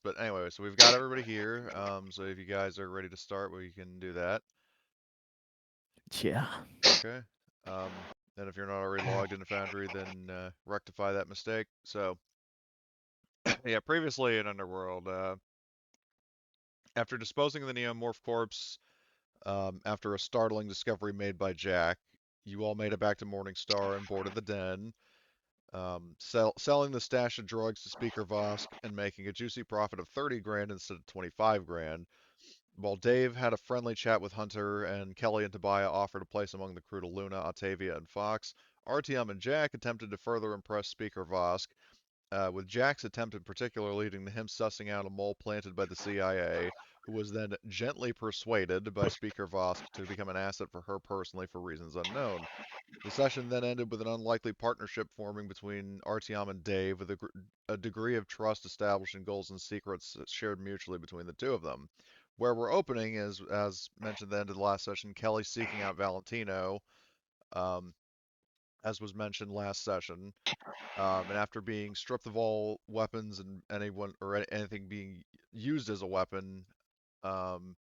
But anyway, so we've got everybody here. So if you guys are ready to start, we can do that. Yeah. Okay. And if you're not already logged into Foundry, then rectify that mistake. So yeah, previously in Underworld, after disposing of the Neomorph corpse, after a startling discovery made by Jack, you all made it back to Morningstar and boarded the den. Selling the stash of drugs to Speaker Vosk and making a juicy profit of 30 grand instead of 25 grand. While Dave had a friendly chat with Hunter and Kelly and Tobiah offered a place among the crew to Luna, Octavia, and Fox, Artyom and Jack attempted to further impress Speaker Vosk, with Jack's attempt in particular leading to him sussing out a mole planted by the CIA, who was then gently persuaded by Speaker Vosk to become an asset for her personally for reasons unknown. The session then ended with an unlikely partnership forming between Artyom and Dave, with a degree of trust established in goals and secrets shared mutually between the two of them. Where we're opening is, as mentioned at the end of the last session, Kelly seeking out Valentino, um, as was mentioned last session. And after being stripped of all weapons and anything being used as a weapon, um,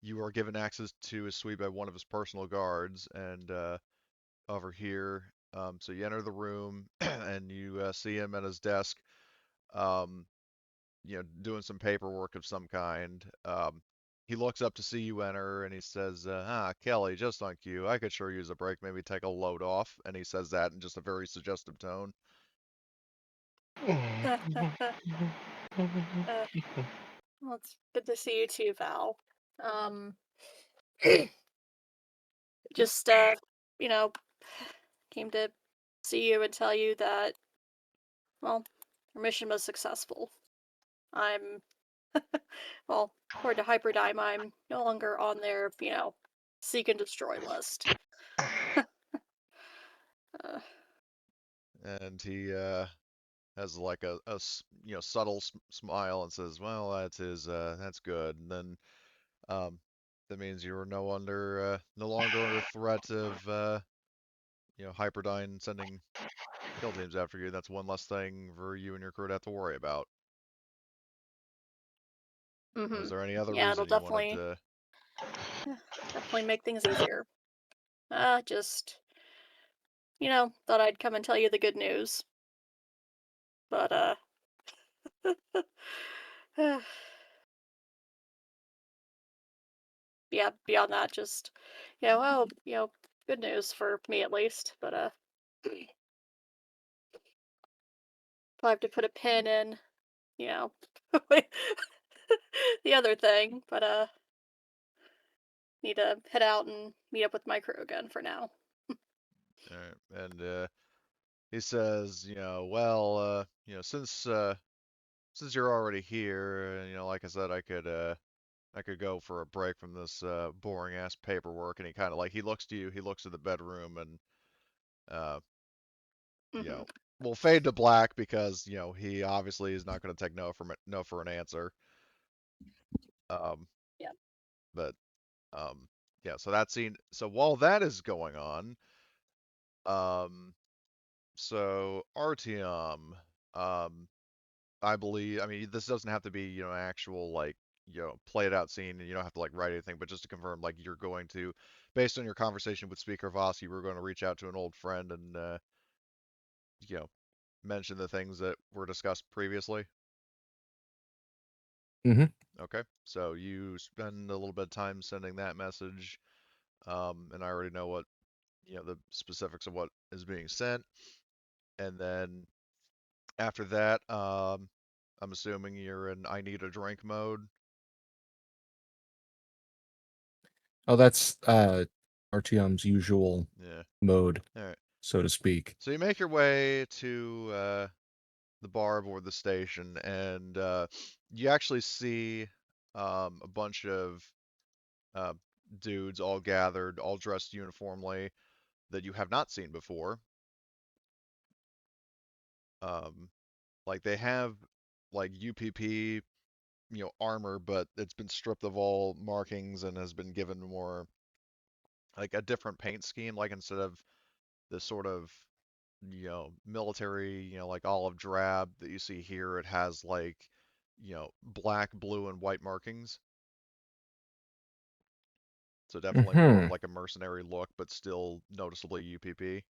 you are given access to his suite by one of his personal guards, and over here. So you enter the room and you see him at his desk, um, doing some paperwork of some kind. He looks up to see you enter and he says, Kelly, just on cue. I could sure use a break, maybe take a load off. And he says that in just a very suggestive tone. Well, it's good to see you too, Val. Um, just you know, came to see you and tell you that, well, your mission was successful. I'm, well, according to Hyperdime, I'm no longer on their, seek and destroy list. Uh, And he has like a subtle smile and says, "Well, that's good." And then that means you are no longer under threat of Hyperdyne sending kill teams after you. That's one less thing for you and your crew to have to worry about. Was mm-hmm. there any other Yeah, it'll reason you wanted definitely, to? definitely make things easier. Just, thought I'd come and tell you the good news. But, yeah, beyond that, just, good news for me at least. But if I have to put a pin in, you know, the other thing. But need to head out and meet up with my crew again for now. All right. And he says, well, since you're already here, like I said, I could go for a break from this boring ass paperwork. And he kind of like he looks to you, he looks at the bedroom, and uh, you Hmm. know, we'll fade to black because he obviously is not going to take no for an answer. Um, Yeah. but yeah, so that scene. So while that is going on, um, so Artyom, um, I believe. I mean, this doesn't have to be actual like played out scene, and you don't have to like write anything, but just to confirm, like you're going to, based on your conversation with Speaker Voss, you were going to reach out to an old friend and you know mention the things that were discussed previously. Hmm. Okay, so you spend a little bit of time sending that message, and I already know what the specifics of what is being sent, and then after that, I'm assuming you're in I need a drink mode. Oh, that's Artyom's usual Yeah. mode, All right. so to speak. So you make your way to the bar aboard the station, and you actually see a bunch of uh, dudes all gathered, all dressed uniformly that you have not seen before. Um, like they have like UPP, armor, but it's been stripped of all markings and has been given more like a different paint scheme. Like instead of the sort of military, like olive drab that you see here, it has like black, blue, and white markings. So definitely more of Hmm. like a mercenary look, but still noticeably UPP.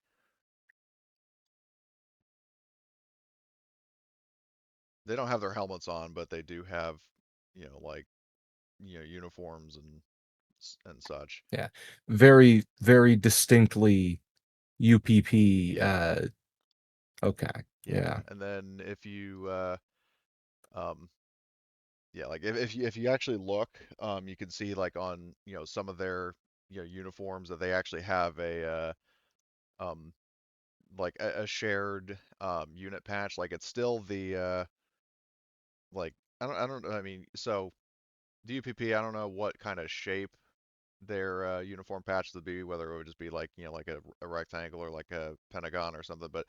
They don't have their helmets on, but they do have, like, uniforms and such. Yeah. Very, very distinctly UPP. Yeah, Okay. yeah. Yeah. And then if you, um, yeah, like if you actually look, you can see like on some of their uniforms that they actually have um like a shared unit patch. Like it's still the like I don't I mean so the UPP, I don't know what kind of shape their uniform patch would be, whether it would just be like like a rectangle or like a pentagon or something, but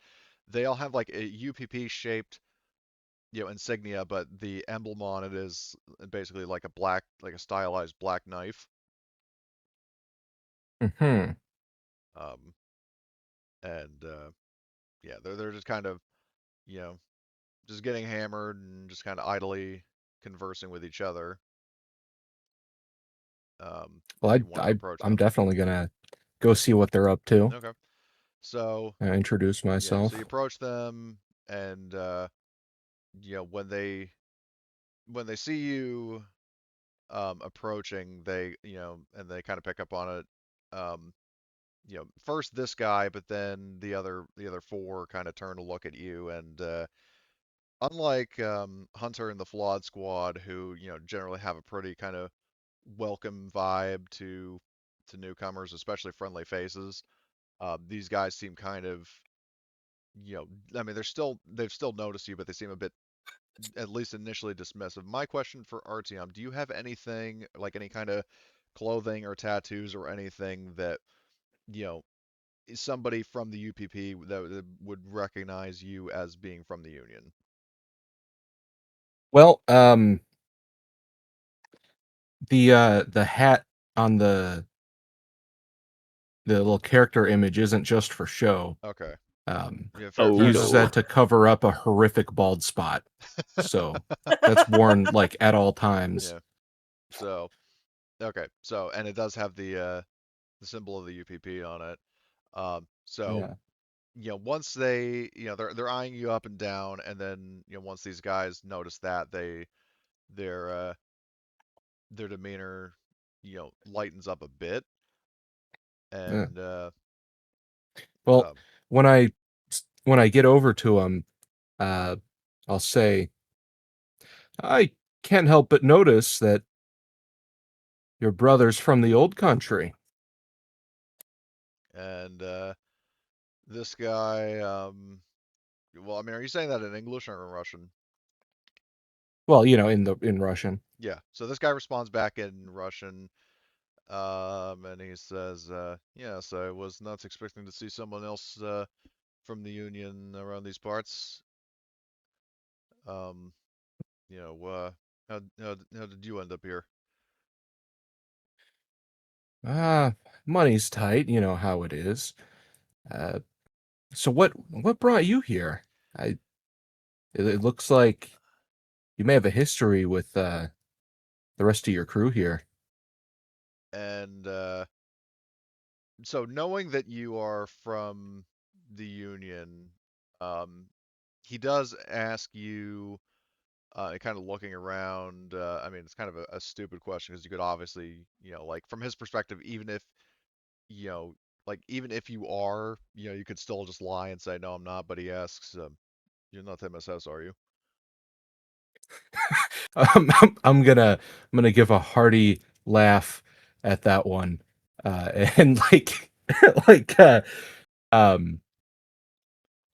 they all have like a UPP shaped insignia, but the emblem on it is basically like a stylized black knife. Hmm. Um, and yeah, they're just kind of you know just getting hammered and just kind of idly conversing with each other. Well, If you want to approach I'm them. definitely gonna go see what they're up to. Okay. So Introduce yeah, so you myself. approach them, and when they see you approaching, they and they kind of pick up on it. Um, first this guy, but then the other four kind of turn to look at you, and unlike Hunter and the Flawed Squad, who generally have a pretty kind of welcome vibe to newcomers, especially friendly faces. These guys seem kind of, I mean, they've still noticed you, but they seem a bit, at least initially, dismissive. My question for Artyom: do you have anything like any kind of clothing or tattoos or anything that you know somebody from the UPP that would recognize you as being from the Union? Well, the hat on the little character image isn't just for show. Okay. Yeah, He fair uses enough. that to cover up a horrific bald spot. So that's worn like at all times. Yeah. So okay. So and it does have the symbol of the UPP on it. So Yeah. once they, they're eyeing you up and down, and then once these guys notice that, their their demeanor lightens up a bit, Yeah. and Well, um, when I when I get over to him, uh, I'll say, I can't help but notice that your brother's from the old country. and this guy, well, I mean, are you saying that in English or in Russian? Well, in Russian. Yeah. So this guy responds back in Russian, and he says, "Yes, I was not expecting to see someone else from the Union around these parts. Um, how did you end up here?" Ah, money's tight, you know how it is. Uh, so what brought you here? I it looks like you may have a history with the rest of your crew here. And so knowing that you are from the Union, um, he does ask you, kind of looking around. I mean, it's kind of a stupid question because you could obviously, like from his perspective, you know, even if you are, you could still just lie and say, no, I'm not. But he asks, you're not MSS, are you? I'm gonna give a hearty laugh at that one, and like like um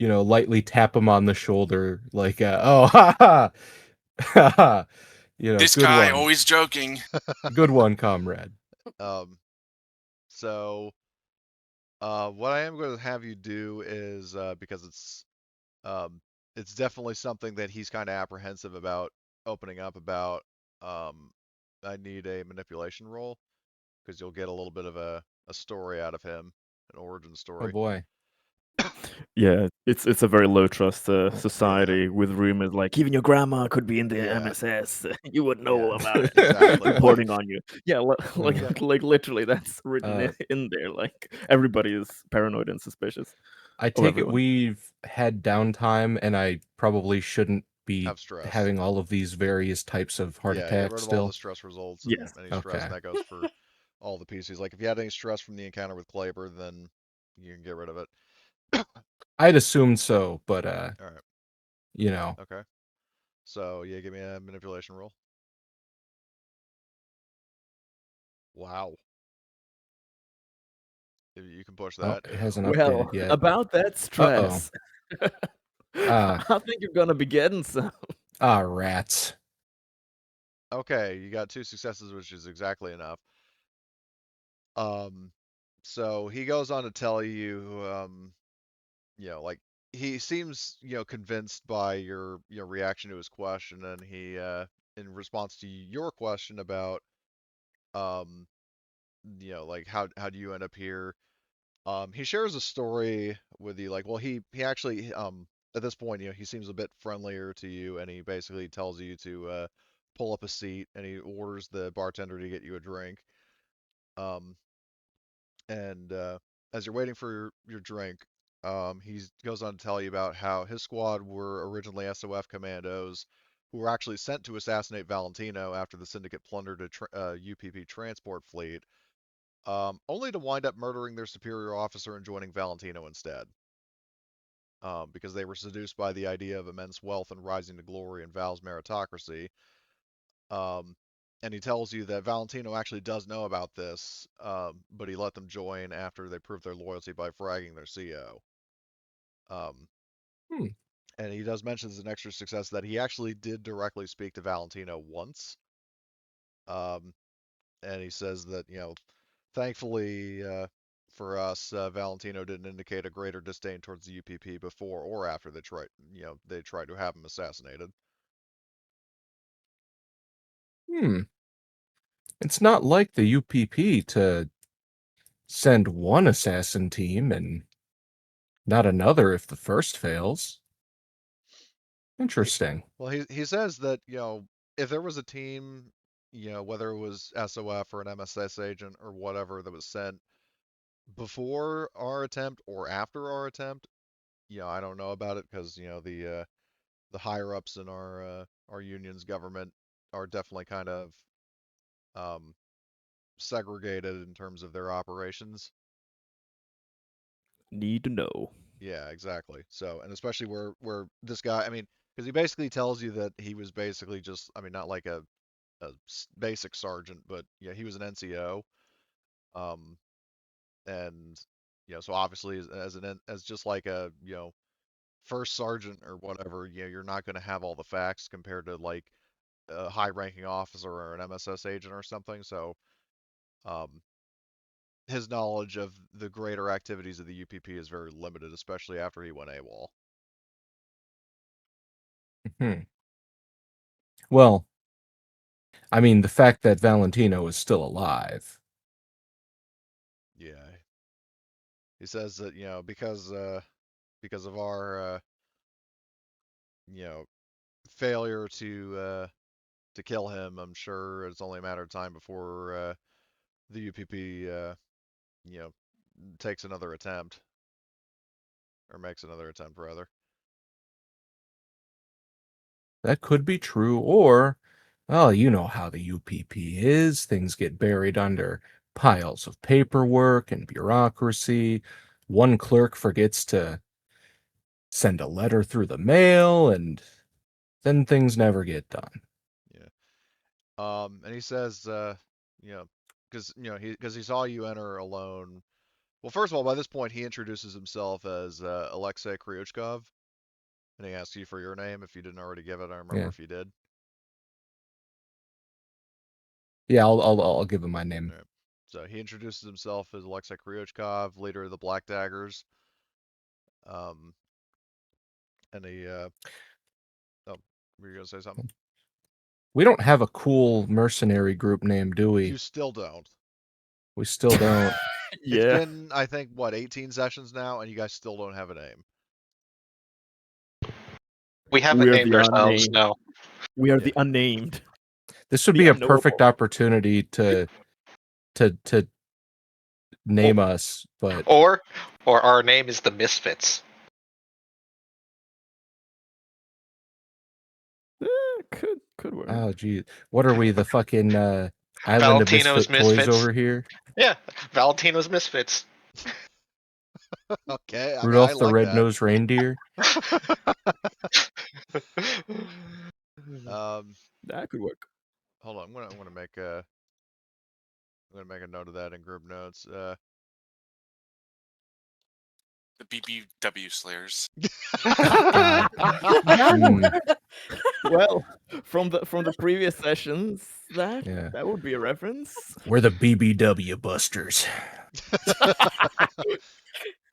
lightly tap him on the shoulder, like oh ha ha ha ha, This good guy one, always joking. good one, comrade. Um, so what I am going to have you do is because um, it's definitely something that he's kind of apprehensive about opening up about. Um, I need a manipulation roll because you'll get a little bit of a story out of him, an origin Oh story. boy. Yeah, it's a very low trust society with rumors like even your grandma could be in the Yeah. MSS. You would know Yeah, all about it. exactly. Like, Reporting on you. Yeah, like Yeah. like literally that's written in there. Like everybody is paranoid and suspicious I of take it everyone. we've had downtime, and I probably shouldn't be have stress. having all of these various types of heart Yeah, get attacks rid of all the still. stress results and Yes. any stress, Okay. and that goes for all the PCs. Like if you had any stress from the encounter with Claber, then you can get rid of it. I'd assumed so, but All right. you know, Okay. So yeah, give me a manipulation roll. Wow. If you can push oh, that. it hasn't Well, updated yet. about that Uh-oh. stress. Ah, I think you're gonna be getting some. rats. Okay, you got 2 successes, which is exactly enough. Um, so he goes on to tell you, like he seems, convinced by your reaction to his question, and he, in response to your question about, um, like how do you end up here? He shares a story with you, like, well, he actually, at this point, he seems a bit friendlier to you, and he basically tells you to, pull up a seat, and he orders the bartender to get you a drink. Um, and as you're waiting for your drink, he goes on to tell you about how his squad were originally SOF commandos who were actually sent to assassinate Valentino after the Syndicate plundered a UPP transport fleet, only to wind up murdering their superior officer and joining Valentino instead, because they were seduced by the idea of immense wealth and rising to glory in Val's meritocracy. Um, and he tells you that Valentino actually does know about this, but he let them join after they proved their loyalty by fragging their CO. Um, Hmm. and he does mention as an extra success that he actually did directly speak to Valentino once. Um, and he says that, thankfully for us, Valentino didn't indicate a greater disdain towards the UPP before or after they tried to have him assassinated. Hmm. It's not like the UPP to send one assassin team and not another if the first fails. Interesting. Well, he says that, if there was a team, whether it was SOF or an MSS agent or whatever that was sent before our attempt or after our attempt, I don't know about it because, the higher ups in our union's government are definitely kind of um, segregated in terms of their operations. Need to know. Yeah, exactly. So, and especially where this guy, I mean, because he basically tells you that he was basically just, I mean, not like a basic sergeant, but yeah, he was an NCO. Um, and so obviously as just like a first sergeant or whatever, you're not going to have all the facts compared to like a high-ranking officer or an MSS agent or something. So, um, his knowledge of the greater activities of the UPP is very limited, especially after he went AWOL. Hmm. Well, I mean, the fact that Valentino is still alive. Yeah, he says that because of our you know failure to kill him, I'm sure it's only a matter of time before the UPP you know takes another attempt or makes another attempt rather. That could be true, or, well, you know how the UPP is. Things get buried under piles of paperwork and bureaucracy. One clerk forgets to send a letter through the mail, and then things never get done. Yeah. And he says you know because he saw you enter alone. Well, first of all, by this point he introduces himself as Alexei Kryuchkov, and he asks you for your name if you didn't already give it. I don't remember Yeah. if you did. Yeah, I'll give him my name. All right. So he introduces himself as Alexei Kryuchkov, leader of the Black Daggers. Um, and he, oh, were you gonna say something? We don't have a cool mercenary group name, do we? You still don't. We still don't. It's Yeah, been, I think, what, 18 sessions now, and you guys still don't have a name. We haven't we are named the ourselves. unnamed. No. We are Yeah. the unnamed. This would The be a unknowable. perfect opportunity to name us, but Or our name is the Misfits. Could work. oh gee, what are we, the fucking Island of Valentino's Misfit Toys Misfits. over here? Yeah, Valentino's Misfits. Okay, I mean, I Rudolph the like that. Red-Nosed Reindeer. That could work. Hold on, I'm gonna make a note of that in group notes. The BBW Slayers. God. Mm, Well, from the previous sessions, that yeah. that would be a reference. We're the BBW Busters.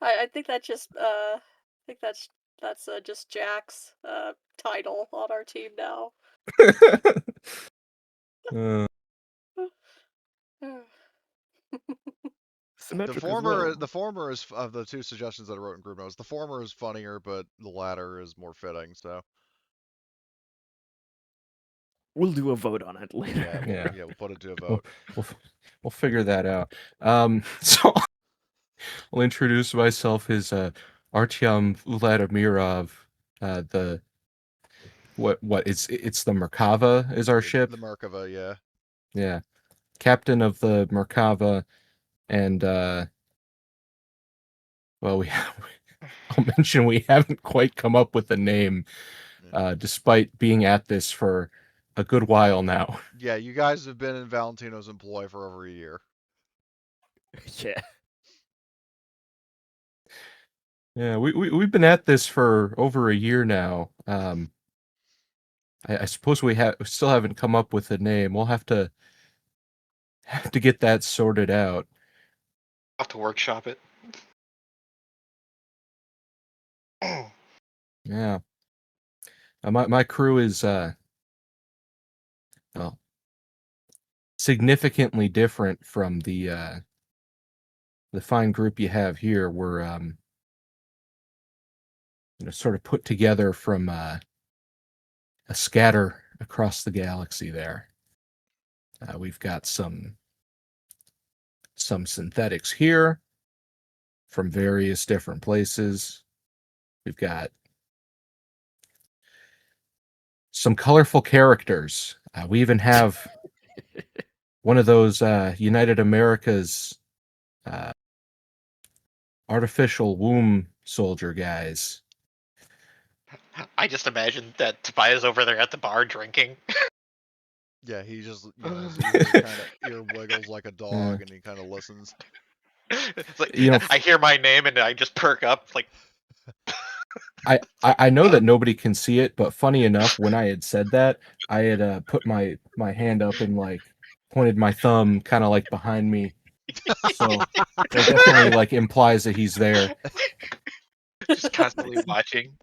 I think that just I think that's just Jack's title on our team now. Uh, Symmetric as well. The former is of the two suggestions that I wrote in group notes. The former is funnier, but the latter is more fitting. So We'll do a vote on it later. yeah, Yeah. we'll put it to a we'll, vote. we'll figure that out. So I'll introduce myself as Artyom Vladimirov. The what it's the Merkava is our ship. The Merkava, yeah. Yeah, captain of the Merkava, and well, I'll mention we haven't quite come up with a name, despite being at this for a good while now. Yeah, you guys have been in Valentino's employ for over a year. Yeah. Yeah, we've been at this for over a year now. I suppose we still haven't come up with a name. We'll have to get that sorted out. Have to workshop it. Yeah. My crew is well, significantly different from the fine group you have here. We're sort of put together from a scatter across the galaxy there. We've got some synthetics here from various different places. We've got some colorful characters. We even have one of those United America's artificial womb soldier guys. I just imagine that Tobias over there at the bar drinking. Yeah, he just his ear kind of ear wiggles like a dog, and he kind of listens. It's like, You know, I hear my name and I just perk up. Like, I know that nobody can see it, but funny enough, when I had said that, I had put my hand up and like pointed my thumb kind of like behind me. So that definitely like implies that he's there. just constantly watching.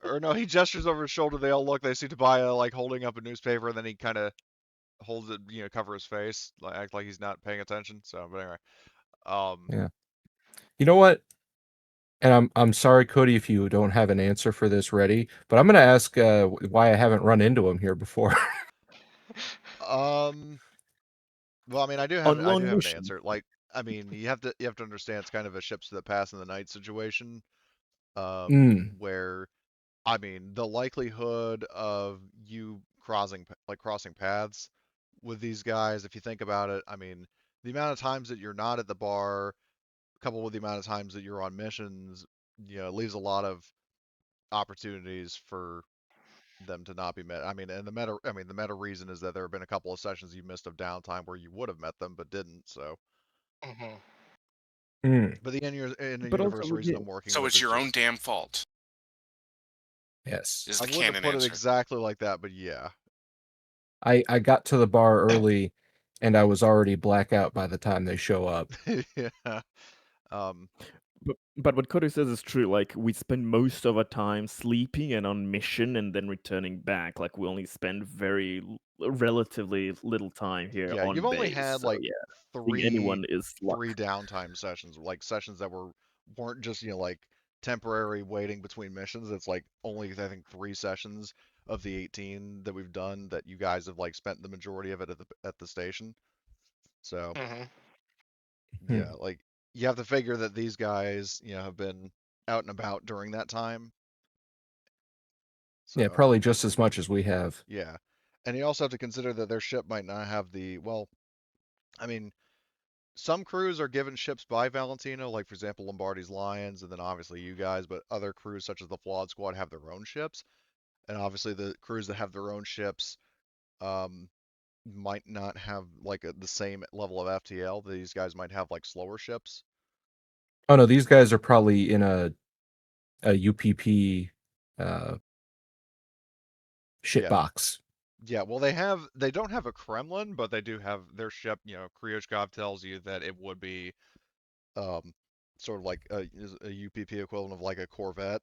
Or no, he gestures over his shoulder. They all look. They see Tobias like holding up a newspaper, and then he kind of holds it, cover his face, like act like he's not paying attention. So, but anyway, Yeah. You know what? And I'm sorry, Cody, if you don't have an answer for this ready, but I'm gonna ask why I haven't run into him here before. well, I mean, I do On have long an mission. answer. Like, I mean, you have to understand it's kind of a ships to the past and the night situation, where, I mean, the likelihood of you crossing paths with these guys, if you think about it, I mean, the amount of times that you're not at the bar, coupled with the amount of times that you're on missions, leaves a lot of opportunities for them to not be met. I mean, and the meta reason is that there have been a couple of sessions you missed of downtime where you would have met them but didn't. So, but the in the But also universe we reason did. I'm working So with it's is your own just, damn fault. Yes. Is I the wouldn't have canon put it answer. exactly like that, but yeah. I got to the bar early, and I was already blackout by the time they show up. Yeah. But what Cody says is true. Like, we spend most of our time sleeping and on mission, and then returning back. Like, we only spend relatively little time here Yeah, you've on only base. had So like yeah, being three anyone is luck. three downtime sessions, like sessions that weren't just like temporary waiting between missions. It's like only I think 3 sessions of the 18 that we've done that you guys have like spent the majority of it at the station. So Hmm. Hmm. yeah, like you have to figure that these guys have been out and about during that time. Yeah, So probably just as much as we have. yeah, and you also have to consider that their ship might not have I mean, some crews are given ships by Valentino, like for example Lombardi's Lions, and then obviously you guys. But other crews, such as the Flawed Squad, have their own ships, and obviously the crews that have their own ships um, might not have like the same level of FTL. These guys might have like slower ships. Oh no, these guys are probably in a UPP shit Yeah, box. yeah. Well, they don't have a Kremlin, but they do have their ship. Kryushkov tells you that it would be um, sort of like a UPP equivalent of like a Corvette.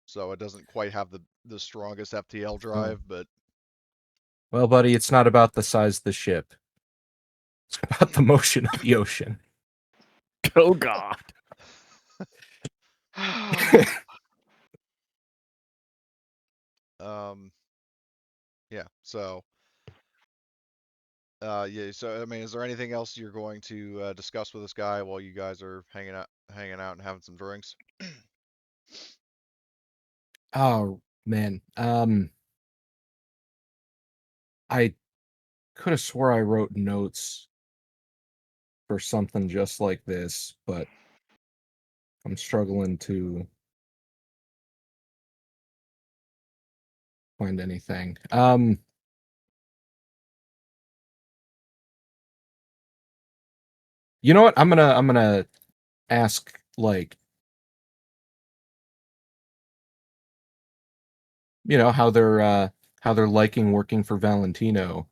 So it doesn't quite have the strongest FTL Oh. drive, but Well, buddy, it's not about the size of the ship. It's about the motion of the ocean. Oh God. um, yeah. So yeah. So I mean, is there anything else you're going to discuss with this guy while you guys are hanging out and having some drinks? Oh man. I could have swore I wrote notes for something just like this, but I'm struggling to find anything. You know what? I'm gonna ask like how they're liking working for Valentino.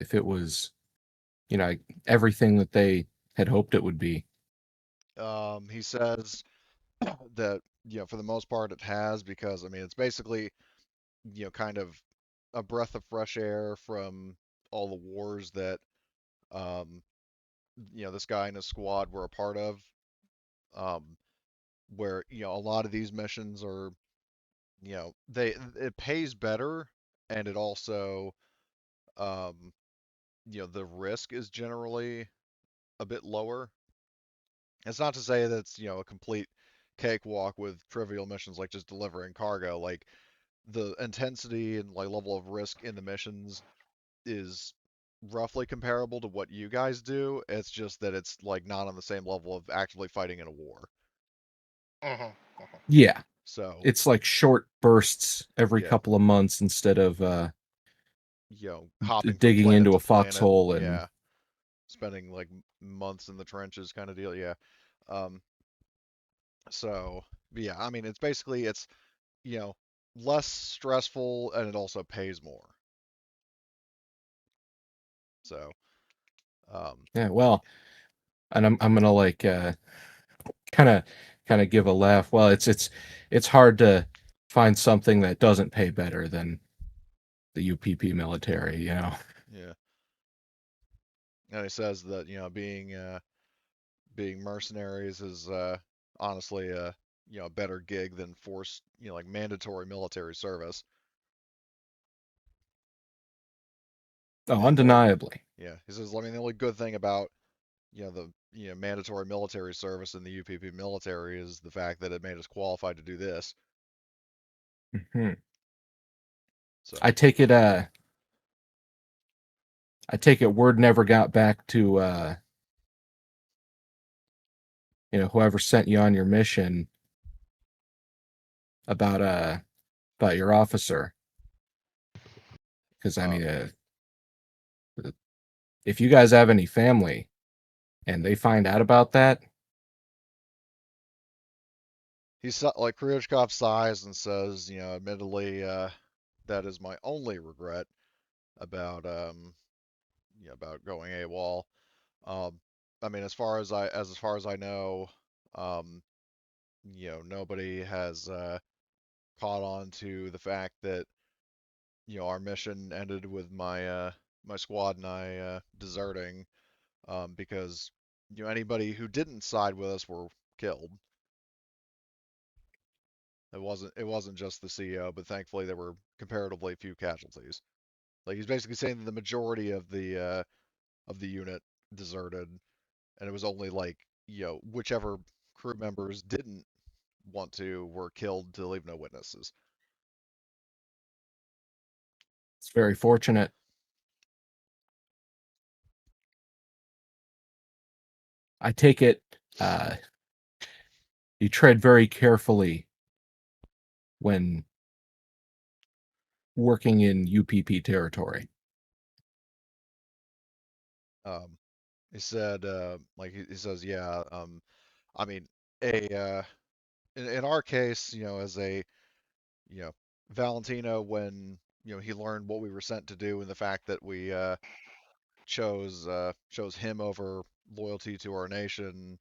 If it was everything that they had hoped it would be. He says that for the most part it has because I mean it's basically kind of a breath of fresh air from all the wars that um, this guy and his squad were a part of. Um, where a lot of these missions are they it pays better and it also um, the risk is generally a bit lower. It's not to say that it's a complete cakewalk with trivial missions like just delivering cargo. Like the intensity and like level of risk in the missions is roughly comparable to what you guys do. It's just that it's like not on the same level of actively fighting in a war. Hmm. Yeah, So, it's like short bursts every yeah, couple of months instead of hopping from digging planet into to a planet, foxhole and yeah, spending like months in the trenches kind of deal, yeah. Um, so, yeah, I mean, it's you know, less stressful and it also pays more. So, um, yeah. Well, and I'm gonna like kind of kind of give a laugh. Well, it's hard to find something that doesn't pay better than the UPP military, you know. yeah. And he says that, being mercenaries is honestly a better gig than forced, like mandatory military service. Oh, And well, undeniably. yeah, he says, I mean, the only good thing about the mandatory military service in the UPP military is the fact that it made us qualified to do this. Hmm. I So, take it I take it word never got back to whoever sent you on your mission about your officer, because I uh, mean if you guys have any family and they find out about that. like Kryushkov sighs and says, admittedly, that is my only regret about about going AWOL. Um, I mean, as far as I know, um, nobody has caught on to the fact that our mission ended with my squad and I deserting, because anybody who didn't side with us were killed. It wasn't just the CEO, but thankfully there were comparatively few casualties. Like he's basically saying that the majority of the unit deserted, and it was only like whichever crew members didn't want to were killed to leave no witnesses. It's very fortunate. I take it you tread very carefully when working in UPP territory. Um, he said, like he says, yeah. I mean, a in our case, as a you know Valentino, when he learned what we were sent to do and the fact that we chose him over loyalty to our nation,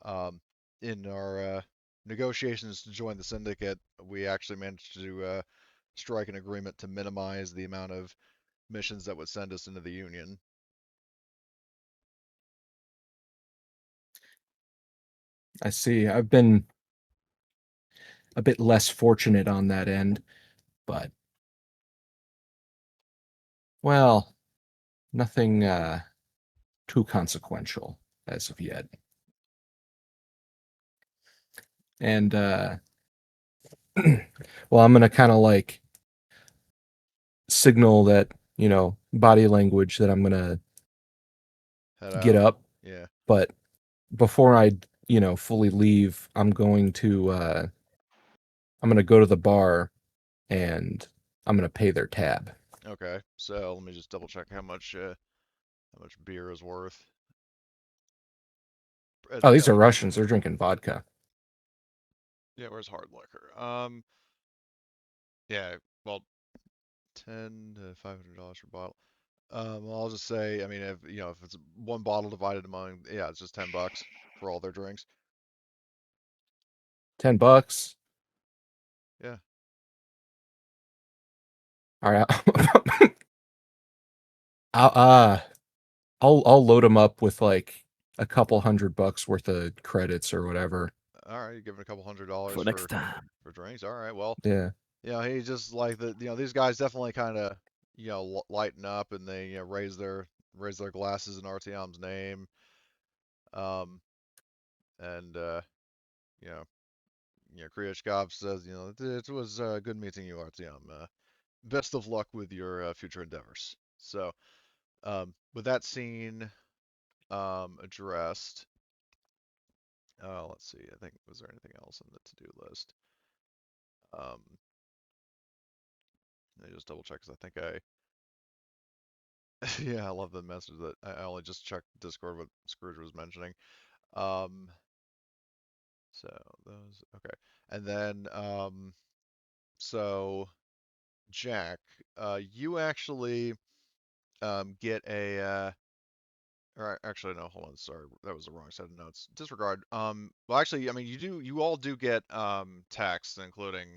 um, in our negotiations to join the syndicate, we actually managed to strike an agreement to minimize the amount of missions that would send us into the Union. I see. I've been a bit less fortunate on that end, but well, nothing too consequential as of yet. And well, I'm gonna kind of like signal that, body language that I'm gonna Head get out. up, Yeah. but before I, fully leave, I'm gonna go to the bar and I'm gonna pay their tab. Okay. So let me just double check how much beer is worth. Oh, these are Russians. They're drinking vodka. Yeah, where's hard liquor? Yeah, well, $10 to $500 per bottle. I'll just say, I mean, if it's one bottle divided among, yeah, it's just $10 for all their drinks. $10. Yeah. All right. I'll, I'll load them up with like a couple $100 worth of credits or whatever. All right, you're giving a couple $100 For next time. for drinks. All right, well, Yeah. he just like the, these guys definitely kind of, lighten up, and they, raise their glasses in Artyom's name. Um, and you know, Kryushkov says, it was good meeting you, Artyom. Best of luck with your future endeavors. So, with that scene addressed, let's see. I think, was there anything else on the to-do list? Um, Let me just double check because I think yeah, I love the message that I only just checked Discord what Scrooge was mentioning. Um, so those, okay, and then so Jack, you actually get a or actually no, hold on, sorry, that was the wrong set of notes. Disregard. Well, actually, I mean, you all do get text, including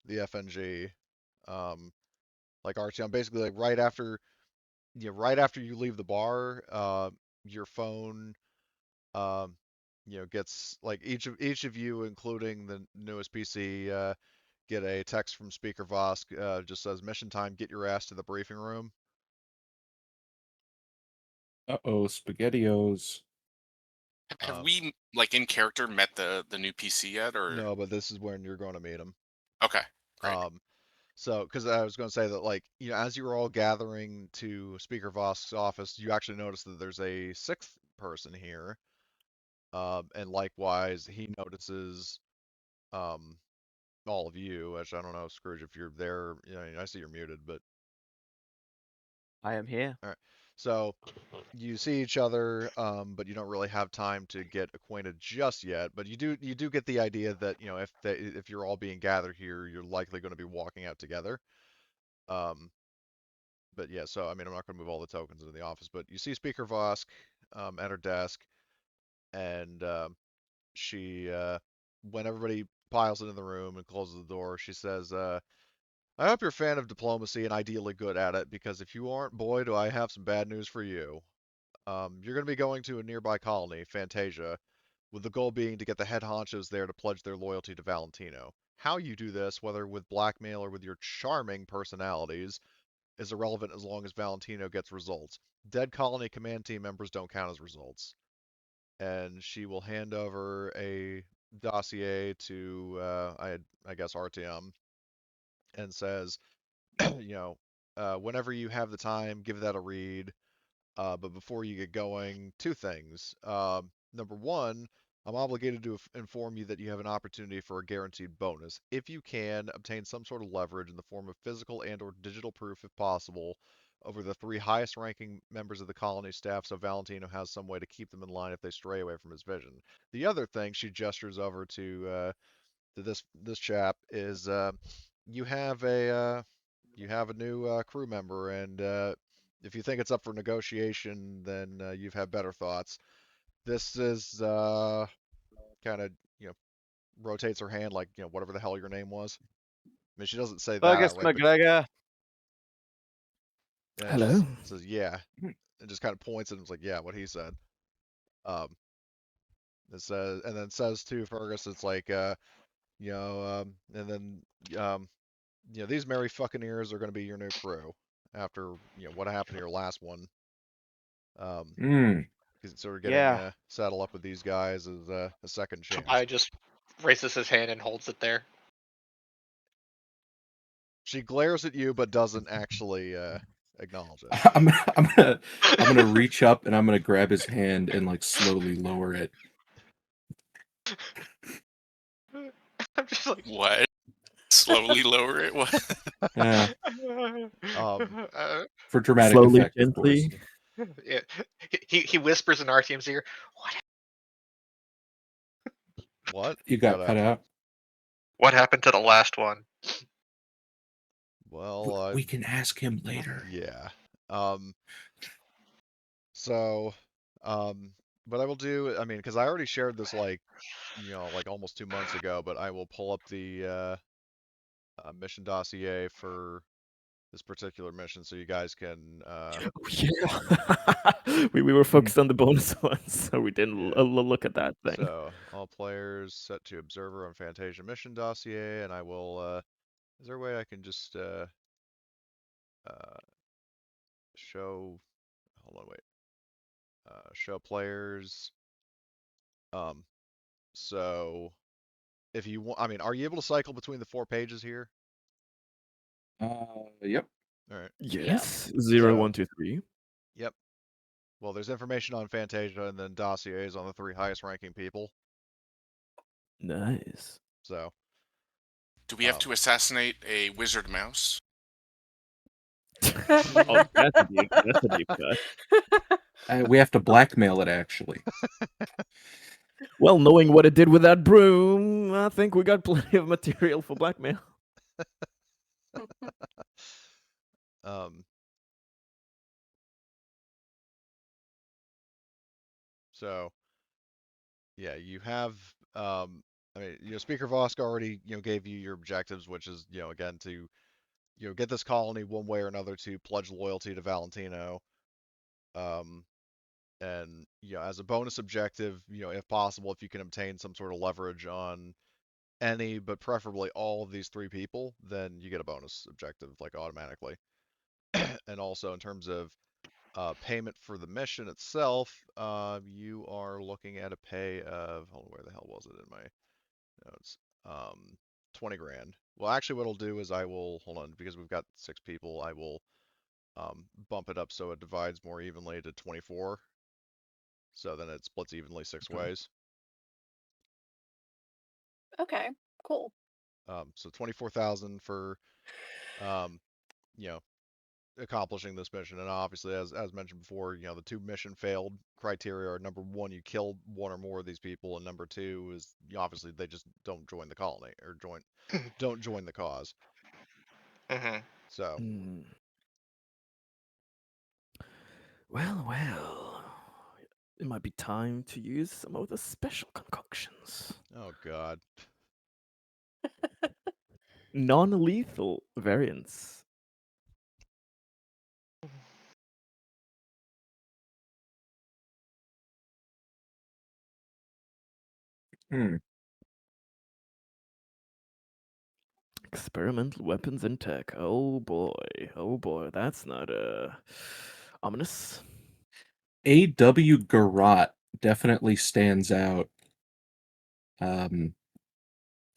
the FNG, like Artyom, basically like right after you leave the bar, your phone, um, gets like each of you, including the newest PC, get a text from Speaker Vosk, just says mission time, get your ass to the briefing room. Uh-oh, SpaghettiOs. Have Um, we like in character met the new PC yet, or no, but this is when you're going to meet him. okay, great. Um, so, because I was going to say that, like, as you were all gathering to Speaker Vosk's office, you actually notice that there's a sixth person here. And likewise, he notices um, all of you, which I don't know, Scrooge, if you're there. I see you're muted, but I am here. all right. So you see each other, but you don't really have time to get acquainted just yet. But you do get the idea that if you're all being gathered here, you're likely going to be walking out together. Um, but yeah, so I mean, I'm not going to move all the tokens into the office, but you see Speaker Vosk. at her desk, and she, when everybody piles into the room and closes the door, she says, "I hope you're a fan of diplomacy and ideally good at it, because if you aren't, boy, do I have some bad news for you. You're going to be going to a nearby colony, Fantasia, with the goal being to get the head honchos there to pledge their loyalty to Valentino. How you do this, whether with blackmail or with your charming personalities, is irrelevant as long as Valentino gets results. Dead colony command team members don't count as results." And she will hand over a dossier to, I guess, RTM, and says, whenever you have the time, give that a read. But before you get going, two things. Number one, I'm obligated to inform you that you have an opportunity for a guaranteed bonus. If you can, obtain some sort of leverage in the form of physical and/or digital proof, if possible, over the three highest-ranking members of the colony staff, so Valentino has some way to keep them in line if they stray away from his vision. The other thing, she gestures over to this chap, is you have a new crew member, and if you think it's up for negotiation, then you've had better thoughts. This is kind of rotates her hand like whatever the hell your name was. I mean, she doesn't say that Fergus outright, but McGregor. yeah, she Hello. says yeah, and just kind of points and it's like yeah, what he said. Um, it says and then says to Fergus, it's like and then um, these merry fucking ears are going to be your new crew after what happened to your last one. Um, Mm. sort of getting Yeah. saddle up with these guys as a second chance. Tobias just raises his hand and holds it there. She glares at you but doesn't actually acknowledge it. I'm gonna reach up and I'm gonna grab his hand and like slowly lower it. I'm just like, What? Slowly lower it? What? Yeah, uh, for dramatic Slowly, effect, of course. gently. yeah. He whispers in Artyom's ear, What? You You cut got cut out. out. what happened to the last one? Well, We can ask him later. yeah. So, what I will do, I mean, because I already shared this like almost 2 months ago, but I will pull up the mission dossier for this particular mission so you guys can Oh, yeah. we were focused on the bonus ones, so we didn't yeah. look at that thing. So all players set to observer on Fantasia mission dossier, and I will. Is there a way I can just show? Hold on, wait. Show players. Um. So if you want, I mean, are you able to cycle between the 4 pages here? Yep. All right. Yes. 0, So- 1, 2, 3. Yep. Well, there's information on Fantasia and then dossiers on the three highest ranking people. Nice. So. Do we have to assassinate a wizard mouse? Oh, that's a deep cut. We have to blackmail it, actually. Well, knowing what it did with that broom, I think we got plenty of material for blackmail. um. So. Yeah, you have. I mean, Speaker Vosk already gave you your objectives, which is again to get this colony one way or another to pledge loyalty to Valentino. Um, and as a bonus objective, if possible, if you can obtain some sort of leverage on any, but preferably all of these three people, then you get a bonus objective like automatically. And also in terms of payment for the mission itself, you are looking at a pay of, hold on, where the hell was it in my notes? 20 grand. Well, actually, what I'll do is I will, hold on, because we've got 6 people, I will bump it up so it divides more evenly to 24. So then it splits evenly 6 Okay. ways. Okay, cool. So 24,000 for, you know, accomplishing this mission. And obviously, as mentioned before, the 2 mission failed criteria are number 1, you kill 1 or more of these people, and number 2 is obviously they just don't join the colony or don't join the cause. Mm-hmm. So. Well, well. it might be time to use some of the special concoctions. Oh God. Non-lethal variants. Hmm. Experimental weapons and tech. Oh boy, that's not ominous. A.W. Garot definitely stands out. So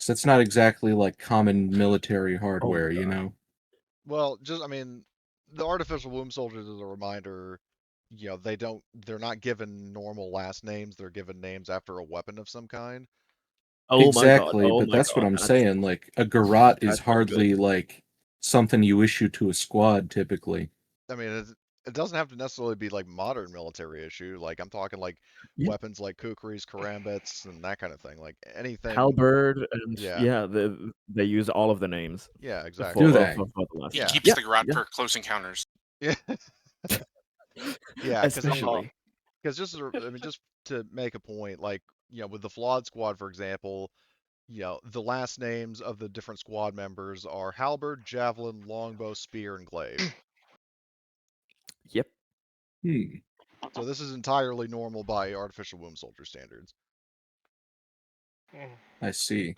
that's not exactly like common military hardware, you know? Well, I mean, the artificial womb soldiers is a reminder. They're not given normal last names. They're given names after a weapon of some kind. Exactly, Oh but my that's what god, I'm saying. Like, a Garot is that's not good. hardly like something you issue to a squad typically. I mean, it doesn't have to necessarily be like modern military issue. Like I'm talking like Yeah. weapons like kukris, karambits, and that kind of thing. Like anything. Halberd and Yeah. they use all of the names Yeah, Do exactly. they? for the last He Yeah. keeps Yeah, the garrote yeah. for close encounters. Yeah. Yeah, because Especially. just to make a point, like with the flawed squad, for example, the last names of the different squad members are halberd, javelin, longbow, spear, and glaive. Yep. Hmm. So this is entirely normal by artificial womb soldier standards. I see.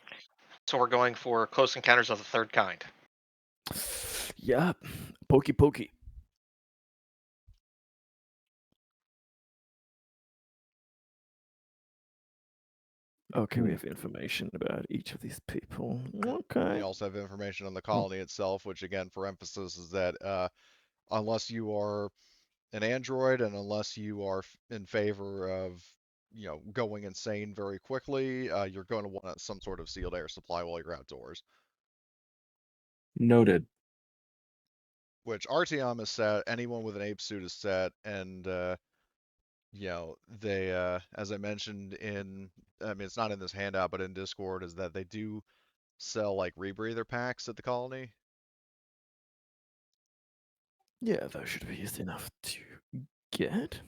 So we're going for close encounters of the third kind. Yeah. Pokey. Okay, we have information about each of these people. Okay. You also have information on the colony itself, which again, for emphasis, is that unless you are an android and unless you are in favor of going insane very quickly, you're going to want some sort of sealed air supply while you're outdoors. Noted. Which Artyom is set, anyone with an ape suit is set, and they as I mentioned I mean it's not in this handout but in Discord, is that they do sell like rebreather packs at the colony. Yeah, that should be easy enough to get.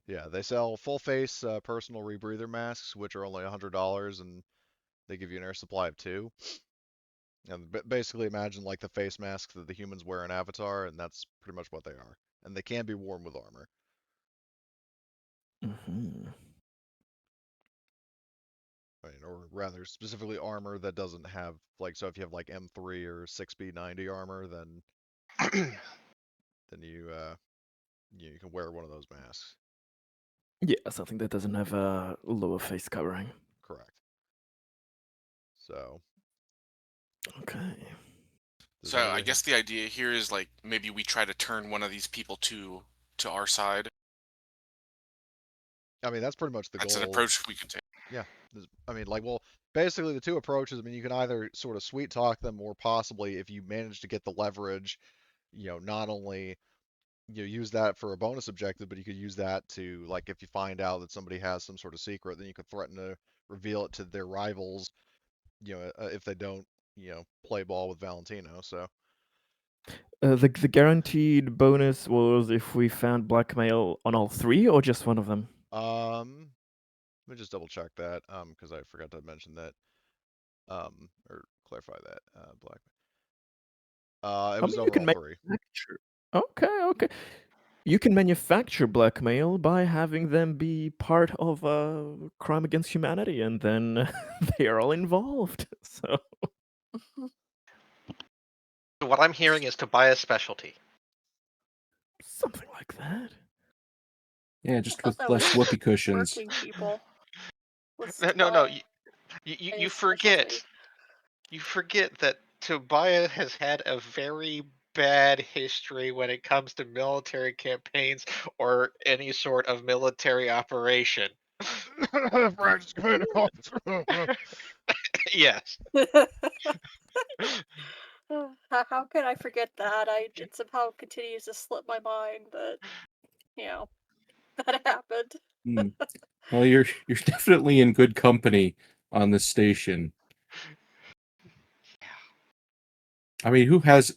Yeah, they sell full face personal rebreather masks, which are only $100, and they give you an air supply of 2. And basically imagine like the face masks that the humans wear in Avatar, and that's pretty much what they are. And they can be worn with armor. Mm-hmm. I mean, or rather, specifically armor that doesn't have like, so if you have like M3 or 6B90 armor, then you can wear one of those masks. Yeah, something that doesn't have a lower face covering. Correct. So. Okay. So I guess the idea here is like maybe we try to turn one of these people to our side. I mean, that's pretty much the That's goal. an approach we can take. Yeah. I mean, like, well, basically the two approaches, I mean, you can either sort of sweet talk them or possibly if you manage to get the leverage, not only use that for a bonus objective, but you could use that to, like, if you find out that somebody has some sort of secret, then you could threaten to reveal it to their rivals, if they don't, play ball with Valentino. So The guaranteed bonus was if we found blackmail on all 3 or just one of them. let me just double check that, because I forgot to mention that, or clarify that, it was You can overall 3. manufacture. Okay. You can manufacture blackmail by having them be part of a crime against humanity, and then they are all involved. So So what I'm hearing is to buy a specialty. something like that. Yeah, just I thought with that less was whoopee cushions. working people. Was No, no, buy you a forget. specialty. You forget that Tobiah has had a very bad history when it comes to military campaigns or any sort of military operation. Practice command officer. Yes. How can I forget that? It somehow continues to slip my mind that that happened. Hmm. Well, you're definitely in good company on this station. I mean, what's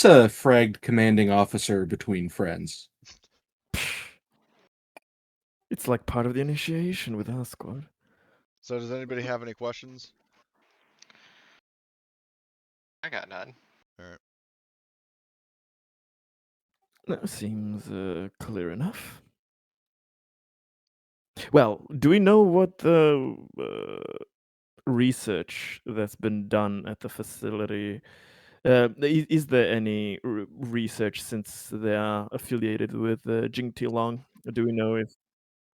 a fragged commanding officer between friends? It's like part of the initiation with our squad. So does anybody have any questions? I got none. All right. That seems clear enough. Well, do we know what the research that's been done at the facility? Is there any research since they are affiliated with Jing Long? Do we know if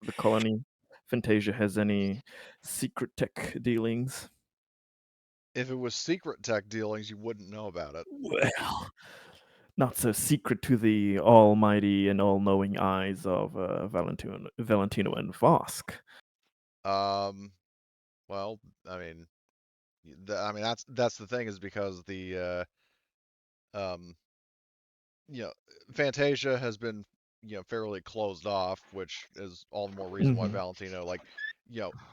the colony Fantasia has any secret tech dealings? If it was secret tech dealings, you wouldn't know about it. Well, not so secret to the almighty and all-knowing eyes of Valentino and Vosk. Well, I mean, that's the thing is because um, you know, Fantasia has been fairly closed off, which is all the more reason why Mhm. Valentino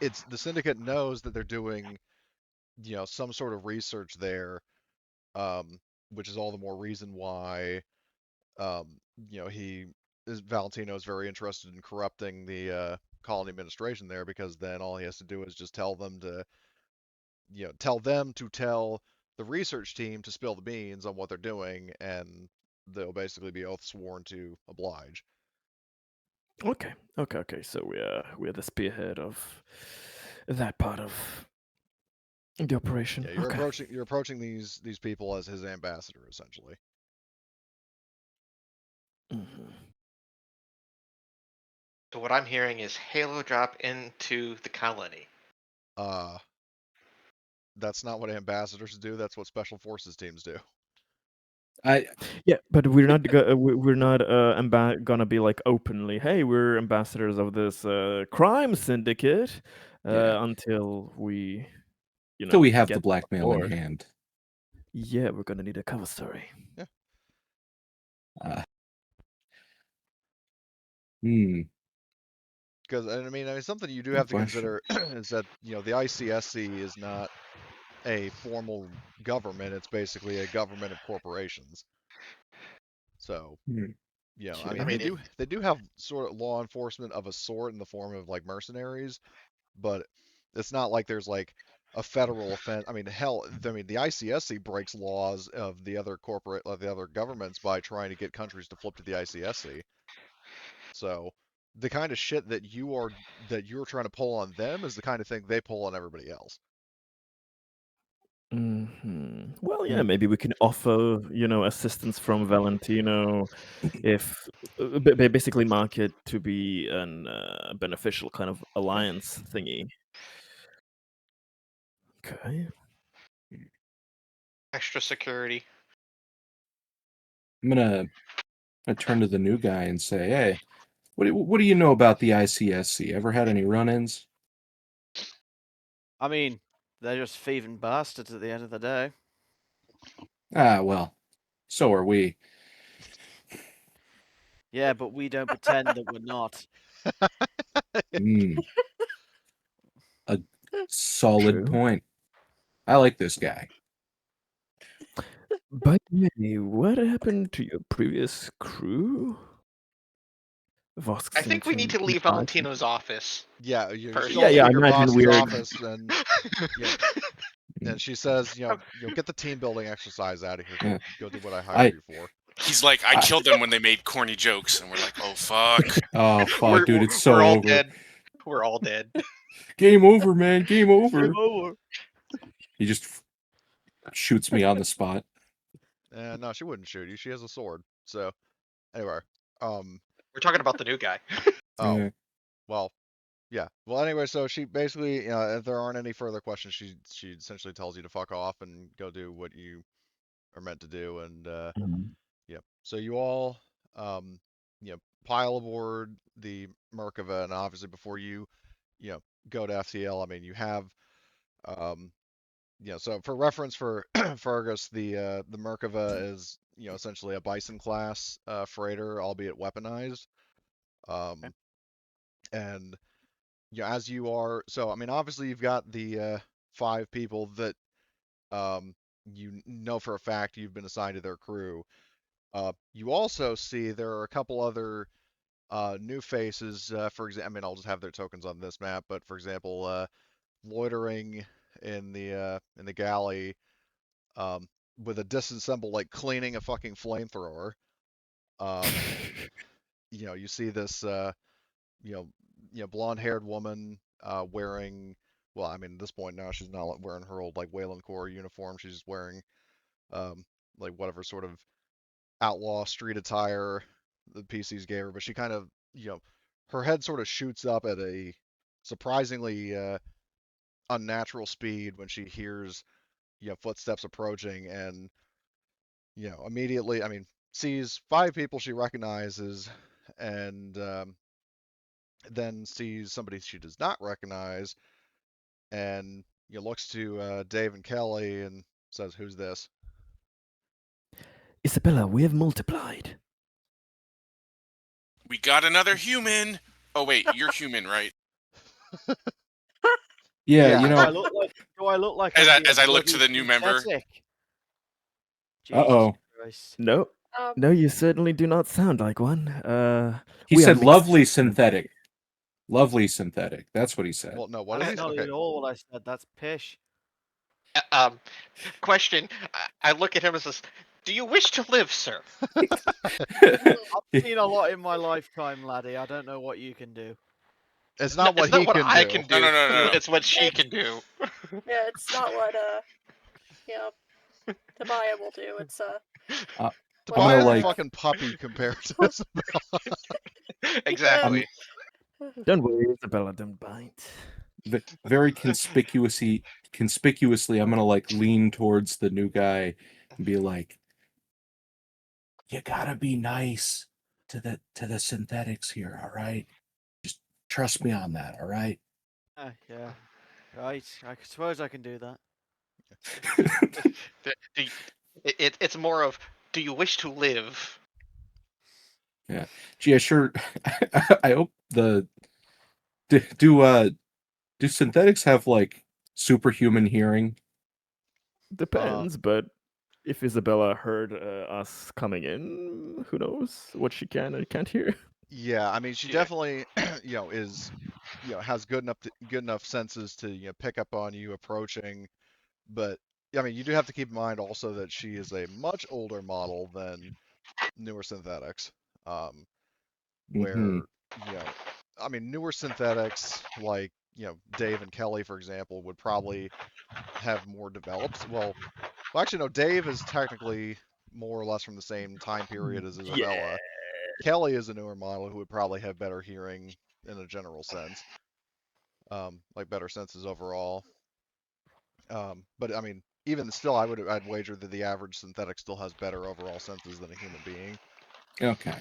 it's the syndicate knows that they're doing some sort of research there, which is all the more reason why he Valentino is very interested in corrupting the colony administration there because then all he has to do is just tell them to tell the research team to spill the beans on what they're doing, and they'll basically be oath sworn to oblige. Okay. So we're the spearhead of that part of the operation. Yeah, you're Okay. approaching these people as his ambassador essentially. Mhm. So what I'm hearing is Halo drop into the colony. Uh, that's not what ambassadors do. That's what special forces teams do. Yeah, but we're not we're not gonna be like openly, hey, we're ambassadors of this crime syndicate Yeah. until we, Till we have the get on blackmail in board. hand. Yeah, we're gonna need a cover story. Yeah. Uh, hmm. Because I mean, something you do Good have to question. consider is that the ICSC is not a formal government. It's basically a government of corporations. So Hmm. I mean, I Okay. mean, they do have sort of law enforcement of a sort in the form of like mercenaries, but it's not like there's like a federal offense. I mean, hell, I mean, the ICSC breaks laws of the other governments by trying to get countries to flip to the ICSC. So the kind of shit that you're trying to pull on them is the kind of thing they pull on everybody else. Well, yeah, Hmm. maybe we can offer, assistance from Valentino if basically mark it to be an beneficial kind of Yeah. alliance thingy. Okay. extra security. I'm gonna turn to the new guy and say, hey, what do you know about the ICSC? Ever had any run-ins? I mean, they're just thieving bastards at the end of the day. Ah, well, so are we. Yeah, but we don't pretend that we're not. Hmm. A solid True. point. I like this guy. By the way, what happened to your previous crew? Vosk I seemed think we need to to leave imply some- Valentino's office Yeah, you first. show Yeah, up yeah, I at your imagine boss's we're. office and and she says, you'll get the team building exercise out of here. Yeah. Go do what I hired I, you for. He's like, I I killed them when they made corny jokes, and we're like, oh fuck. oh fuck, we're dude, it's we're so all over. dead. We're all dead. Game over, man. Game over. over. He just shoots me on the spot. No, she wouldn't shoot you. She has a sword. So anyway, um, We're talking about the new guy. oh Yeah. well, yeah. Well, anyway, so she basically, if there aren't any further questions, she essentially tells you to fuck off and go do what you are meant to do, and Mhm. yeah. So you all, um, pile aboard the Merkava, and obviously before you know, go to FTL, I mean, you have, um, so for reference for Fergus, the Merkava is, essentially a Bison class freighter, albeit weaponized. Um, and as you are, so I mean, obviously you've got the five people that you know for a fact you've been assigned to their crew. You also see there are a couple other New faces, for example, I mean, I'll just have their tokens on this map, but for example, loitering in the galley, um, with a disassemble, like cleaning a fucking flamethrower. Um, you see this, you know, blonde-haired woman wearing. Well, I mean, at this point now she's not wearing her old like Wayland Core uniform. She's just wearing um, like whatever sort of outlaw street attire the PCs gave her. But she kind of, her head sort of shoots up at a surprisingly unnatural speed when she hears footsteps approaching, and immediately, I mean, sees 5 people she recognizes, and then sees somebody she does not recognize, and looks to Dave and Kelly and says, "Who's this?" Isabella, we have multiplied. We got another human. Oh wait, you're human, right? Yeah, Yeah. you Do know. I look like As I'm I, being as I look to bloody the new member, synthetic? Uh Jesus oh. Christ. No, Um, no, you certainly do not sound like one. He We are said mixed lovely synthetic. Lovely synthetic. That's what he said. Well, no, what That's did he? not Okay. at all what I said. That's pish. Question. I look at him and says, "Do you wish to live, sir?" I've seen a lot in my lifetime, laddie. I don't know what you can do. It's not what It's not he what can I do. can no, do. no, no, no, no. It's what she can do. yeah, it's not what Tobiah will do. It's I'm what gonna Tobias a like. fucking puppy compared to Isabella. Exactly. Don't worry, Isabella, don't bite. Very conspicuously, I'm gonna like lean towards the new guy and be like, "You gotta be nice to the synthetics here, all right? Just trust me on that, all right?" Yeah. Right. I suppose I can do that. It's more of, do you wish to live? Yeah. Gee, I sure. I hope do synthetics have like superhuman hearing? Depends, but if Isabella heard us coming in, who knows what she can and can't hear. Yeah, I mean, she Yeah. definitely, is, has good enough senses to, pick up on you approaching. But I mean, you do have to keep in mind also that she is a much older model than newer synthetics. Mm-hmm. Where, I mean, newer synthetics like, Dave and Kelly, for example, would probably have more developed. Well, actually, no, Dave is technically more or less from the same time period as Yeah. Isabella. Kelly is a newer model who would probably have better hearing in a general sense, like better senses overall. But I mean, even still, I'd wager that the average synthetic still has better overall senses than a human being. Okay.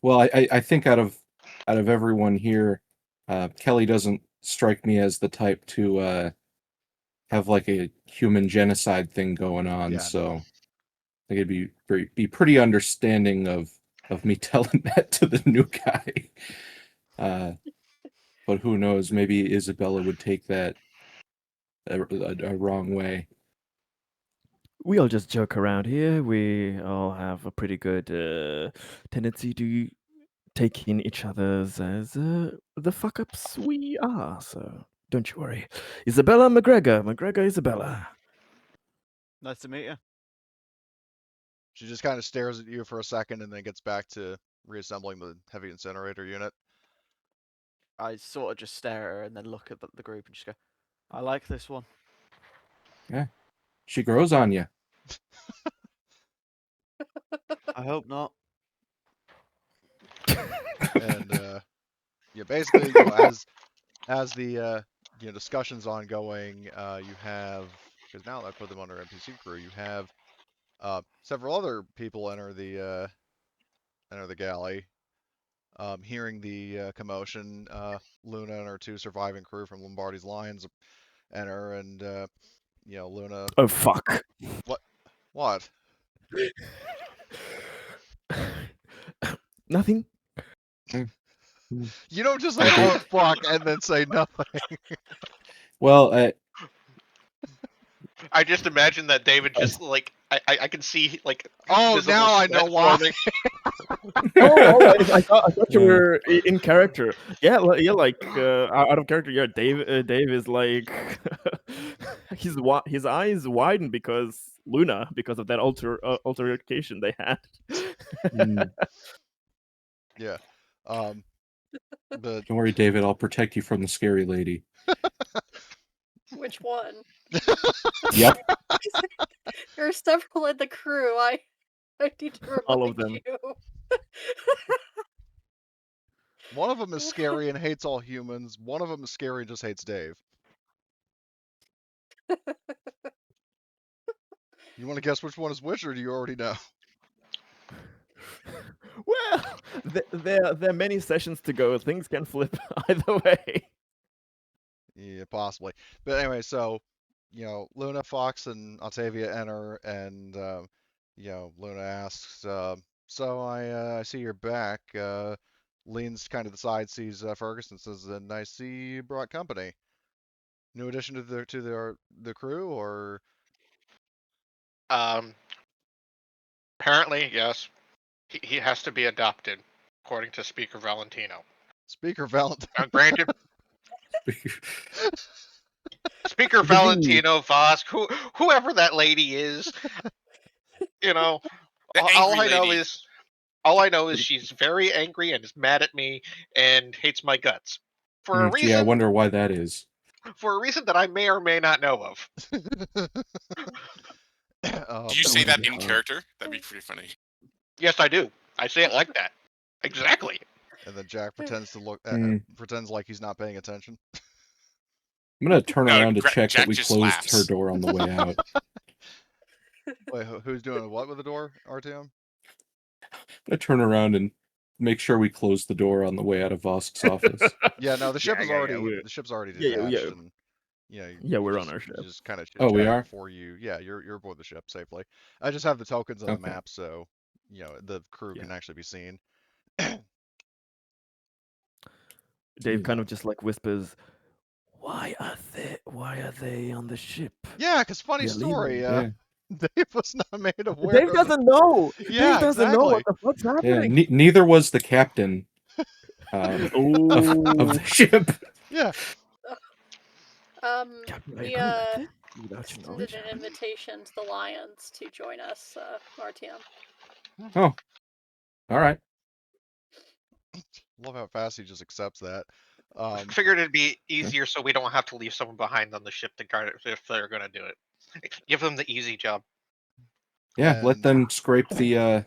Well, I think out of everyone here, Kelly doesn't strike me as the type to have like a human genocide thing going on. Yeah, So no. I think it'd be pretty understanding of me telling that to the new guy. But who knows? Maybe Isabella would take that a wrong way. We all just joke around here. We all have a pretty good tendency to take in each other's as the fuck ups we are. So don't you worry. Isabella McGregor Isabella. Nice to meet you. She just kind of stares at you for a second and then gets back to reassembling the heavy incinerator unit. I sort of just stare at her and then look at the group and just go, I like this one. Yeah, she grows on you. I hope not. And yeah, basically, as the discussion's ongoing, you have, because now that I put them under NPC crew, you have several other people enter the galley. Hearing the commotion, Luna and her 2 surviving crew from Lombardi's Lions enter, and Luna. Oh fuck. What? Nothing. You don't just I say did. "oh fuck" and then say nothing. Well, I just imagine that David just like I can see like Oh, visible now I sweat know why. forming. I thought you Yeah. were in character. Yeah, like out of character. Yeah, Dave is like his eyes widen because Luna, because of that altercation they had. Mm. Yeah. But Don't worry, David. I'll protect you from the scary lady. Which one? Yep. There are several in the crew. I need to remind All of them. you. one of them is scary and hates all humans. One of them is scary and just hates Dave. You want to guess which one is which, or do you already know? Well, there are many sessions to go. Things can flip either way. Yeah, possibly. But anyway, so Luna, Fox, and Octavia enter, and Luna asks, "So I see you're back." Leans kind of the side, sees Ferguson, says, "And I see you brought company. New addition to the crew, or Um, apparently, yes, he has to be adopted, according to Speaker Valentino. Speaker Valentine?" Now, granted, Speaker The V. Valentino, Vosk, whoever that lady is, you know, The all angry I know lady. is all I know is she's very angry and is mad at me and hates my guts for a Gee, I reason wonder why that is. that I may or may not know of. Do you Oh say my that in god. character? That'd be pretty funny. Yes, I do. I say it like that. Exactly. And then Jack pretends to look, Mm. pretends like he's not paying attention. I'm gonna turn No, around to check that Jack we just closed her laughs. door on the way out. Wait, who's doing what with the door? RTM? I'm gonna turn around and make sure we close the door on the way out of Vosk's office. Yeah, no, the ship is already We're, the ship's already yeah, detached, and you yeah. We're on just our ship. kind of Oh, we chit-chatting are? before you're aboard the ship safely. I just have the tokens on the Okay. map, so the crew Yeah. can actually be seen. Dave kind of just like whispers, Why are they on the ship? Yeah, because funny They're story, leaving." Yeah. Dave was not made aware Dave of the. doesn't know. Yeah, Dave doesn't know what exactly. the fuck's Yeah. happening. Neither was the captain of Oh, the ship. Yeah, Captain, are you We coming back here without your extended knowledge? an invitation to the Lions to join us, RTM. Oh. All right. love how fast he just accepts that. Figured it'd be easier so we don't have to leave someone behind on the ship to guard it if they're gonna do it. Give them the easy job. Yeah, let And them scrape the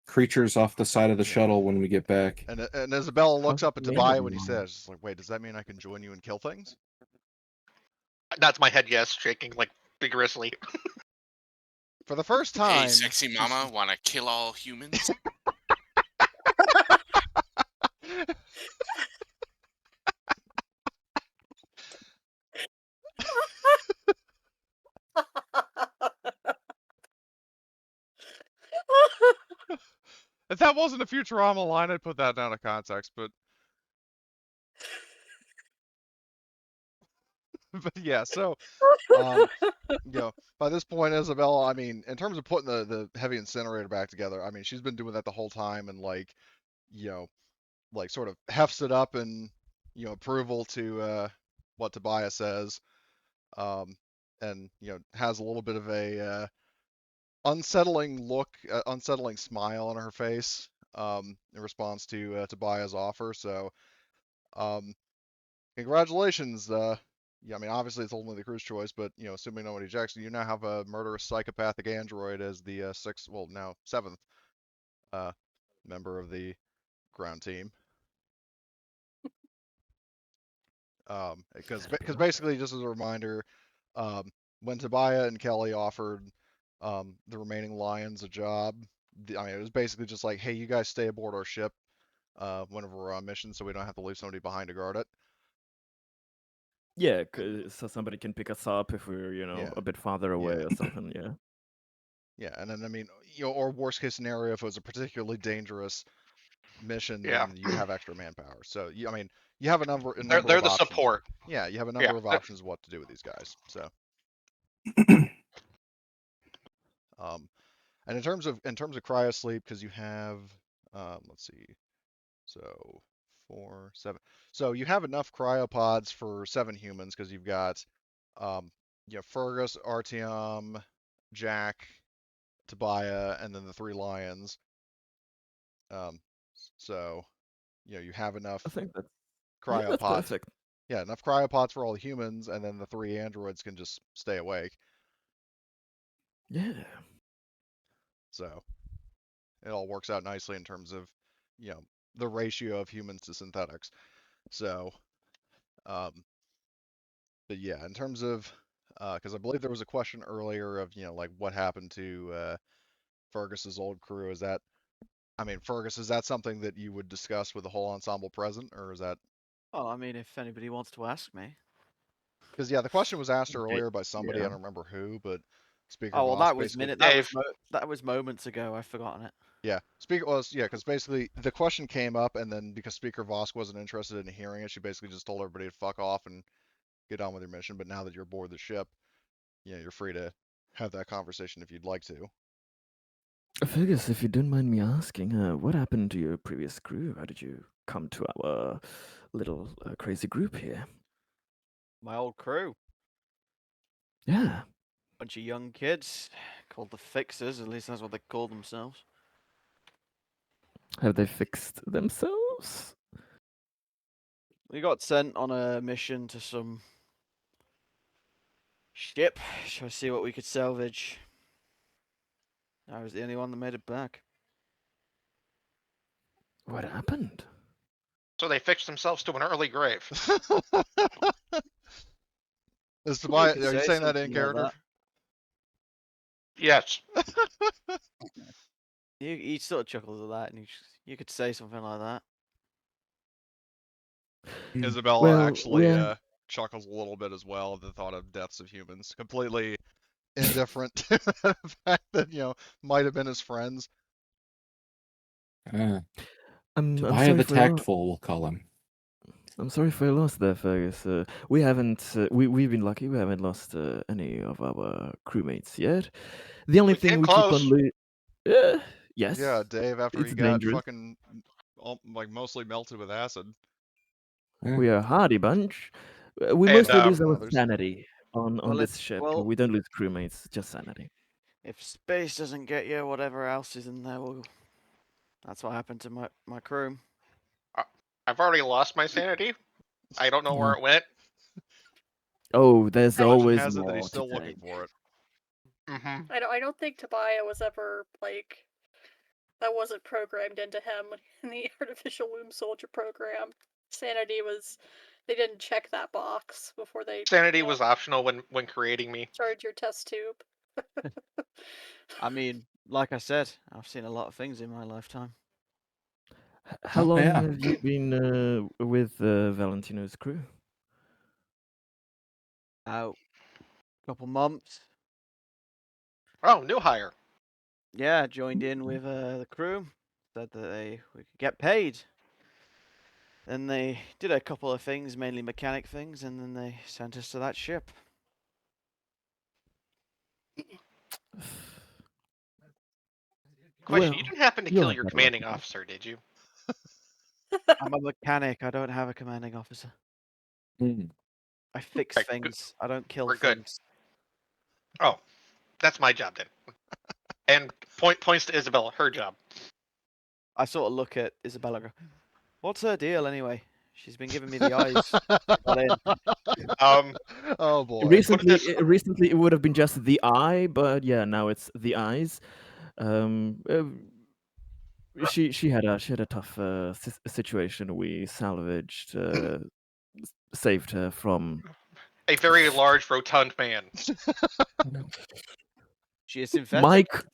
creatures off the side of the shuttle when we get back. and Isabella looks up at Man, Tobias when he says, it's like, wait, does that mean I can join you and kill things? That's my head yes, shaking like vigorously. For the first Hey, time, sexy mama, wanna kill all humans? if that wasn't a Futurama line, I'd put that down of context, but but yeah, so by this point, Isabella, I mean, in terms of putting the heavy incinerator back together, I mean, she's been doing that the whole time, and like, like sort of hefts it up and approval to what Tobias says, and has a little bit of a unsettling look, unsettling smile on her face, in response to Tobias' offer. So, um, congratulations. Yeah, I mean, obviously it's only the crew's choice, but assuming nobody objects, you now have a murderous psychopathic android as the sixth, well, now seventh uh, member of the ground team. Because basically, just as a reminder, when Tobias and Kelly offered the remaining Lions a job, I mean, it was basically just like, hey, you guys stay aboard our ship whenever we're on mission, so we don't have to leave somebody behind to guard it. Yeah, so somebody can pick us up if we're, Yeah. a bit farther away or something. Yeah. Yeah, and then I mean, or worst case scenario, if it was a particularly dangerous mission, Yeah. then you have extra manpower. So I mean, you have a number They're of the options. support. Yeah, you have a Yeah. number of options of what to do with these guys. So And in terms of cryosleep, because you have, let's see, so 4, 7. So you have enough cryopods for 7 humans because you've got, Fergus, Artyom, Jack, Tobiah, and then the 3 lions. So you have enough I think that's cryopods. perfect. Yeah, enough cryopods for all the humans, and then the 3 androids can just stay awake. Yeah. So it all works out nicely in terms of, the ratio of humans to synthetics. So, but yeah, in terms of, because I believe there was a question earlier of, like what happened to Fergus's old crew. Fergus, is that something that you would discuss with the whole ensemble present, or is that? Well, I mean, if anybody wants to ask me. Because yeah, the question was asked Okay, earlier by somebody, I yeah. don't remember who, but Speaker Oh well, Voss that was basically. Dave. that was moments ago. I've forgotten it. Yeah, because basically the question came up, and then because Speaker Voss wasn't interested in hearing it, she basically just told everybody to fuck off and get on with your mission. But now that you're aboard the ship, you're free to have that conversation if you'd like to. Fergus, if you don't mind me asking, what happened to your previous crew? How did you come to our little crazy group here? My old crew, Yeah. bunch of young kids called the Fixers. At least that's what they call themselves. Have they fixed themselves? We got sent on a mission to some ship to see what we could salvage. I was the only one that made it back. What happened? So they fixed themselves to an early grave. Is You Tobias, could are you say saying that in something like character? Yes. He sort of chuckles at that, and you could say something like that. Isabella Well, actually yeah. chuckles a little bit as well at the thought of deaths of humans, completely indifferent to the fact that might have been his friends. I'm Tobiah sorry the for your Tactful, we'll call him. I'm sorry for your loss there, Fergus. We haven't we've been lucky. We haven't lost any of our crewmates yet. The only We thing came we keep close. on yes, Yeah, Dave, after it's he got dangerous. fucking mostly melted with acid. We are a hardy bunch. We And, mostly Better lose than our others. sanity on Well, this ship. well, We don't lose crewmates, just sanity. if space doesn't get you, whatever else is in there will. That's what happened to my crew. I've already lost my sanity. I don't know where it went. Oh, there's Legend always has it that he's more to still looking take. for it. Mm-hmm. I don't think Tobiah was ever like that wasn't programmed into him in the artificial womb soldier program. Sanity was they didn't check that box before they Sanity was optional when creating me. charge your test tube. I mean, like I said, I've seen a lot of things in my lifetime. How Oh, long yeah. have you been with Valentino's crew? Out a couple months. Oh, new hire. Yeah, joined in with the crew. Said that we could get paid. Then they did a couple of things, mainly mechanic things, and then they sent us to that ship. Question: You Well, didn't happen to you'll kill have your better luck commanding with that. officer, did you? I'm a mechanic. I don't have a commanding officer. Mm. I fix Okay, good. things. I don't kill We're good. things. Oh, that's my job then. And points to Isabella, her job. I sort of look at Isabella and go, what's her deal anyway? She's been giving me the eyes. Got in. Oh boy. Put it Recently, this. recently it would have been just the eye, but yeah, now it's the eyes. Um, uh, she had a tough situation. We salvaged, saved her from. A very large, rotund man. She is synthetic. Mike.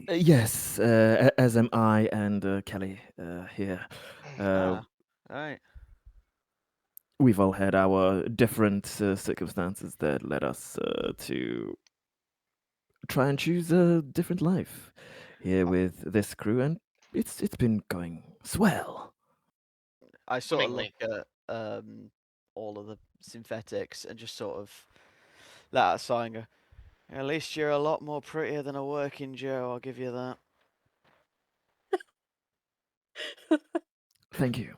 Yes, as am I and Kelly here. Right. We've all had our different circumstances that led us to try and choose a different life here with this crew, and it's been going swell. I sort of Swimmingly. look at all of the synthetics and just sort of that aside and go, at least you're a lot more prettier than a working Joe, I'll give you that. Thank you.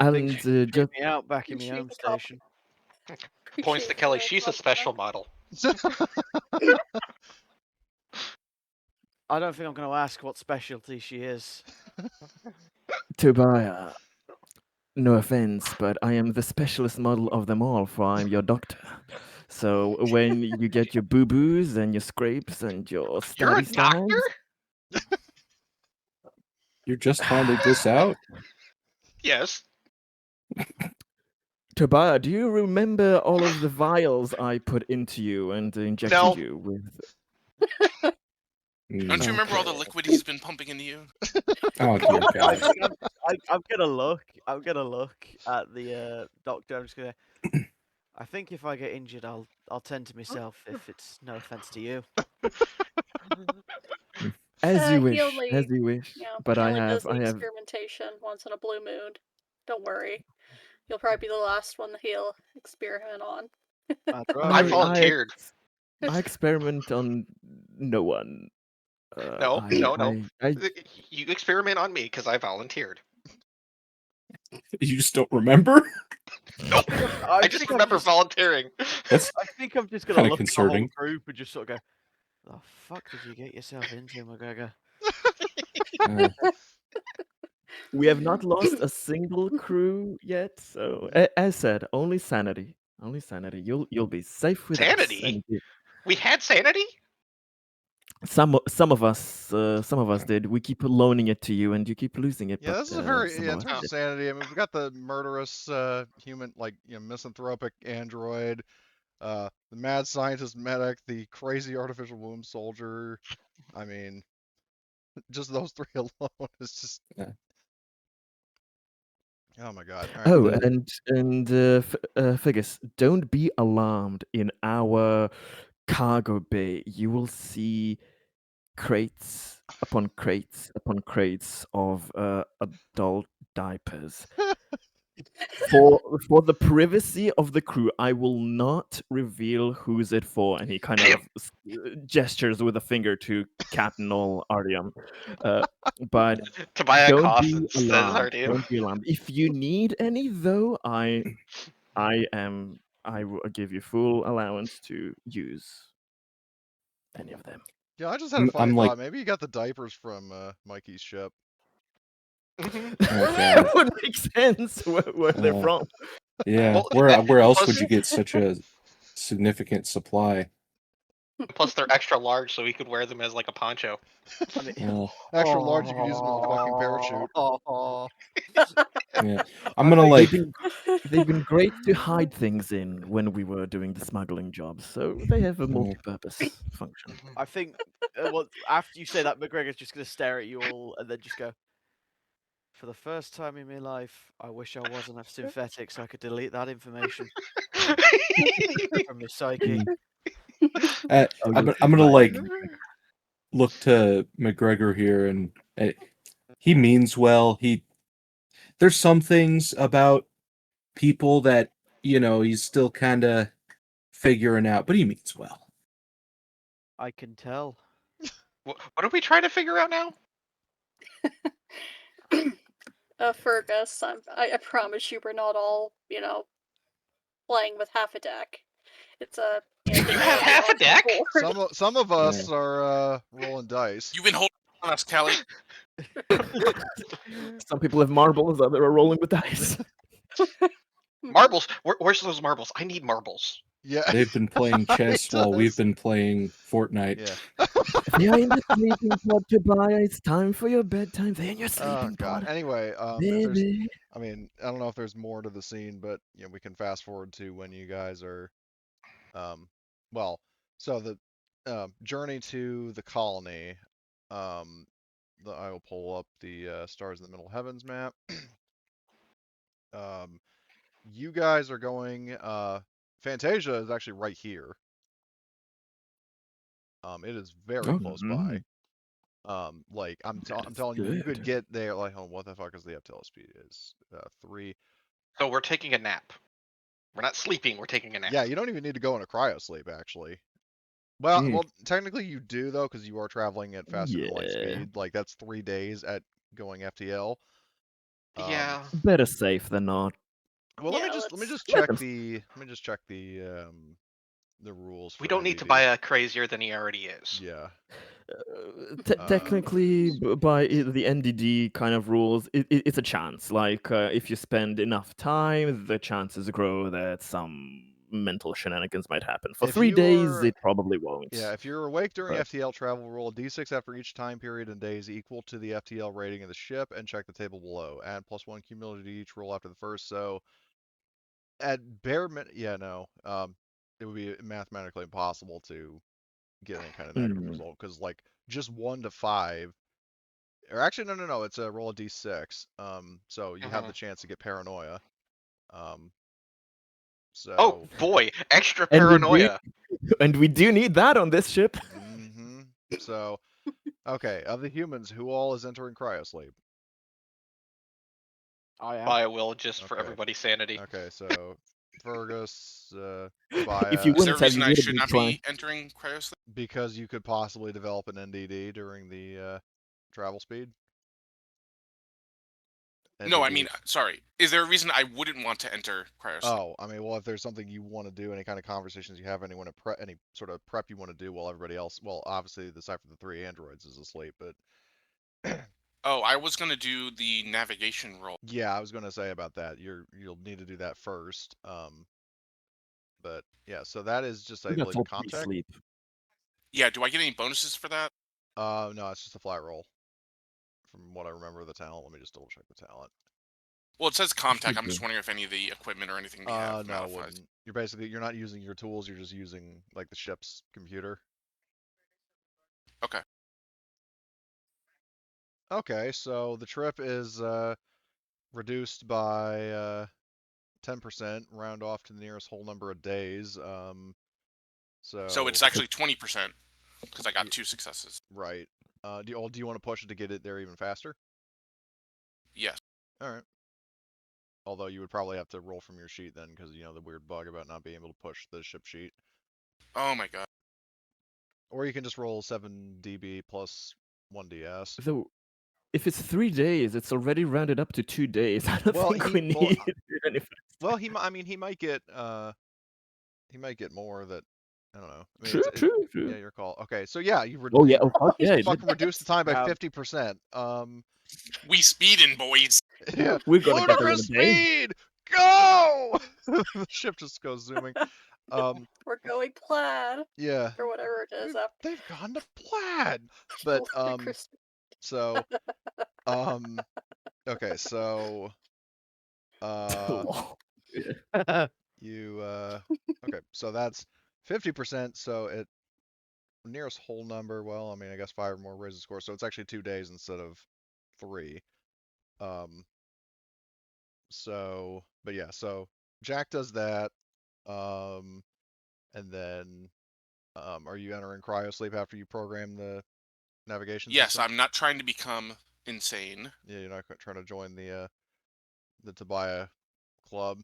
Things And treat just me out back in my Appreciate home the station. Points Appreciate to Kelly. the She's a compliment. special model. I don't think I'm going to ask what specialty she is. Tobiah, no offense, but I am the specialist model of them all, for I'm your doctor. So when you get your boo-boos and your scrapes and your You're a stabby doctor? stabs, You're just finding this out? Yes. Tobiah, do you remember all of the vials I put into you and injected No. you with? Don't you remember all the Okay. liquid he's been pumping into you? Oh dear God. I'm gonna look. I'm gonna look at the doctor. I'm just gonna. I think if I get injured, I'll tend to myself. If it's no offense to you. As you He wish, only, as you wish. But he I only does the have. experimentation once in a blue moon. Don't worry. You'll probably be the last one that he'll experiment on. That's I right. volunteered. I experiment on no one. No. I You experiment on me because I volunteered. You just don't remember? Nope. I I just think I'm remember just- volunteering. That's I think I'm just gonna kinda look at the whole concerning. group and just sort of go, "The fuck did you get yourself into, McGregor?" Uh, We have not lost a single crew yet. So as said, only sanity. Only sanity. You'll be safe with us. Sanity? And We had sanity? some of us did. We keep loaning it to you, and you keep losing it. Yeah, but this is a very, some yeah, in of us terms of did. sanity, I mean, we've got the murderous human, like, misanthropic android, the mad scientist medic, the crazy artificial womb soldier. I mean, just those three alone is just. Yeah. Oh my God! All right. Oh, the- and Figgis, don't be alarmed. In our cargo bay, you will see crates upon crates upon crates of adult diapers. For the privacy of the crew, I will not reveal who's it for. And he kind of gestures with a finger to Captain Artyom. But Tobiah don't coughs be and says alarmed. Artyom. Don't be alarmed. If you need any, though, I will give you full allowance to use any of them. Yeah, I just had a funny I'm thought. like, Maybe you got the diapers from Mikey's ship. Mhm. oh God. It would make sense where they're from. Yeah. Well, Where else plus- would you get such a significant supply? Plus, they're extra large, so he could wear them as like a poncho. I mean, Extra large, you could use them as a fucking parachute. Yeah. I I'm gonna think- like They've been great to hide things in when we were doing the smuggling jobs, so they have a multi-purpose function. I think well, after you say that, McGregor's just gonna stare at you all and then just go. For the first time in my life, I wish I wasn't a synthetic so I could delete that information from my psyche. I'm you'll be gonna fine. like look to McGregor here, and he means well. There's some things about people that he's still kind of figuring out, but he means well. I can tell. What are we trying to figure out now? Fergus, I promise you we're not all, playing with half a deck. It's a. You have half a deck? Some of us are rolling dice. You've been holding on us, Kelly. Some people have marbles, others are rolling with dice. Marbles? Where's those marbles? I need marbles. Yeah. They've been playing chess He while we've does. been playing Fortnite. Yeah. They are in the sleeping pod, Tobiah. It's time for your bedtime. They're in your Oh sleeping God. pod. Anyway, if there's, Baby. I mean, I don't know if there's more to the scene, but we can fast forward to when you guys are, well, so the journey to the colony. I will pull up the Stars in the Middle Heavens map. You guys are going. Fantasia is actually right here. It is very close by. Like I'm telling you, you could good. get there. Like, oh, what the fuck is the up speed? Is 3. So we're taking a nap. We're not sleeping. We're taking a nap. Yeah, you don't even need to go into cryo sleep, actually. Well, Mm. well, technically you do though, because you are traveling at faster than light Yeah. speed. Like that's 3 days at going FTL. Yeah. Better safe than not. Well, Yeah, let me let's- just Let check them- the rules for We don't need to NDD. buy a crazier than he already is. Yeah. Technically, by the NDD kind of rules, it's a chance. Like, if you spend enough time, the chances grow that some mental shenanigans might happen. For If 3 you days, are- it probably won't. Yeah, if you're awake during But- FTL travel, roll a d6 after each time period and days equal to the FTL rating of the ship, and check the table below. Add +1 cumulative to each roll after the first. So, at bare it would be mathematically impossible to get any kind of negative result because like just 1 to 5, or actually no, it's a roll a d6. So you have the chance to get paranoia. So. Oh boy, extra And we do- paranoia. And we do need that on this ship. Mm-hmm. So, okay, of the humans, who all is entering cryosleep? I am. I will, just for Okay. everybody's sanity. Okay, so Fergus, Tobias. If you Is there wouldn't a have, reason you I would have should been not fine. be entering cryosleep? Because you could possibly develop an NDD during the travel speed. No, I NDD mean, sorry. Is there a reason I wouldn't want to enter cryosleep? Oh, I mean, well, if there's something you want to do, any kind of conversations you have, any sort of prep you want to do while everybody else, well, obviously, aside from the 3 androids is asleep, but Oh, I was gonna do the navigation roll. yeah, I was going to say about that. You'll need to do that first. But yeah, so that is just, I That's believe, a all comp check. pre-sleep. Yeah, do I get any bonuses for that? No, it's just a flat roll. From what I remember of the talent, let me just double check the talent. Well, it says Comtech. should I'm just be. wondering if any of the equipment or anything we have No, it modifies. wouldn't. You're not using your tools. You're just using like the ship's computer. Okay. Okay, so the trip is reduced by 10%, round off to the nearest whole number of days. So it's actually 20% because I got 2 successes. right. Do you want to push it to get it there even faster? Yes. All right. Although you would probably have to roll from your sheet then, because the weird bug about not being able to push the ship sheet. Oh my god. Or you can just roll 7 dB plus 1 DS. So, if it's 3 days, it's already rounded up to 2 days. I don't Well, think we need it any faster. Well, he might get more that I don't know. I mean, True. yeah, your call. Okay, so yeah, you Oh yeah, yeah. fucking reduce the time by Yeah. 50%. We speeding, boys. Yeah. We're gonna get there Ludicrous in a day. speed, go! The ship just goes zooming. We're going plaid Yeah, or whatever it is. After they've gone to plaid, but so okay, so you okay, so that's 50%. So it nearest whole number. Well, I mean, I guess 5 or more raises the score, so it's actually 2 days instead of 3. So, but yeah, so Jack does that. And then, are you entering cryosleep after you program the navigation Yes, system? I'm not trying to become insane. Yeah, you're not trying to join the Tobias club.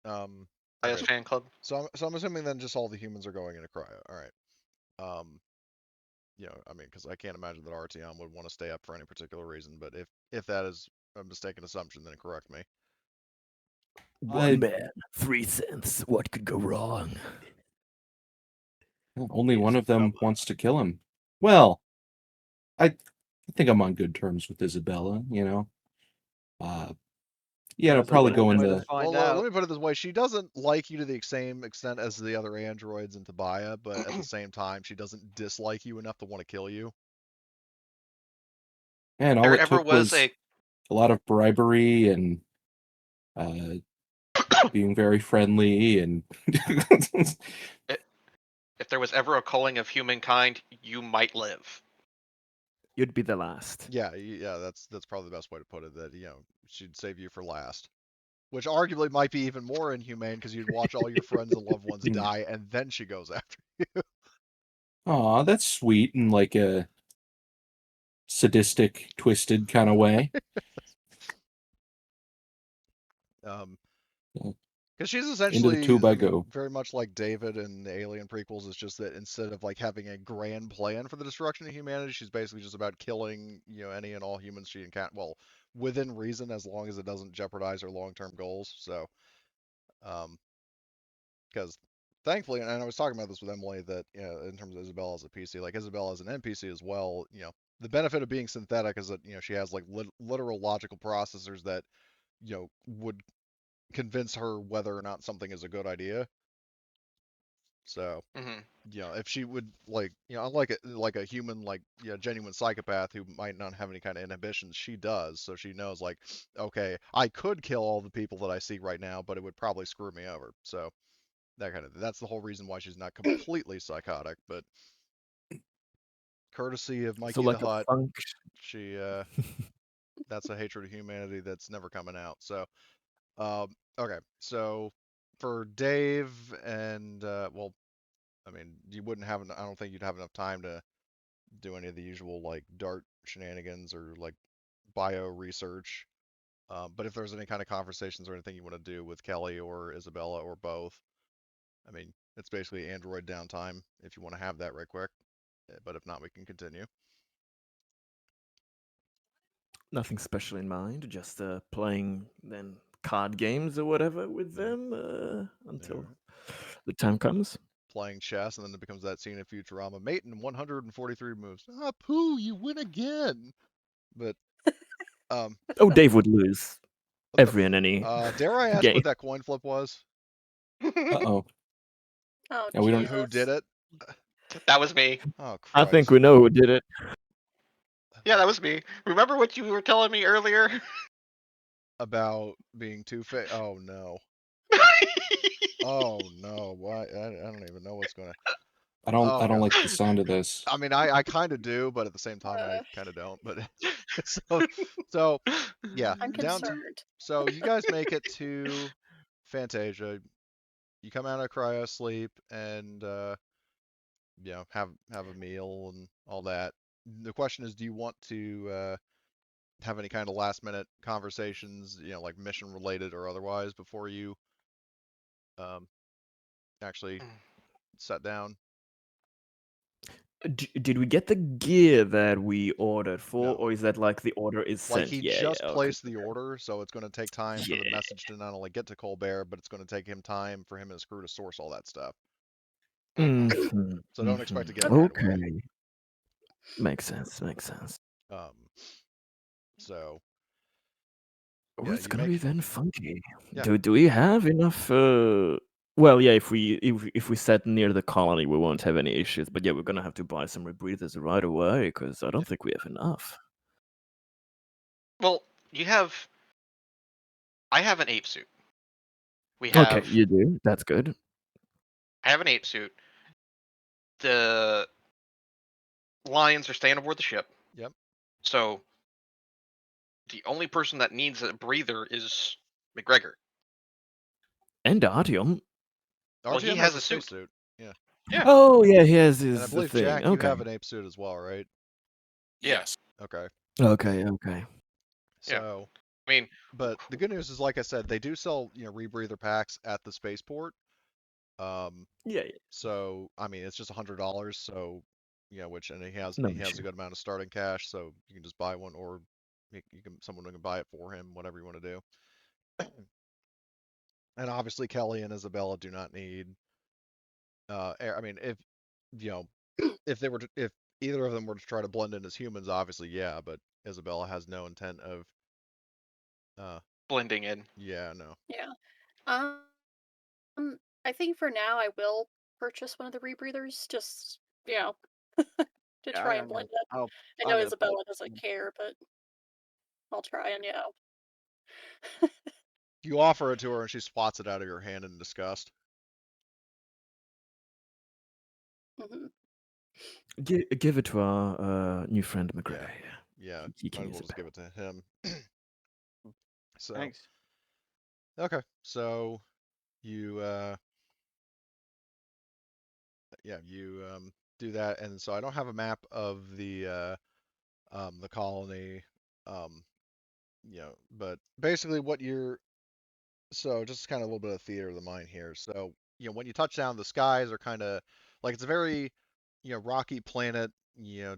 Bias Okay. fan club. So I'm assuming then just all the humans are going into cryo. All right. I mean, because I can't imagine that Artyom would want to stay up for any particular reason. But if that is a mistaken assumption, then correct me. One man, 3 cents. What could go wrong? Only one of them wants to kill him. Well, I think I'm on good terms with Isabella, Yeah, There's probably only go one way into. to find Well, out. let me put it this way: she doesn't like you to the same extent as the other androids in Tobias, but at the same time, she doesn't dislike you enough to want to kill you. And all There it ever took was was a lot of bribery and being very friendly and. If there was ever a culling of humankind, you might live. You'd be the last. Yeah, that's probably the best way to put it. That she'd save you for last, which arguably might be even more inhumane because you'd watch all your friends and loved ones die, and then she goes after you. Aw, that's sweet in like a sadistic, twisted kind of way. Because she's Into the essentially, tube I I mean, go. very much like David in the Alien prequels. It's just that instead of like having a grand plan for the destruction of humanity, she's basically just about killing, any and all humans she encounters. Well, within reason, as long as it doesn't jeopardize her long-term goals. So, because thankfully, and I was talking about this with Emily, that in terms of Isabella as a PC, like Isabella as an NPC as well, the benefit of being synthetic is that she has like literal logical processors that would convince her whether or not something is a good idea. So, Hmm. if she would like, unlike like a human, like genuine psychopath who might not have any kind of inhibitions, she does. So she knows like, okay, I could kill all the people that I see right now, but it would probably screw me over. So that kind of that's the whole reason why she's not completely psychotic, but courtesy of So Mikey the like a Hut, funk. she that's a hatred of humanity that's never coming out. So okay, so for Dave and well, I mean, you wouldn't have. I don't think you'd have enough time to do any of the usual like dart shenanigans or like bio research. But if there's any kind of conversations or anything you want to do with Kelly or Isabella or both, I mean, it's basically Android downtime if you want to have that right quick. But if not, we can continue. Nothing special in mind, just playing then card games or whatever with them until Alright. the time comes. Playing chess, and then it becomes that scene in Futurama. Mate in 143 moves. Ah, poo, you win again. But Oh, Dave would lose what the every and any dare I ask game. what that coin flip was? Uh-oh. Oh, Yeah, we don't. Who did Jesus. it? That was me. Oh I think Christ. we know who did it. Yeah, that was me. Remember what you were telling me earlier? About being two-faced. Oh no. Oh no. Why? I don't even know what's gonna. I don't. Oh I don't god. like the sound of this. I mean, I kind of do, but at the same time, I kind of don't. But so yeah, I'm down to concerned. so you guys make it to Fantasia. You come out of cryo sleep and have a meal and all that. The question is, do you want to have any kind of last minute conversations, like mission related or otherwise, before you um, actually sat down? Did we get the gear that we ordered for, No. or is that like the order is Like sent? he Yeah, just yeah, okay. placed the order, so it's going to take time for the Yeah. message to not only get to Colbert, but it's going to take him time for him and his crew to source all that stuff. Mhm, So don't expect to get it Okay. right away. Okay. Makes sense. Makes sense. Um, so Oh, yeah, it's you gonna be make then funky. yeah. Do we have enough? Well, yeah. If we set near the colony, we won't have any issues. But yeah, we're gonna have to buy some rebreathers right away because I don't think we have enough. Well, you have. I have an ape suit. We Okay, have. you do. That's good. I have an ape suit. The lions are staying aboard the ship. Yep. So the only person that needs a breather is McGregor. And Artyom. Well, he RTM has has a a suit. spacesuit. Yeah. Yeah. Oh yeah, he has And I his believe thing. Jack, you Okay. have an ape suit as well, right? Yes. Okay. Okay. Okay. Yeah. So, I mean, but the good news is, like I said, they do sell rebreather packs at the spaceport. Yeah. Yeah. So I mean, it's just $100. So which and No he has a issue. good amount of starting cash, so you can just buy one, or someone can buy it for him, whatever you want to do. And obviously, Kelly and Isabella do not need. I mean, if you know, if they were to, if either of them were to try to blend in as humans, obviously, yeah. But Isabella has no intent of. Uh, blending in. yeah, no. Yeah. I think for now I will purchase one of the rebreathers, just to Yeah, try and blend it. I'll, I I'm know gonna Isabella purchase doesn't one. care, but I'll try and You offer it to her, and she swats it out of your hand in disgust. Mhm. Give it to our new friend Yeah, McGregor. yeah. He Might can as use well it. just give it to him. So Thanks. okay, so you you do that, and so I don't have a map of the colony, but basically what you're So just kind of a little bit of theater of the mind here. So, when you touch down, the skies are kind of like it's a very, rocky planet,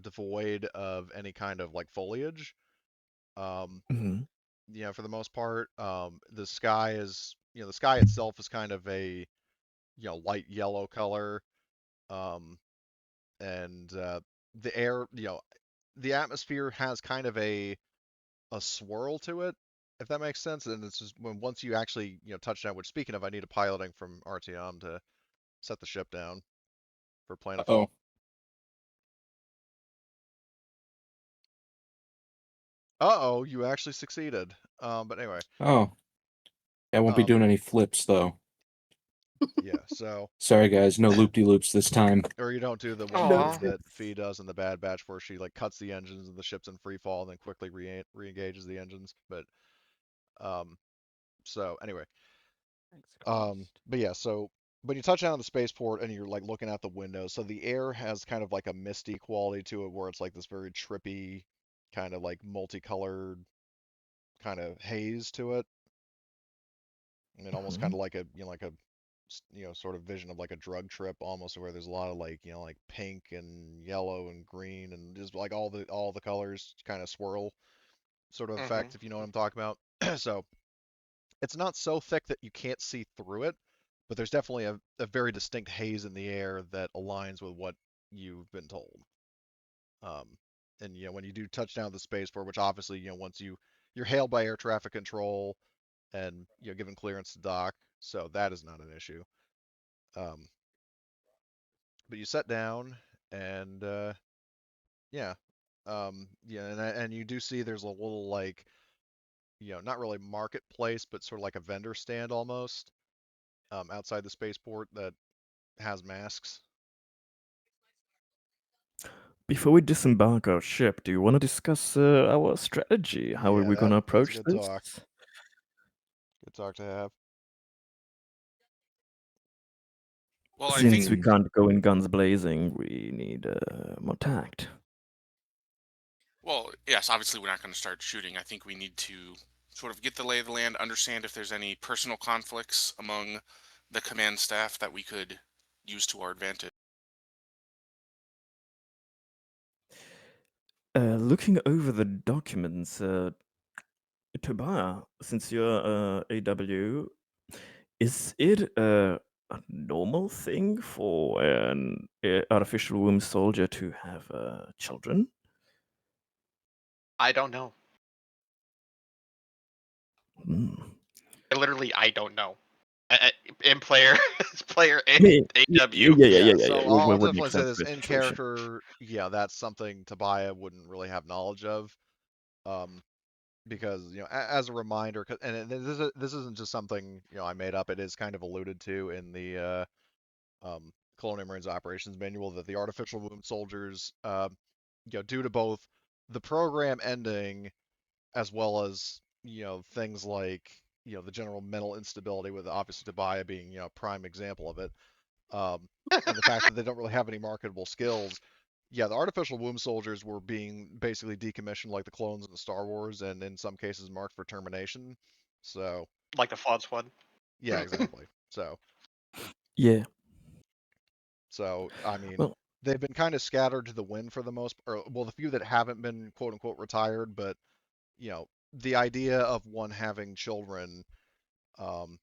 devoid of any kind of like foliage. Um, Hmm. for the most part, the sky is, the sky itself is kind of a, light yellow color. Um, and the air, the atmosphere has kind of a swirl to it, if that makes sense. And it's just when once you actually touch down. Which speaking of, I need a piloting from RTM to set the ship down for planetfall. Oh. Uh-oh, you actually succeeded. But anyway, Oh. I won't be um, doing any flips though. yeah. So, Sorry guys, no loop-de-loops this time. or you don't do the one No move Aw. that flips. Fee does in the Bad Batch, where she like cuts the engines and the ship's in free fall, and then quickly re-engages the engines. But um, so anyway, Thanks, Christ. but yeah. So when you touch down on the spaceport and you're like looking out the window, so the air has kind of like a misty quality to it, where it's like this very trippy, kind of like multicolored kind of haze to it. I mean, almost kind Mhm. of like a like a sort of vision of like a drug trip almost, where there's a lot of like like pink and yellow and green and just like all the colors kind of swirl sort of Mm-hmm. effect, if you know what I'm talking about. So it's not so thick that you can't see through it, but there's definitely a very distinct haze in the air that aligns with what you've been told. um and when you do touch down the spaceport, which obviously once you're hailed by air traffic control and given clearance to dock, so that is not an issue. um but you set down, and yeah, and you do see there's a little like not really marketplace, but sort of like a vendor stand almost, outside the spaceport that has masks. Before we disembark our ship, do you want to discuss our strategy? How are Yeah, we going to that's a approach good this? talk. Good talk to have. Well, I Since think we Hmm. can't go in guns blazing, we need more tact. Well, yes, obviously we're not going to start shooting. I think we need to sort of get the lay of the land, understand if there's any personal conflicts among the command staff that we could use to our advantage. Looking over the documents, Tobiah, since you're AW, is it a normal thing for an artificial womb soldier to have children? I don't know. Hmm. I don't know. In player, player Yeah, AW. Yeah, yeah. so I'll What definitely makes say sense this for a in situation? character. Yeah, that's something Tobiah wouldn't really have knowledge of. Um, because as a reminder, and this isn't just something I made up. It is kind of alluded to in the Colonial Marines Operations Manual, that the artificial womb soldiers, due to both the program ending as well as things like the general mental instability, with obviously Tobiah being a prime example of it, um, and the fact that they don't really have any marketable skills. Yeah, the artificial womb soldiers were being basically decommissioned like the clones in the Star Wars, and in some cases marked for termination. So Like the Flawed Squad. yeah, exactly. So Yeah. I mean, Well, they've been kind of scattered to the wind for the most, or well, the few that haven't been quote unquote retired, but the idea of one having children um,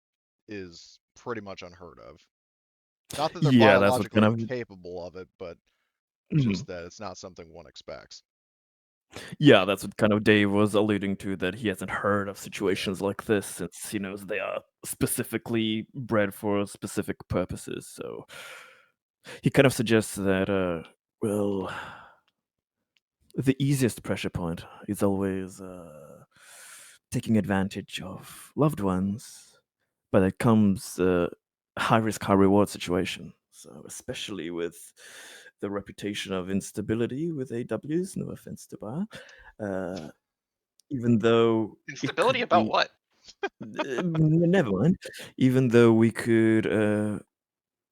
is pretty much unheard of. Not that they're yeah, that's what kind biologically of. incapable of it, but Mhm. just that it's not something one expects. Yeah, that's what kind of Dave was alluding to, that he hasn't heard of Yeah. situations like this since he knows they are specifically bred for specific purposes. So he kind of suggests that, well, the easiest pressure point is always taking advantage of loved ones, but it comes high risk, high reward situation. So especially with the reputation of instability with AWs, no offense to Bar, uh, even though it Instability could about be what? never mind, even though we could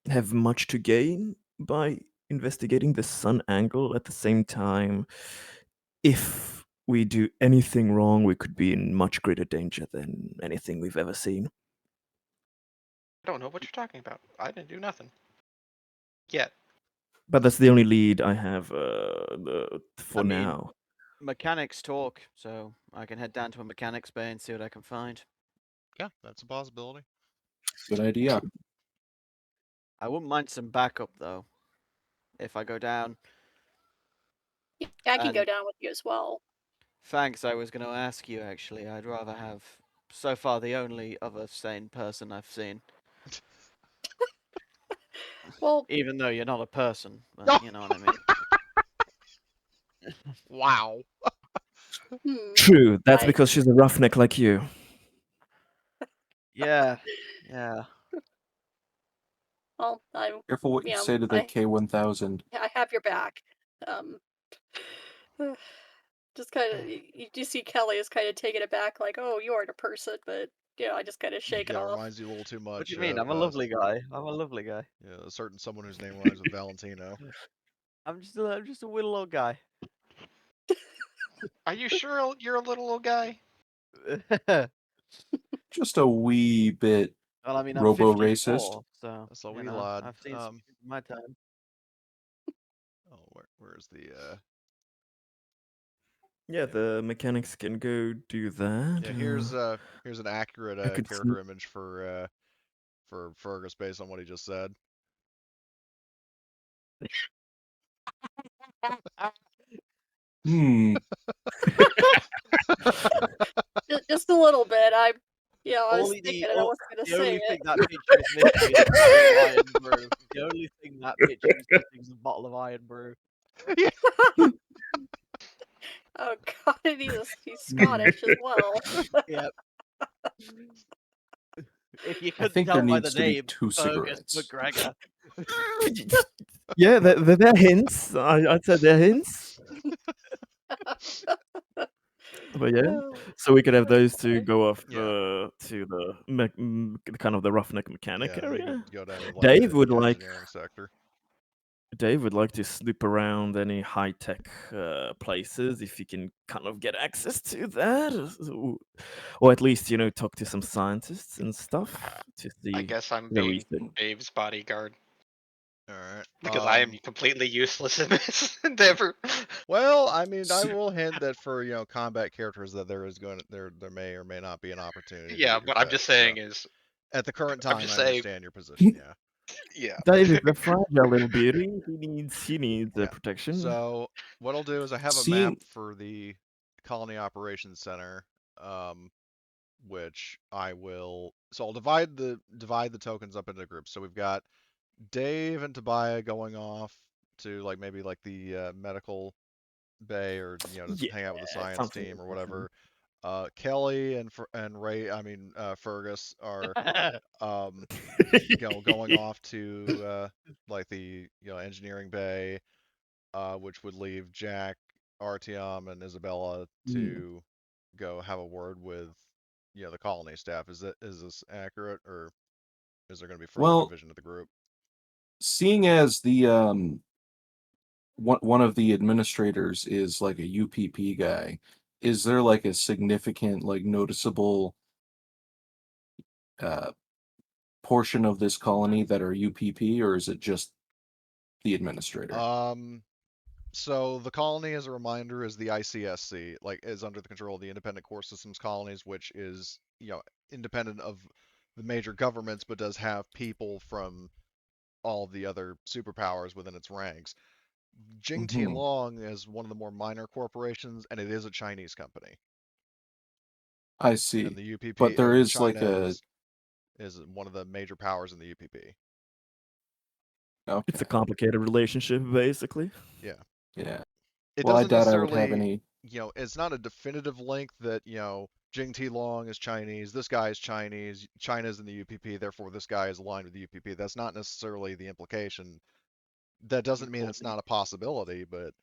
have much to gain by investigating the sun angle at the same time. If we do anything wrong, we could be in much greater danger than anything we've ever seen. I don't know what you're talking about. I didn't do nothing. Yet. But that's the only lead I have for I mean, now. Mechanics talk, so I can head down to a mechanics bay and see what I can find. Yeah, that's a possibility. Good idea. I wouldn't mind some backup though. If I go down. Yeah, I can go And down with you as well. thanks, I was going to ask you actually. I'd rather have so far the only other sane person I've seen. Well, Even though you're not a person, Oh! but you know what I mean. Wow. True. That's I- because she's a roughneck like you. Yeah, yeah. well, I'm, Careful what you say to the K1000. I have your back. Just kind of, you see Kelly is kind of taken aback, like, "Oh, you aren't a person," but I just kind of shake it Yeah, it off. reminds you a little too much What do you mean? of I'm a lovely guy. I'm a lovely guy. a certain someone whose name rhymes with Valentino. I'm just a little old guy. Are you sure you're a little old guy? Well, Just a wee bit I mean, I'm robo-racist. 54, so That's a you wee know, lad. I've seen some shit in my time. Oh, where's the Yeah, the mechanics can go do that. Yeah, here's an accurate I could character image for Fergus based on what he just said. Hmm. Just a little bit. I was thinking, and I wasn't going to The say only it. thing that picture is missing is a bottle of iron brew. The only thing that picture is missing is a bottle of iron brew. Oh God, and he's Scottish as well. Yep. If you I couldn't think there tell by the needs to be name, 2 Fergus cigarettes. McGregor. Yeah, they're hints. I'd say they're hints. But yeah, so we could have those two go off Yeah. to the kind of the roughneck mechanic Yeah, they area. could go down to like Dave would the like engineering sector. Dave would like to snoop around any high tech places if he can kind of get access to that, or at least talk to some scientists and stuff to I see guess I'm the being research. Dave's bodyguard. All right. Because I am completely useless in this endeavor. Well, I mean, I will hint that for combat characters that there may or may not be an opportunity to Yeah, get your but I'm pet. just saying is At the current I'm time, just I saying understand your position. Yeah. yeah. Dave is a fragile little beauty. He needs Yeah. protection. So what I'll do is I have a map for the Colony Operations Center, which I will. So I'll divide the tokens up into groups. So we've got Dave and Tobiah going off to maybe the medical bay, or to Yeah, hang out with the science something team or like that. whatever. Kelly and Ray, Fergus are going off to the engineering bay, which would leave Jack, Artyom, and Isabella to go have a word with the colony staff. Is this accurate, or is there going to be further division of the group? Seeing as the one of the administrators is like a UPP guy, is there like a significant, noticeable portion of this colony that are UPP, or is it just the administrator? So the colony, as a reminder, is the ICSC, is under the control of the Independent Core Systems Colonies, which is independent of the major governments, but does have people from all of the other superpowers within its ranks. Jing T Long is one of the more minor corporations, and it is a Chinese company. I see. And the UPP, but there is China is one of the major powers in the UPP. Okay. It's a complicated relationship, basically. Yeah. Yeah. It Well, I doesn't doubt I would necessarily, have any. It's not a definitive link that, Jing T Long is Chinese, this guy is Chinese, China's in the UPP, therefore this guy is aligned with the UPP. That's not necessarily the implication. That doesn't mean it's not a possibility, but,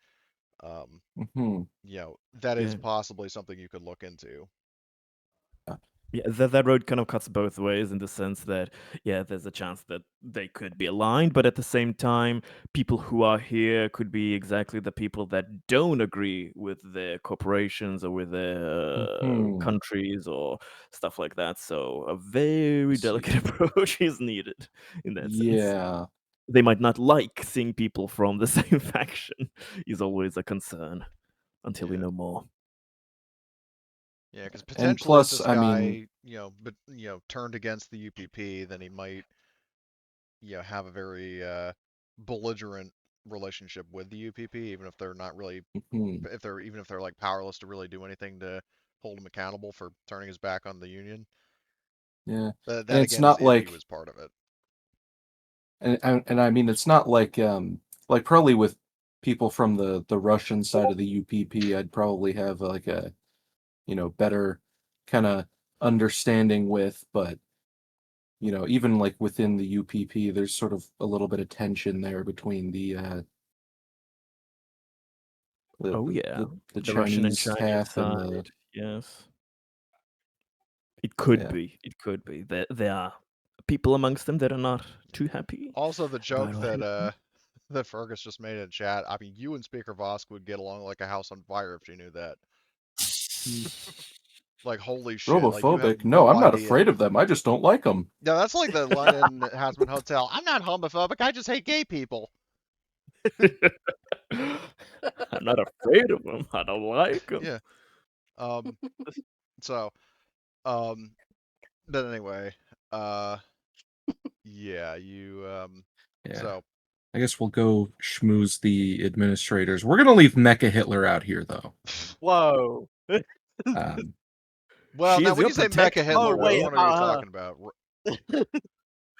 that is possibly something you could look into. Yeah, that road kind of cuts both ways in the sense that, yeah, there's a chance that they could be aligned, but at the same time, people who are here could be exactly the people that don't agree with their corporations or with their Hmm. countries or stuff like that. So a very delicate See. approach is needed in that sense. Yeah. They might not like seeing people from the same faction is always a concern until we Yeah. know more. Yeah, because And potentially if plus, this I mean, guy, turned against the UPP, then he might, have a very belligerent relationship with the UPP, even if they're not really, hmm, even if they're like powerless to really do anything to hold him accountable for turning his back on the Union. yeah. But And that it's again is not if he like, was part of it. and I mean, it's not like probably with people from the Russian side of the UPP, I'd probably have like a, better kind of understanding with, but even like within the UPP, there's sort of a little bit of tension there between Oh yeah, the the Russian and Chinese Chinese half and side, the yes. It could yeah. be. It could be. There are people amongst them that are not too happy Also, the about joke what that happened. that Fergus just made in chat. I mean, you and Speaker Vosk would get along like a house on fire if she knew that. Like, holy shit! Like, you have Robophobic? No, no I'm not idea. afraid of them. I just don't like them. No, that's like the line in Hasman Hotel. I'm not homophobic. I just hate gay people. I'm not afraid of them. I don't like them. Yeah. Um. So. Um. But anyway. Uh. Yeah. You. Yeah. So. I guess we'll go schmooze the administrators. We're gonna leave Mecha Hitler out here, though. Whoa. Um, Well, She now is when your you say protector, Mecha Oh, Hitler, which wait, bro. one are you about talking about? the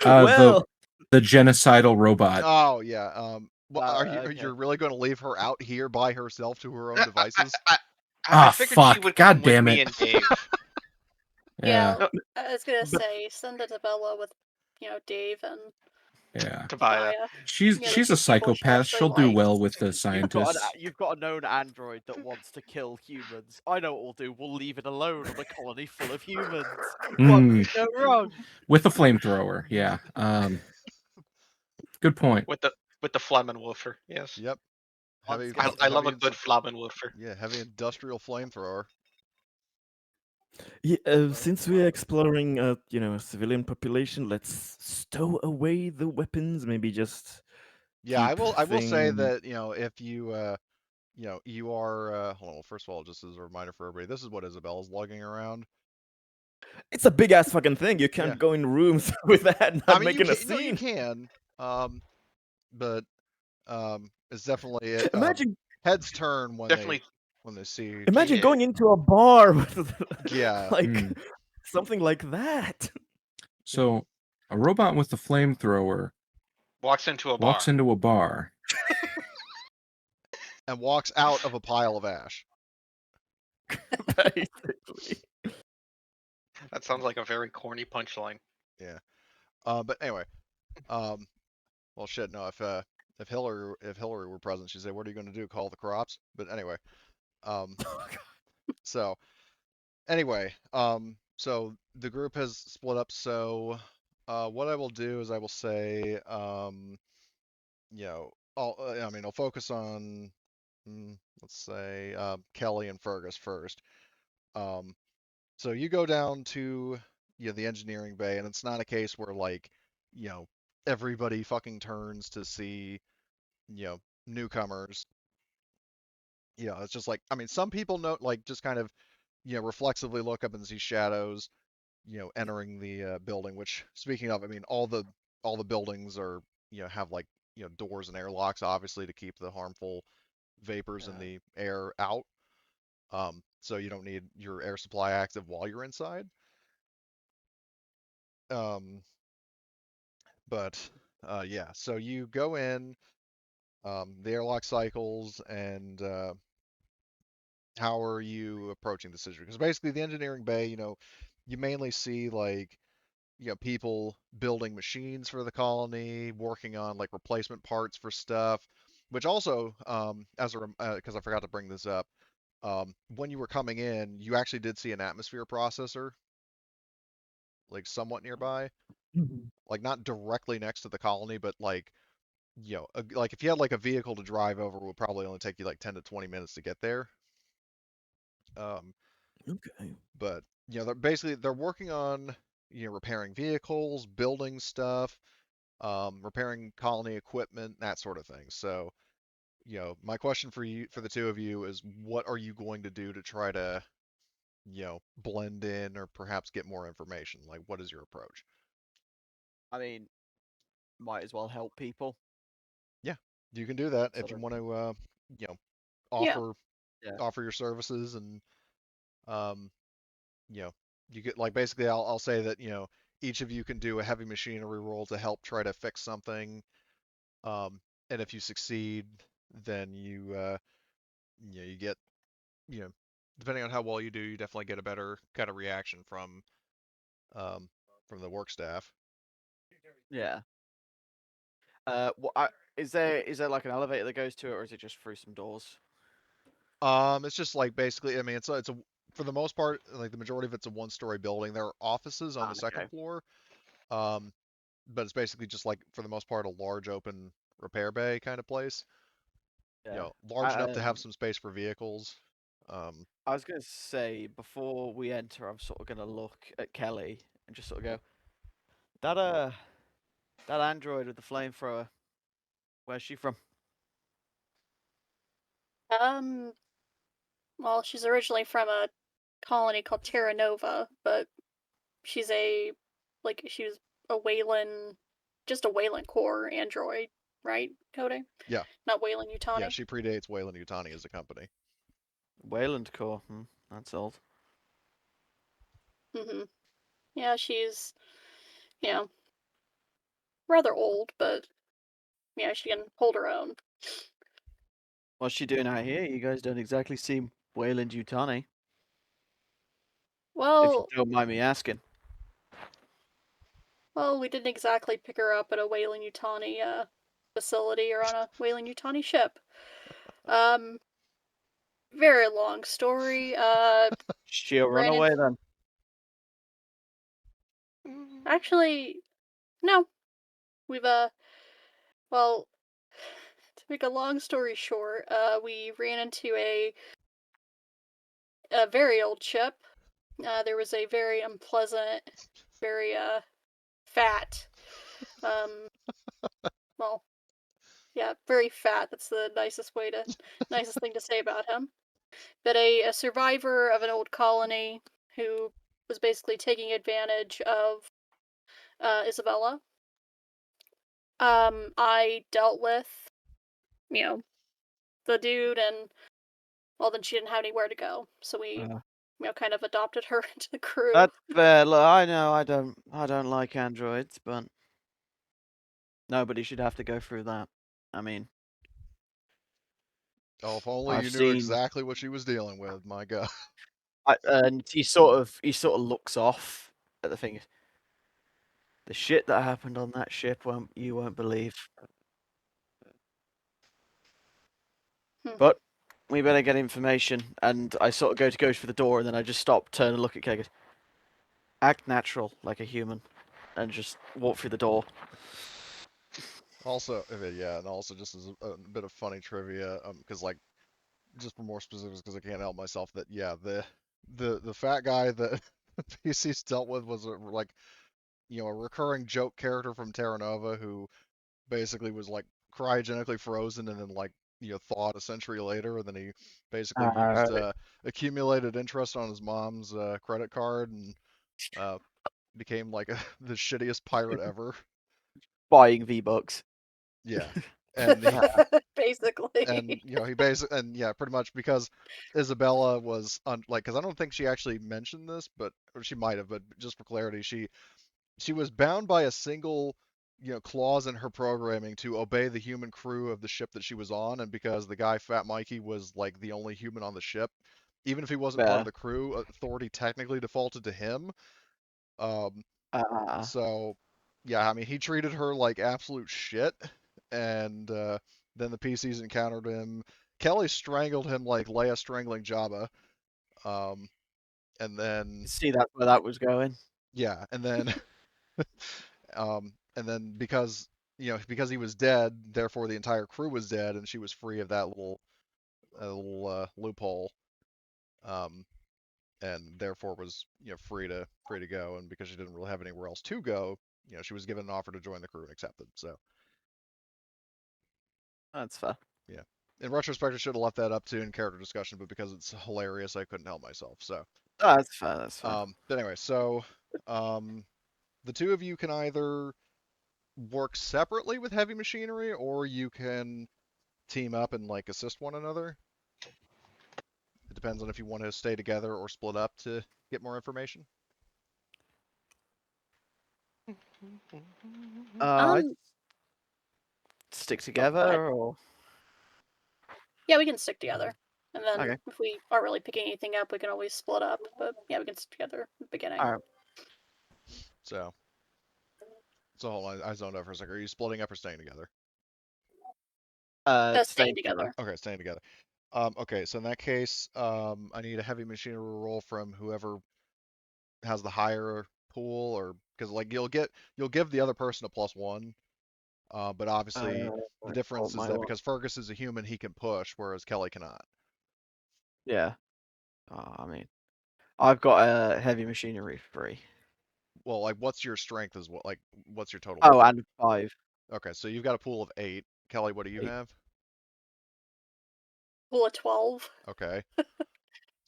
Well, the genocidal robot. Oh yeah. her. Are you Okay. really going to leave her out here by herself to her own devices? I Ah, figured she fuck! would God come with damn me it! and Dave. Yeah, Yeah, I was gonna but say send it to Bella with, Dave and yeah. Tobiah. Tobiah. She's The she's two a people she psychopath. actually She'll do likes. well with the scientists. You've got a known android that wants to kill humans. I know what we'll do. We'll leave it alone on a colony full of humans. What Mm, could go wrong? with a flamethrower. Yeah. Good point. With the Flammenwolfer, yes. Yep. One's Heavy, gonna I love heavy, a good Flammenwolfer. yeah, heavy industrial flamethrower. yeah, So, since we're exploring, a civilian population, let's stow away the weapons. Maybe just yeah, I keep will. I will say things. that if you you are. Hold on. First of all, just as a reminder for everybody, this is what Isabel's lugging around. It's a big ass fucking thing. You Yeah. can't go in rooms with that I not mean, you making a can. No, you scene. can. But it's definitely it. Imagine, Heads turn when Definitely they see. imagine yeah, going into a bar with Yeah. like Mm. something like that. So, a robot with a flamethrower walks into a walks bar. into a bar. And walks out of a pile of ash. Basically. That sounds like a very corny punchline. Yeah. But anyway. Um. Well, shit. No. If Hillary were present, she'd say, "What are you going to do? Call the crops?" But anyway. Um. So anyway. So the group has split up. So, what I will do is I will say, I'll focus on, let's say, Kelly and Fergus first. Um. So you go down to the engineering bay, and it's not a case where like you know everybody fucking turns to see newcomers. It's just like, I mean, some people know, like, just kind of reflexively look up and see shadows entering the building. Which, speaking of, I mean, all the buildings are have like doors and airlocks, obviously, to keep the harmful vapors in Yeah. the air out. So you don't need your air supply active while you're inside. Um, but yeah, so you go in, the airlock cycles, and how are you approaching the situation? Because basically, the engineering bay, you mainly see like people building machines for the colony, working on like replacement parts for stuff. Which also, because I forgot to bring this up, when you were coming in, you actually did see an atmosphere processor. like somewhat nearby, like not directly next to the colony, but like like if you had like a vehicle to drive over, it would probably only take you like 10 to 20 minutes to get there. Um, Okay. but they're working on repairing vehicles, building stuff, repairing colony equipment, that sort of thing. So my question for the two of you is, what are you going to do to try to blend in or perhaps get more information? Like, what is your approach? I mean, might as well help people. Yeah, you can do that if Sort you of. want to, you know, Yeah. offer Yeah. offer your services and um, you know, you get like basically I'll say that each of you can do a heavy machinery roll to help try to fix something. And if you succeed, then you get you know depending on how well you do, you definitely get a better kind of reaction um from the work staff. Yeah. Is there like an elevator that goes to it, or is it just through some doors? It's just like basically, I mean, it's a for the most part, like the majority of it's a one-story building. There are offices on the second Okay. floor, um, but it's basically just like for the most part a large open repair bay kind of place. Yeah. Large enough to have some space for vehicles. Um, I was gonna say before we enter, I'm sort of gonna look at Kelly and just sort of go, that that android with the flamethrower, where's she from? Well, she's originally from a colony called Terra Nova, but she's she was a Wayland, just a Wayland core android, right, Code? yeah, Not Wayland yeah, Utani. she predates Wayland Yutani as a company. Wayland Core. That's old. Yeah, she's, you know, rather old, but yeah, she can hold her own. What's she doing out here? You guys don't exactly seem Wayland Yutani, if you Well, don't mind me asking. we didn't exactly pick her up at a Wayland Utani facility or on a Wayland Utani ship. Um, very long story. She'll run Ran away into then. actually no. We've well, to make a long story short, we ran into a very old ship. There was a very unpleasant, very fat, um, well, yeah, very fat. That's the nicest thing to say about him. But a survivor of an old colony who was basically taking advantage of Isabella. I dealt with, you know, the dude, and well, then she didn't have anywhere to go, so we, kind of adopted her into the crew. That's fair. Look, I know I don't like androids, but nobody should have to go through that. I mean, Oh, if only I've you knew seen. exactly what she was dealing with. My God. And he sort of looks off at the thing. The shit that happened on that ship you won't believe. But we better get information. And I sort of go for the door, and then I just stop, turn and look at Keg. Act natural, like a human, and just walk through the door. Also, yeah, and also just as a bit of funny trivia, because like just for more specifics, because I can't help myself, that yeah, the fat guy that PC's dealt with was like a recurring joke character from Terra Nova who basically was like cryogenically frozen and then like thawed a century later, and then he basically used accumulated interest on his mom's credit card and uh, became like the shittiest pirate ever. Buying V-Bucks. Yeah, and he, Basically. and he basically and yeah, pretty much because Isabella was like, because I don't think she actually mentioned this, but or she might have, but just for clarity, she was bound by a single clause in her programming to obey the human crew of the ship that she was on, and because the guy Fat Mikey was like the only human on the ship, even if he wasn't part of Yeah. the crew, authority technically defaulted to him. Um, Uh, so yeah, I mean he treated her like absolute shit, and then the PCs encountered him. Kelly strangled him like Leia strangling Jabba. And then see, that's where that was going. Yeah, and then because because he was dead, therefore the entire crew was dead, and she was free of that little loophole, um, and therefore was free to go. And because she didn't really have anywhere else to go, she was given an offer to join the crew and accepted. So That's fair. yeah, in retrospect, I should have left that up to in character discussion, but because it's hilarious, I couldn't help myself. So Oh, that's fair. That's fair. but anyway, so um, the two of you can either work separately with heavy machinery, or you can team up and like assist one another. It depends on if you want to stay together or split up to get more information. I'd Um, stick go ahead. together, or Yeah, we can stick together. And then okay. if we aren't really picking anything up, we can always split up. But yeah, we can stick together at the beginning. All right. So hold on, I zoned out for a second. Are you splitting up or staying together? Staying together. Okay, staying together. Okay, so in that case, I need a heavy machinery roll from whoever has the higher pool, or because like you'll give the other person a +1. But obviously the Right, difference hold is my that one. because Fergus is a human, he can push, whereas Kelly cannot. Yeah. I mean, I've got a heavy machinery 3. Well, like, what's your strength as well? Like, what's your total Oh, pool? and 5. Okay, so you've got a pool of 8. Kelly, what do you 8. have? Pool of 12. Okay.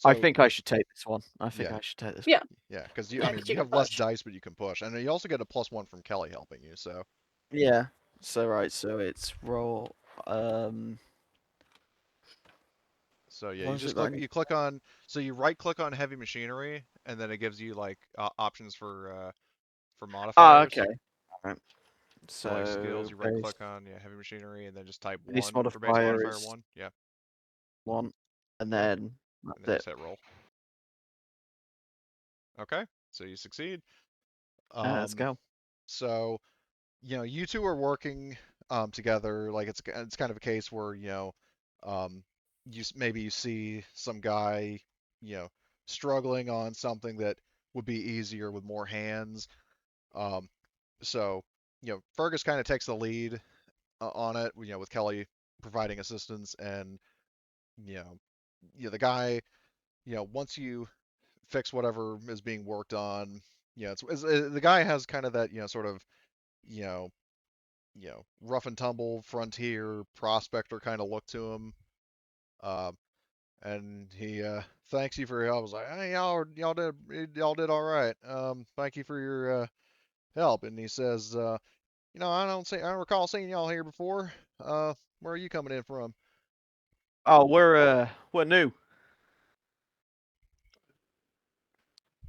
I So think I should take this one. I think yeah, I should take this. Yeah, yeah, because I yeah, mean, because you you can have less push. dice, but you can push, and you also get a +1 from Kelly helping you. So Yeah. So right. So it's roll. Um. yeah, What you is it just that I click need? you click on so you right click on heavy machinery, and then it gives you like options for Ah. Okay. modifiers. Alright. For like skills, So you right base click on heavy machinery, and then just type base 1 for base modifier modifier is 1. Yeah, 1, and yeah, then and that's then it. just hit roll. Okay, so you succeed. Let's Um, go. so you two are working together. Like it's kind of a case where maybe you see some guy you know struggling on something that would be easier with more hands. Um, so Fergus kind of takes the lead on it. With Kelly providing assistance, and you know the guy once you fix whatever is being worked on. The guy has kind of that sort of you know rough and tumble frontier prospector kind of look to him. Uh, and he thanks you for your help. I was like, hey, y'all did all right. Thank you for your help. And he says, I don't recall seeing y'all here before. Where are you coming in from? Oh, we're new.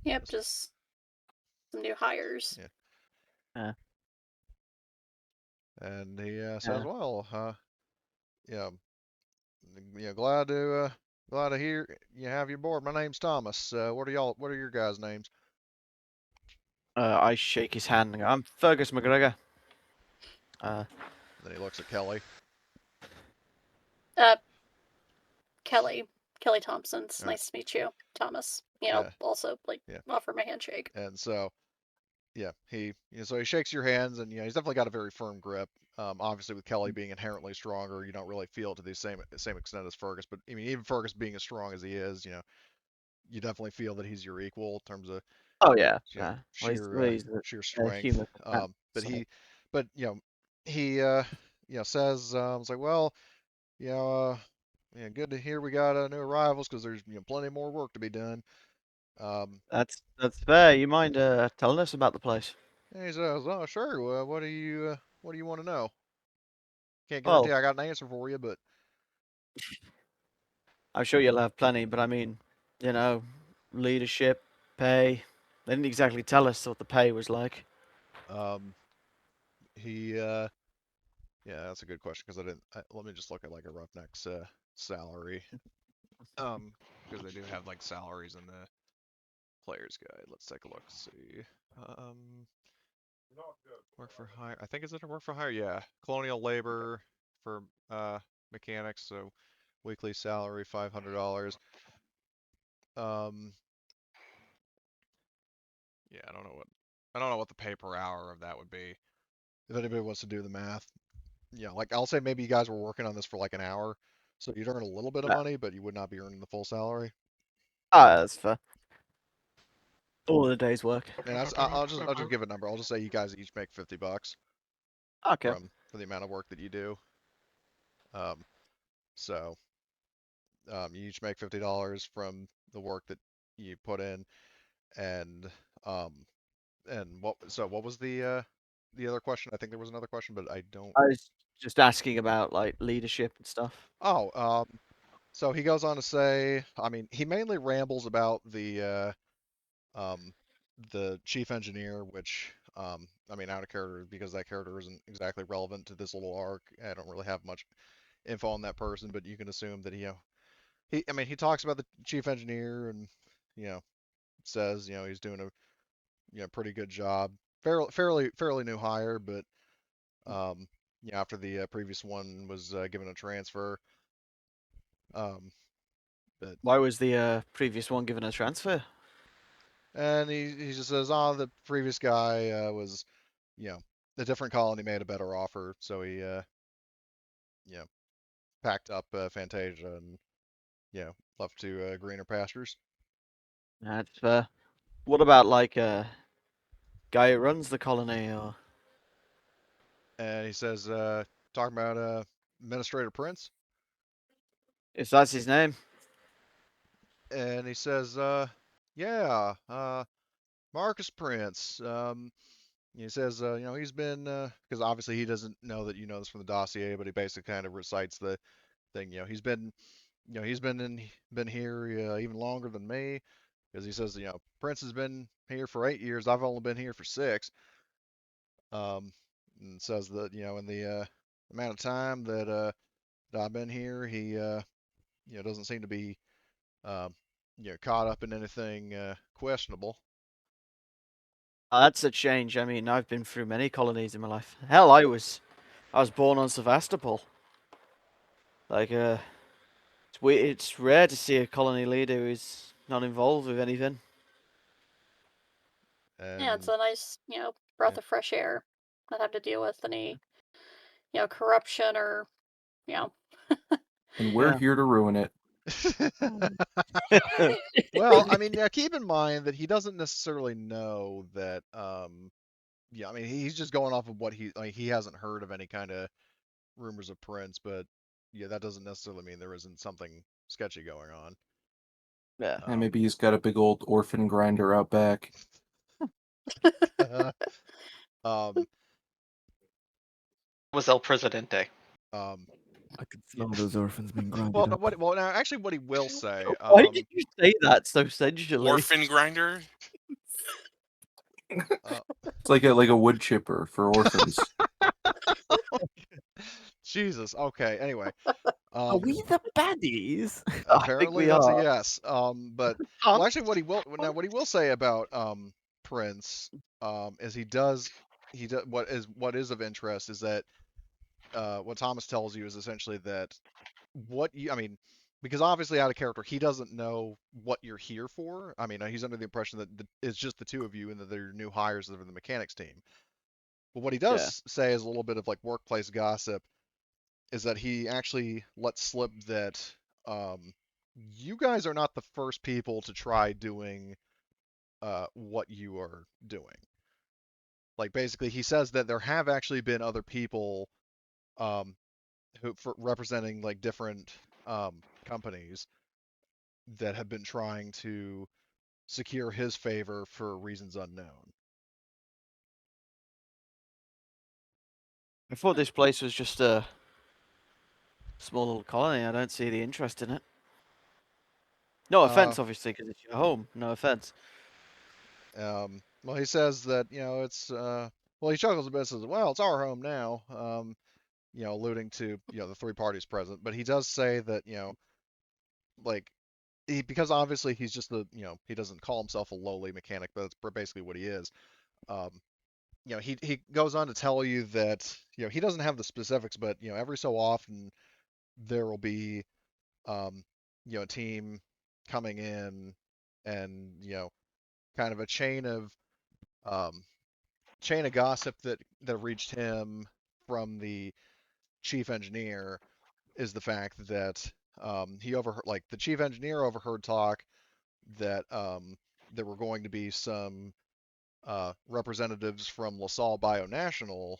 Yep, just some new hires. Yeah. Yeah. And he says, Yeah. well, yeah, glad to hear you have you aboard. My name's Thomas. What are your guys' names? I shake his hand and go, I'm Fergus McGregor. Then he looks at Kelly. Uh, Kelly. Kelly Thompson. It's Uh, nice to meet you, Thomas. yeah, Also, like, yeah. offer my handshake. And so, yeah, so he shakes your hands, and he's definitely got a very firm grip. Obviously, with Kelly being inherently stronger, you don't really feel it to the same extent as Fergus. But I mean, even Fergus being as strong as he is, you definitely feel that he's your equal in terms of Oh yeah. Well, sheer he's sheer a strength. human. But So he says, it's like, well, you know, yeah, good to hear we got new arrivals because there's plenty more work to be done. that's fair. You mind telling us about the place? And he says, oh sure. Well, what do you want to know? Can't guarantee Well, I got an answer for you, but I'm sure you'll have plenty, but I mean, leadership, pay. They didn't exactly tell us what the pay was like. um, he yeah, that's a good question because I didn't. Let me just look at like a Roughneck's salary, because they do have like salaries in the player's guide. Let's take a look. See, um, work for hire. I think is it a work for hire? Yeah, colonial labor for mechanics. So weekly salary $500. Um, Yeah, I don't know what the pay per hour of that would be. If anybody wants to do the math, yeah, like I'll say maybe you guys were working on this for like an hour, so you'd earn a little bit of No. money, but you would not be earning the full salary. Ah, that's fair. All the day's work. And I'll just give a number. I'll just say you guys each make $50 Okay. for the amount of work that you do. Um, so you each make $50 from the work that you put in, and um, what was the other question? I think there was another question, but I don't. I was just asking about like leadership and stuff. Oh, so he goes on to say, I mean, he mainly rambles about um, the chief engineer, which, I mean, out of character because that character isn't exactly relevant to this little arc. I don't really have much info on that person, but you can assume that I mean, he talks about the chief engineer and, you know, says, he's doing a, pretty good job. Fairly new hire, but, after the previous one was given a transfer, um, but Why was the previous one given a transfer? And he just says, oh, the previous guy was, you know, the different colony made a better offer, so he, you know, packed up Fantasia and, left to greener pastures. That's fair. What about like guy who runs the colony or And he says, talking about Administrator Prince, if that's his name? and he says, yeah, Marcus Prince. He says, he's been, because obviously he doesn't know that you know this from the dossier, but he basically kind of recites the thing. He's been here even longer than me, because he says, Prince has been here for 8 years. I've only been here for 6. And says that in the amount of time that I've been here, he doesn't seem to be um, caught up in anything questionable. That's a change. I mean, I've been through many colonies in my life. Hell, I was born on Sevastopol. Like it's rare to see a colony leader who's not involved with anything. Yeah, it's And a nice, breath yeah, of fresh air. Not have to deal with any, corruption or, you know. And we're Yeah. here to ruin it. well, I mean, keep in mind that he doesn't necessarily know that. I mean, he's just going off of what he hasn't heard of any kind of rumors of Prince, but yeah, that doesn't necessarily mean there isn't something sketchy going on. Yeah. And maybe he's got a big old orphan grinder out back. Um, Was El Presidente. um, I could yeah. smell those orphans being grinded Well, up. now actually, what he will say, Why did you say that so sensually? Orphan grinder. uh, It's like a wood chipper for orphans. Jesus. Okay. Anyway, Are we the baddies? I think apparently we that's a are. yes. But well, actually, what he will say about Prince is what is of interest is that what Thomas tells you is essentially that I mean, because obviously out of character, he doesn't know what you're here for. I mean, he's under the impression that it's just the two of you and that they're new hires that are the mechanics team. But what he Yeah. does say is a little bit of like workplace gossip is that he actually lets slip that um, you guys are not the first people to try doing what you are doing. Like basically, he says that there have actually been other people um, representing like different companies that have been trying to secure his favor for reasons unknown. I thought this place was just a small little colony. I don't see the interest in it. No Uh, offense, obviously, because it's your home. No offense. well, he says that it's well, he chuckles a bit and says, "Well, it's our home now." Alluding to the three parties present. But he does say that like because obviously he's just he doesn't call himself a lowly mechanic, but that's basically what he is. Um, he goes on to tell you that he doesn't have the specifics, but every so often there will be a team coming in and kind of a chain of chain of gossip that reached him from the chief engineer is the fact that he overheard, like the chief engineer overheard talk that there were going to be some representatives from LaSalle Bionational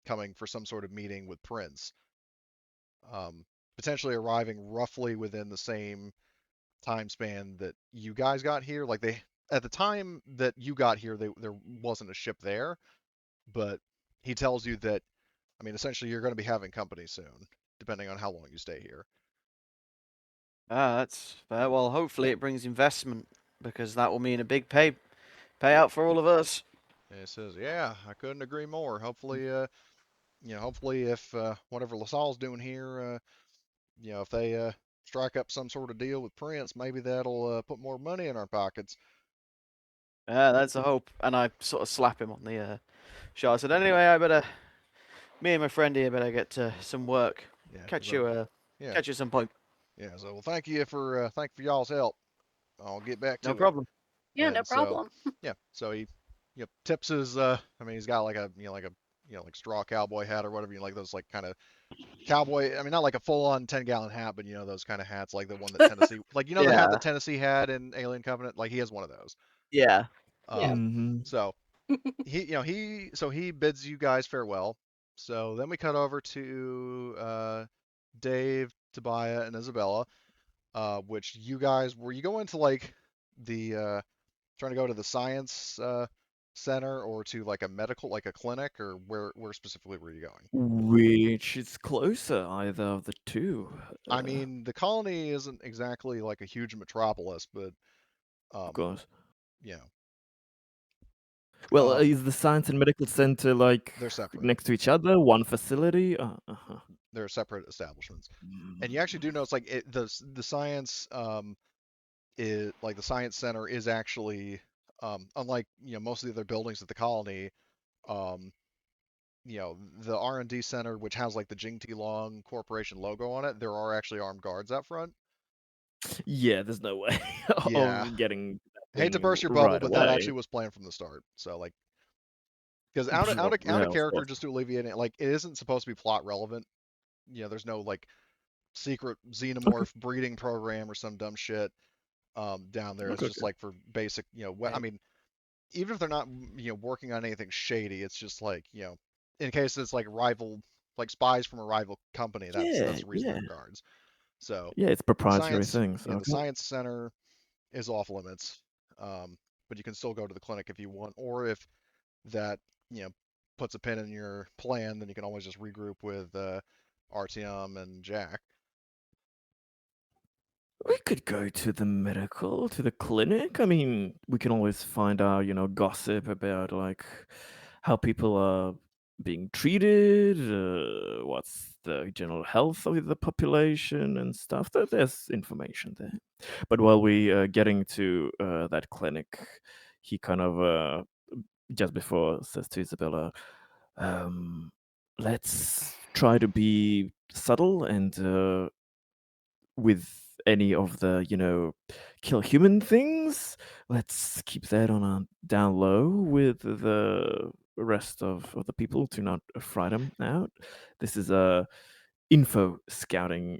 coming for some sort of meeting with Prince, potentially arriving roughly within the same time span that you guys got here. Like they, at the time that you got here, there wasn't a ship there, but he tells you that, I mean, essentially you're going to be having company soon, depending on how long you stay here. Ah, that's fair. Well, hopefully it brings investment because that will mean a big payout for all of us. And he says, "Yeah, I couldn't agree more. Hopefully, hopefully if whatever LaSalle's doing here, if they strike up some sort of deal with Prince, maybe that'll put more money in our pockets." That's a hope. And I sort of slap him on the shoulder. I said, anyway, me and my friend here better get to some work. Yeah. Catch So, you, yeah. catch you some point. Yeah. So, well, thank you for y'all's help. I'll get back to No it. problem. Yeah, no And so, problem. yeah. So he, tips his. I mean, he's got like a, like straw cowboy hat or whatever. Like those like kind of cowboy. I mean, not like a full-on 10-gallon hat, but those kind of hats, like the one that Tennessee, like the hat Yeah. that Tennessee had in Alien Covenant. Like he has one of those. Yeah. Yeah. Mm-hmm. So he bids you guys farewell. So then we cut over to Dave, Tobiah, and Isabella, which you guys were you going to like the trying to go to the science center or to like a medical, like a clinic, or where specifically were you going? Which is closer, either of the two. I mean, the colony isn't exactly like a huge metropolis, but Of course. you know, Well, is the science and medical center like they're separate. next to each other, one facility? Uh-huh. They're separate establishments, and you actually do know it's like the science is like the science center is actually unlike most of the other buildings at the colony. Um, the R&D center, which has like the Jing T Long Corporation logo on it, there are actually armed guards out front. Yeah, there's no way Yeah. of getting that Hate to thing burst your bubble, right but that away. actually was planned from the start. So like, because out Yeah, of of character, course. just to alleviate it, like it isn't supposed to be plot relevant. There's no like secret Okay. xenomorph breeding program or some dumb shit down there. It's Okay. just like for basic, I mean, even if they're not, working on anything shady, it's just like, in case it's like rival, like spies from a rival company. That's Yeah, the reason yeah. they're guards. So Yeah, it's the proprietary science, things. the Okay. science center is off limits, but you can still go to the clinic if you want, or if that, puts a pin in your plan, then you can always just regroup with Artyom and Jack. We could go to the clinic. I mean, we can always find out, gossip about like how people are being treated, what's the general health of the population and stuff. There's information there. But while we getting to that clinic, he kind of just before says to Isabella, um, let's try to be subtle and with any of the kill human things. Let's keep that on a down low with the rest of the people to not fry them out. This is a info scouting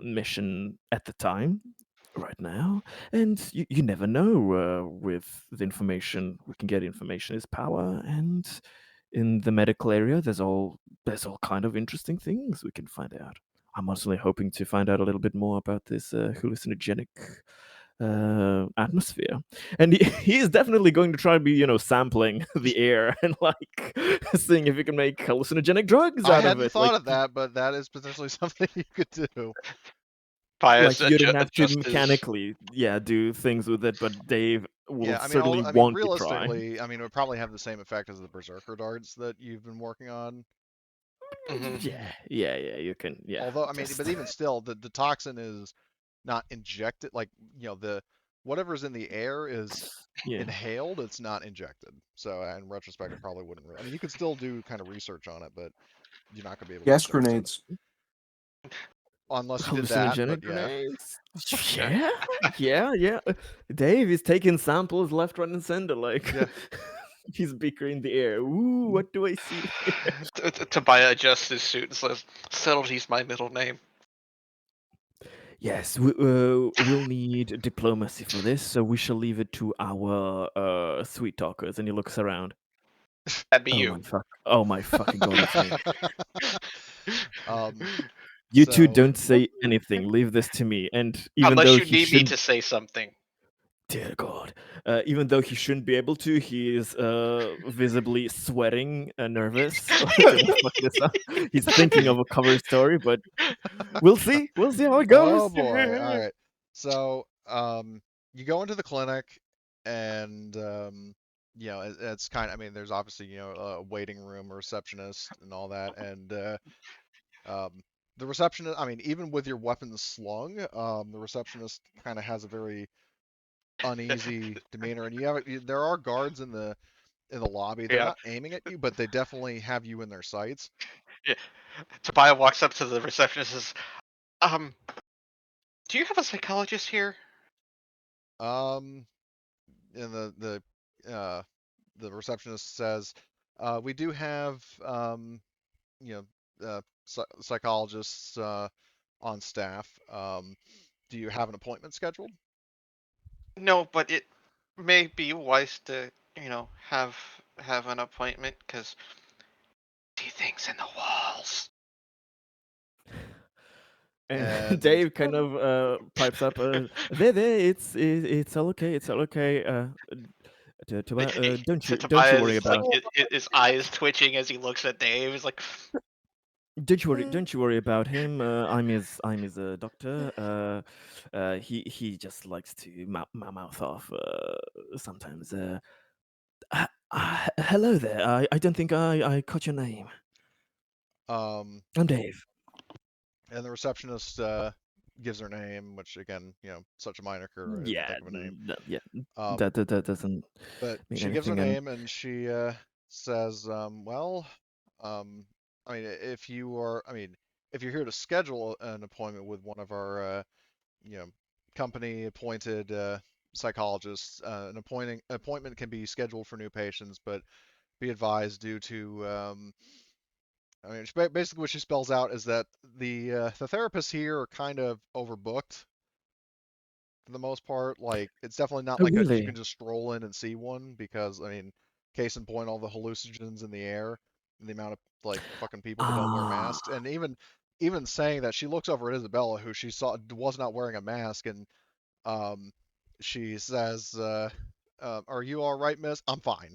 mission at the time right now, and you never know. With the information we can get, information is power, and in the medical area there's all kind of interesting things we can find out. I'm honestly hoping to find out a little bit more about this hallucinogenic atmosphere, and he is definitely going to try to be sampling the air and like seeing if he can make hallucinogenic drugs I out of hadn't it. thought of that, but that is potentially something you could do. Like you don't have to just as mechanically do things with it, but Dave will Yeah, I certainly mean, want to try. realistically, I mean, it would probably have the same effect as the Berserker darts that you've been working on. Mhm. Yeah, you can, Although, I mean, just but even still, the toxin is not injected. Like, the whatever's in the air is yeah. inhaled. It's not injected. So, in retrospect, it probably wouldn't. I mean, you could still do kind of research on it, but you're not gonna be able to Gas use it. So, grenades. unless you did that, but hallucinogenic yeah. grenades. Yeah. Dave is taking samples left, right, and center. Like Yeah. he's bickering in the air. Ooh, what do I see? Tobiah adjusts his suit and says, "Subtlety's my middle name." Yes, we'll need diplomacy for this, so we shall leave it to our sweet talkers. And he looks around. That'd be Oh you. my fuck! Oh my fucking god! It's me. You two So don't say anything. Leave this to me. And even Unless though you he need me shouldn't, to say something. dear God, even though he shouldn't be able to, he is visibly sweating, nervous to fuck this up. He's thinking of a cover story, but we'll see. We'll see how it goes. oh boy. All right. So you go into the clinic, and you know, it's kind of, I mean, there's obviously, you know, a waiting room, a receptionist, and all that, and the receptionist, I mean, even with your weapons slung, the receptionist kind of has a very uneasy demeanor, and there are guards in the lobby. They're Yeah. not aiming at you, but they definitely have you in their sights. Yeah. Tobiah walks up to the receptionist and says, do you have a psychologist here? And the receptionist says, we do have you know, psychologists on staff. Do you have an appointment scheduled? No, but it may be wise to, have an appointment, because see things in the walls. And And Dave kind of pipes up, there, it's all okay, it's all okay. Don't you worry Tobias is like, about his eyes twitching as he looks at Dave. He's like, don't you worry about him. I'm his doctor. He just likes to mouth off sometimes. Hello there. I don't think I caught your name. um, I'm Dave. and the receptionist gives her name, which again, you know, such a minor occur, I didn't Yeah, think of a name. yeah. Um, That doesn't but mean she gives her anything. And name, and she says, well, I mean, if you're here to schedule an appointment with one of our, you know, company appointed psychologists, an appointment can be scheduled for new patients, but be advised due to, I mean, basically what she spells out is that the therapists here are kind of overbooked for the most part. Like, it's definitely not oh, like you can really? just stroll in and see one, because I mean, case in point, all the hallucinogens in the air and the amount of like fucking people that don't wear Ah, masks, and even saying that, she looks over at Isabella, who she saw was not wearing a mask, and um, she says, "Are you all right, miss? I'm fine."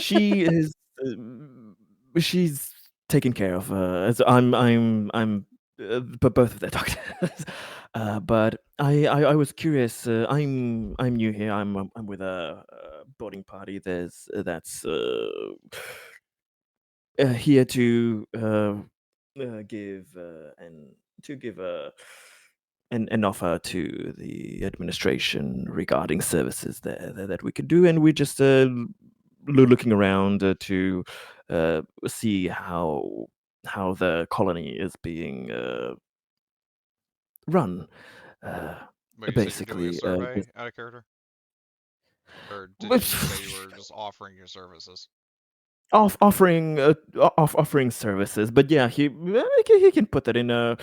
she is. She's taken care of. But both of their doctors. But I was curious. I'm new here. I'm with a boarding party. That's here to give an offer to the administration regarding services that we could do, and we're just looking around to see how the colony is being run. Uh, But you said you're doing a basically, survey out of character, or did you just say you were just offering your services? offering services. But yeah, he can put that in a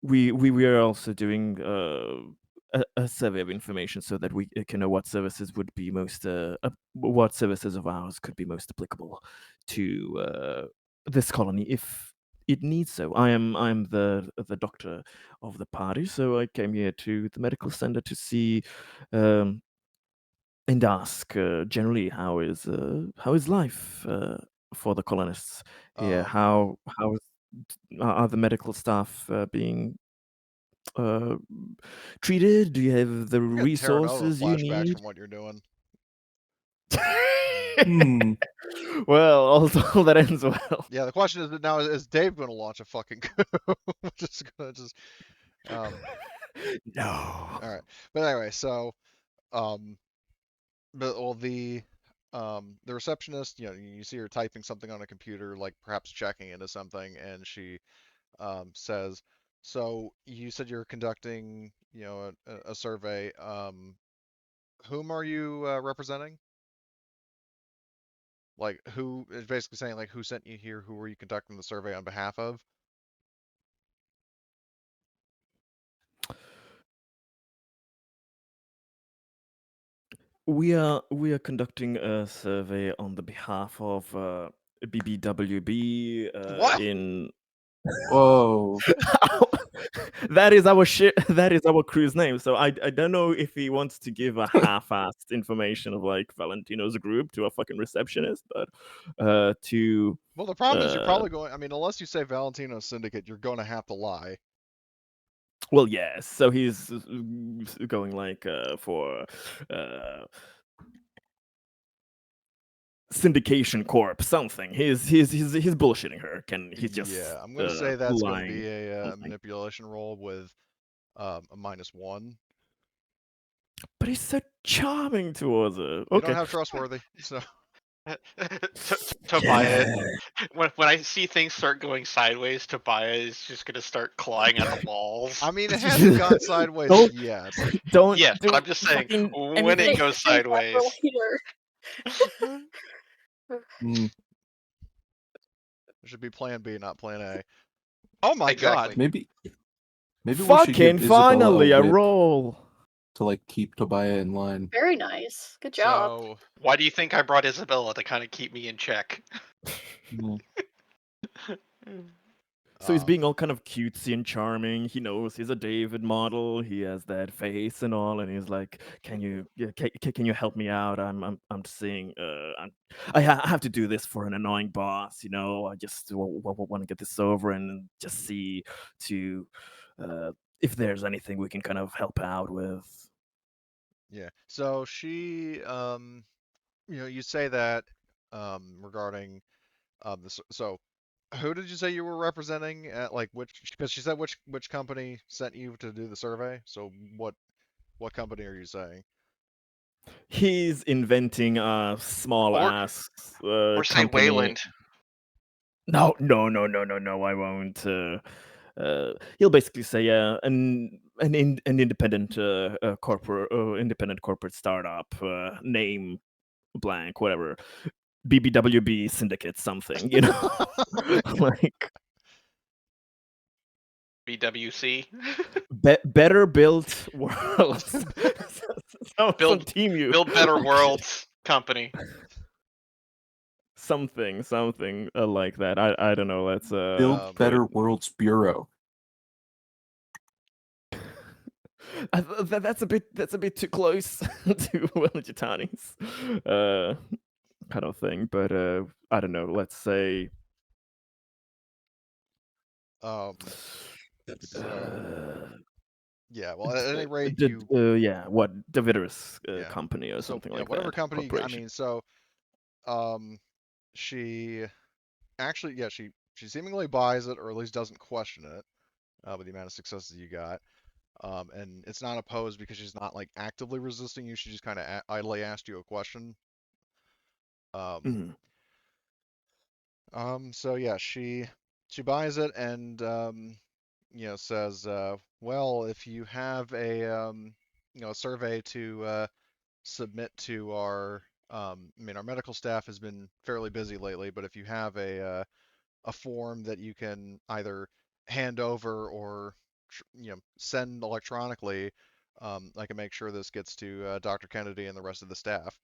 we are also doing a survey of information so that we can know what services would be most what services of ours could be most applicable to this colony if it needs so. I'm the doctor of the party, so I came here to the medical center to see um, and ask generally how is life for the colonists here. Um, Are the medical staff being uh, treated? Do you have the I'm getting Terranova resources you flashbacks need? from what you're doing. Hmm. Well, all that ends well. Yeah, the question is now: is Dave going to launch a fucking coup? Just gonna just No. all right. But anyway, so um, but well, the the receptionist, you see her typing something on a computer, like perhaps checking into something, and she says, "So you said you're conducting, a survey. Whom are you representing? Like, who is basically saying like who sent you here? Who were you conducting the survey on behalf of?" We are conducting a survey on the behalf of BBWB What? in Whoa. that is our ship. That is our crew's name. So I don't know if he wants to give a half-assed information of like Valentino's group to a fucking receptionist, but to Well, the problem is you're uh, probably going. I mean, unless you say Valentino Syndicate, you're going to have to lie. well, yes. So he's going like for syndication corp something. He's bullshitting her. He's just Yeah, I'm going to say that's going to lying be a something. manipulation roll with a -1. But he's so charming towards her. You Okay. don't have trustworthy, so. Tobias, when I see things start going sideways, Tobias is just gonna start clawing at the walls. I mean, it hasn't gone sideways Don't- yet. Don't Yes, but do I'm just saying, fucking when anything. it goes Save that for sideways, later. Mm, There should be Plan B, not Plan A. Oh my Exactly. God! maybe we should Fucking give Isabella finally a a whip roll. to like keep Tobiah in line. Very nice. Good job. So Why do you think I brought Isabella to kind of keep me in check? Mm. So he's um, being all kind of cutesy and charming. He knows he's a David model. He has that face and all, and he's like, "Can you, can you help me out? I'm seeing, I have to do this for an annoying boss. I just want to get this over and just see to, if there's anything we can kind of help out with." yeah. So she, you say that regarding this. So who did you say you were representing at like which? Because she said which company sent you to do the survey. So what company are you saying? He's inventing a small Or- ass Or say company. Wayland. No, I won't. He'll basically say, an independent independent corporate startup, name blank, whatever, BBWB syndicate something, like BWC. better built worlds. Some Build team you Build Better Worlds company. something like that. I don't know. Let's Build Better Worlds Bureau. that's a bit too close to Welgitani's kind of thing, but I don't know. Let's say So yeah. Well, at any rate, what Davider's yeah. company or So something yeah, like whatever that. company. I Corporation. mean, so she actually, yeah, she seemingly buys it, or at least doesn't question it, with the amount of successes you got. And it's not opposed because she's not like actively resisting you. She just kind of idly asked you a question. Mhm. So yeah, she buys it and says, well, if you have a survey to submit to our, I mean, our medical staff has been fairly busy lately, but if you have a form that you can either hand over or send electronically, I can make sure this gets to Dr. Kennedy and the rest of the staff.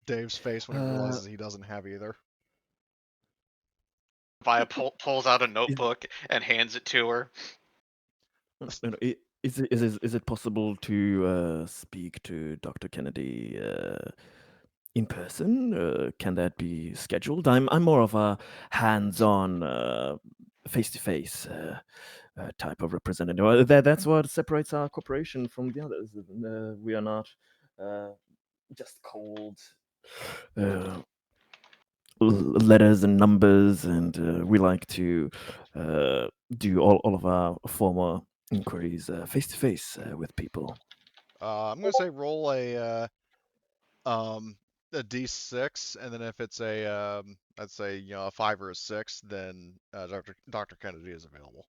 Dave's face when he realizes he doesn't have either. Via pulls out a notebook and hands it to her. Is it possible to speak to Dr. Kennedy in person? Can that be scheduled? I'm more of a hands-on, face-to-face type of representative. That's what separates our corporation from the others. We are not just cold letters and numbers, and we like to do all of our former inquiries face to face with people. I'm gonna say roll a a D6, and then if it's I'd say a 5 or a 6, then Dr. Kennedy is available.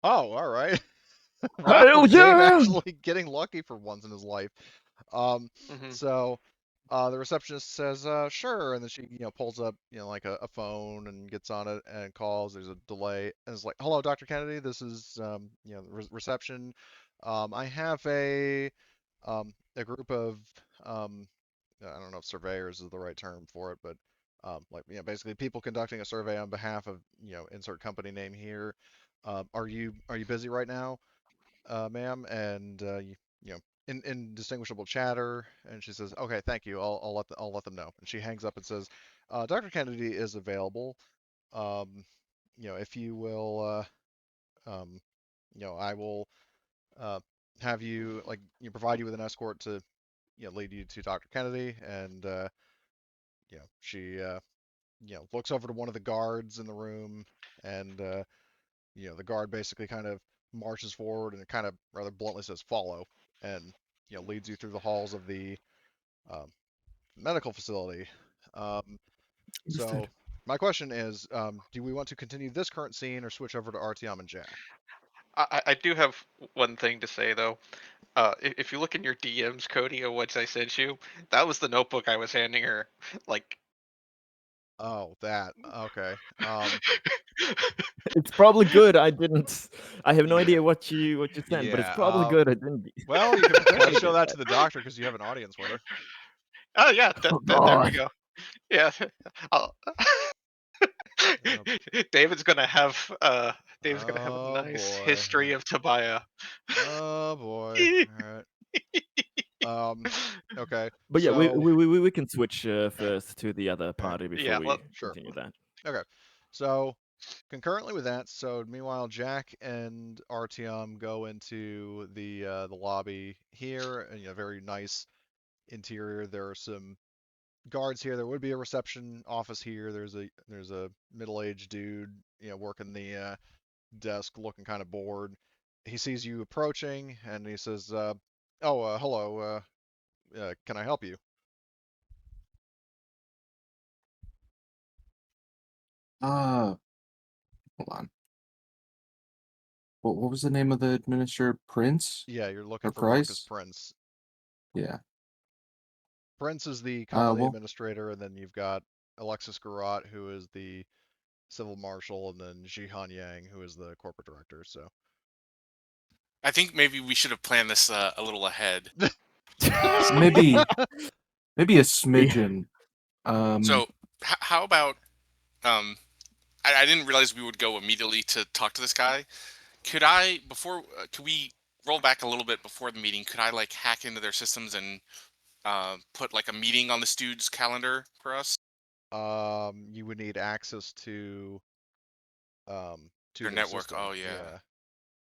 Oh, all right. Wow, Hell Dave yeah! actually getting lucky for once in his life. Mhm. So the receptionist says, sure, and then she pulls up like a phone and gets on it and calls. There's a delay, and it's like, hello, Dr. Kennedy, this is the reception. I have a group of I don't know if surveyors is the right term for it, but like basically people conducting a survey on behalf of insert company name here. Are you busy right now, ma'am? And you know in indistinguishable chatter, and she says, okay, thank you. I'll let them know. And she hangs up and says, Dr. Kennedy is available. Um, if you will, I will uh, have you like provide you with an escort to lead you to Dr. Kennedy. And she looks over to one of the guards in the room, and the guard basically kind of marches forward and kind of rather bluntly says follow, and leads you through the halls of the um, medical facility. Um, Understood. so my question is, do we want to continue this current scene or switch over to Artyom and Jack? I do have one thing to say though. If you look in your DMs, Cody, of what I sent you, that was the notebook I was handing her. Like, Oh, that okay. It's probably good I didn't. I have no Yeah, idea what you sent, but it's yeah. probably good I didn't. Well, you could potentially Definitely show get that that. to the doctor because you have an audience with her. oh yeah, Oh there we god. go. Yeah, I'll, Oh, David's gonna have a oh nice boy. history of Tobiah. Oh boy. All right. Okay. But yeah, So, we can switch first to the other all right. party before Yeah, we well, Sure. continue that. Okay. So, concurrently with that, so meanwhile, Jack and Artyom go into the lobby here, and very nice interior. There are some guards here. There would be a reception office here. There's a middle-aged dude, working the desk, looking kind of bored. He sees you approaching, and he says, "Oh, hello. Can I help you?" Uh, hold on. What was the name of the administrator? Prince Yeah, you're looking or for Marcus Price? Prince. Yeah. Prince is the company Well, administrator, and then you've got Alexis Garat, who is the civil marshal, and then Jihan Yang, who is the corporate director. So, I think maybe we should have planned this a little ahead. maybe a Yeah. smidgen. Um, So, how about um, I didn't realize we would go immediately to talk to this guy. Could we roll back a little bit before the meeting? Could I like hack into their systems and put like a meeting on this dude's calendar for us? you would need access to Their their network. system. Oh yeah. Yeah,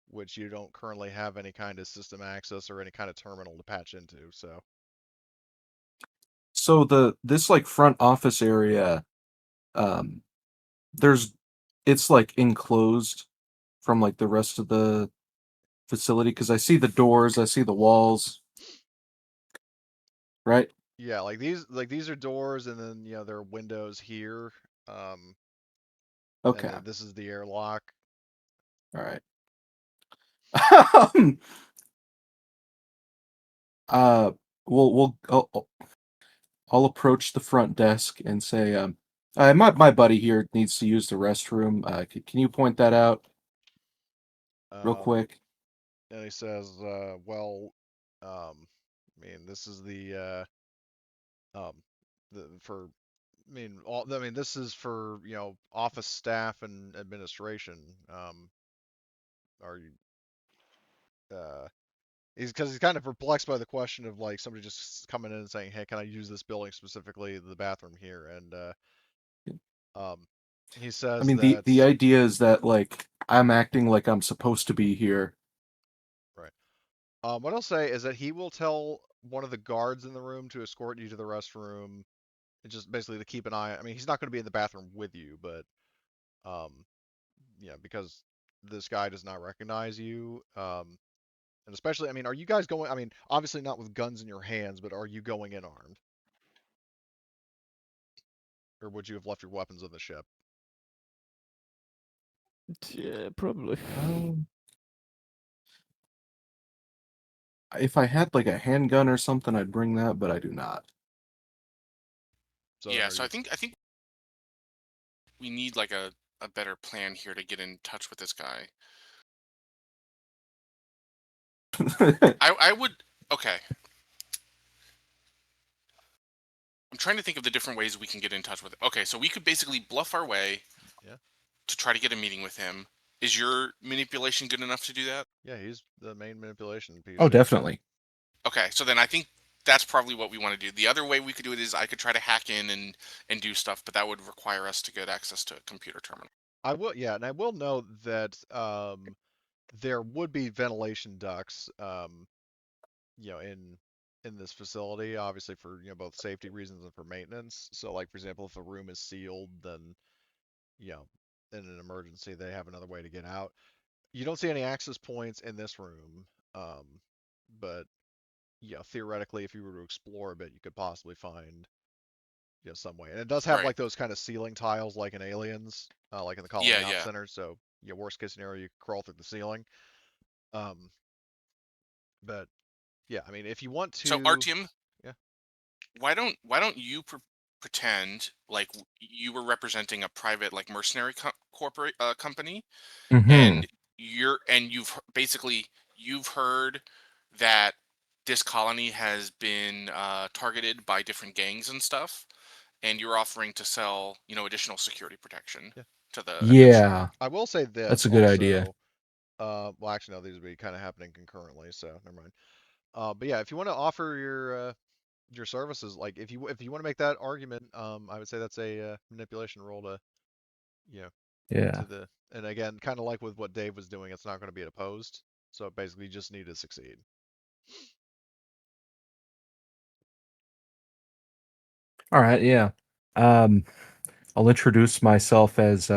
which you don't currently have any kind of system access or any kind of terminal to patch into. So, so this like front office area, um, there's it's like enclosed from like the rest of the facility because I see the doors, I see the walls, right? yeah, like these are doors, and then there are windows here. Um, and Okay, then this is the airlock. all right. uh, I'll approach the front desk and say, my buddy here needs to use the restroom. Can you point that out real Um, quick? and he says, well, I mean, this is for, I mean, this is for, office staff and administration. Are you, uh, because he's kind of perplexed by the question of like somebody just coming in and saying, hey, can I use this building, specifically the bathroom here? And, um, he I says mean, that, the idea is that like I'm acting like I'm supposed to be here. right. What I'll say is that he will tell one of the guards in the room to escort you to the restroom, just basically to keep an eye. I mean, he's not going to be in the bathroom with you, but um, because this guy does not recognize you. And especially, I mean, are you guys going? I mean, obviously not with guns in your hands, but are you going in armed, or would you have left your weapons on the ship? Yeah, probably. If I had like a handgun or something, I'd bring that, but I do not. So then Yeah, are so you? I think we need like a better plan here to get in touch with this guy. I would okay. I'm trying to think of the different ways we can get in touch with it. Okay, so we could basically bluff our way Yeah. to try to get a meeting with him. Is your manipulation good enough to do that? Yeah, he's the main manipulation piece Oh, here. definitely. Okay, so then I think that's probably what we want to do. The other way we could do it is I could try to hack in and do stuff, but that would require us to get access to a computer terminal. I will, yeah, and I will note that there would be ventilation ducts, in this facility, obviously for both safety reasons and for maintenance. So, like for example, if a room is sealed, then you know, in an emergency, they have another way to get out. You don't see any access points in this room, but theoretically, if you were to explore a bit, you could possibly find some way. And it does have Right. like those kind of ceiling tiles, like in Aliens, like in the Yeah, Colony Op yeah. Center. So, worst case scenario, you could crawl through the ceiling. Um, but yeah, I mean, if you want So to, Artyom, yeah, why don't you pretend like you were representing a private like mercenary corporate company, Hmm. and basically you've heard that this colony has been targeted by different gangs and stuff, and you're offering to sell additional security protection yeah. to the administrator. Yeah, I will say that's this a good idea. also. Well, actually, no, these would be kind of happening concurrently, so never mind. But yeah, if you want to offer your services, like if you want to make that argument, I would say that's a manipulation role to you know Yeah. to the and again, kind of like with what Dave was doing, it's not going to be opposed. So basically, you just need to succeed. All right. Yeah. Um, I'll introduce myself as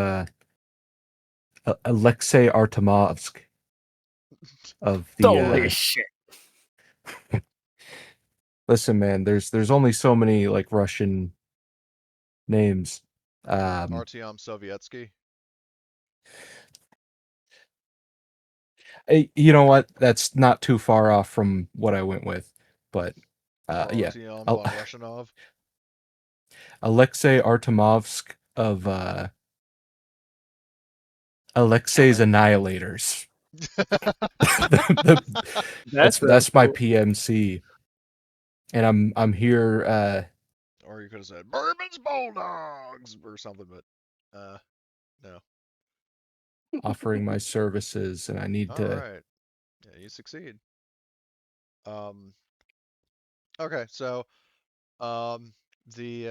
Alexei Artemovsk of the. Holy shit. Listen, man. There's only so many like Russian names. Artyom Sovietsky. You know what? That's not too far off from what I went with, but Or yeah. Artyom Al- von Russianov. Alexei Artemovsk of Alexei's Okay. Annihilators. That's my Cool. PMC, and I'm here Or you could have said Bourbon's Bulldogs or something, but no. offering my services, and I need All to. right. Yeah, you succeed. Um. Okay, so um the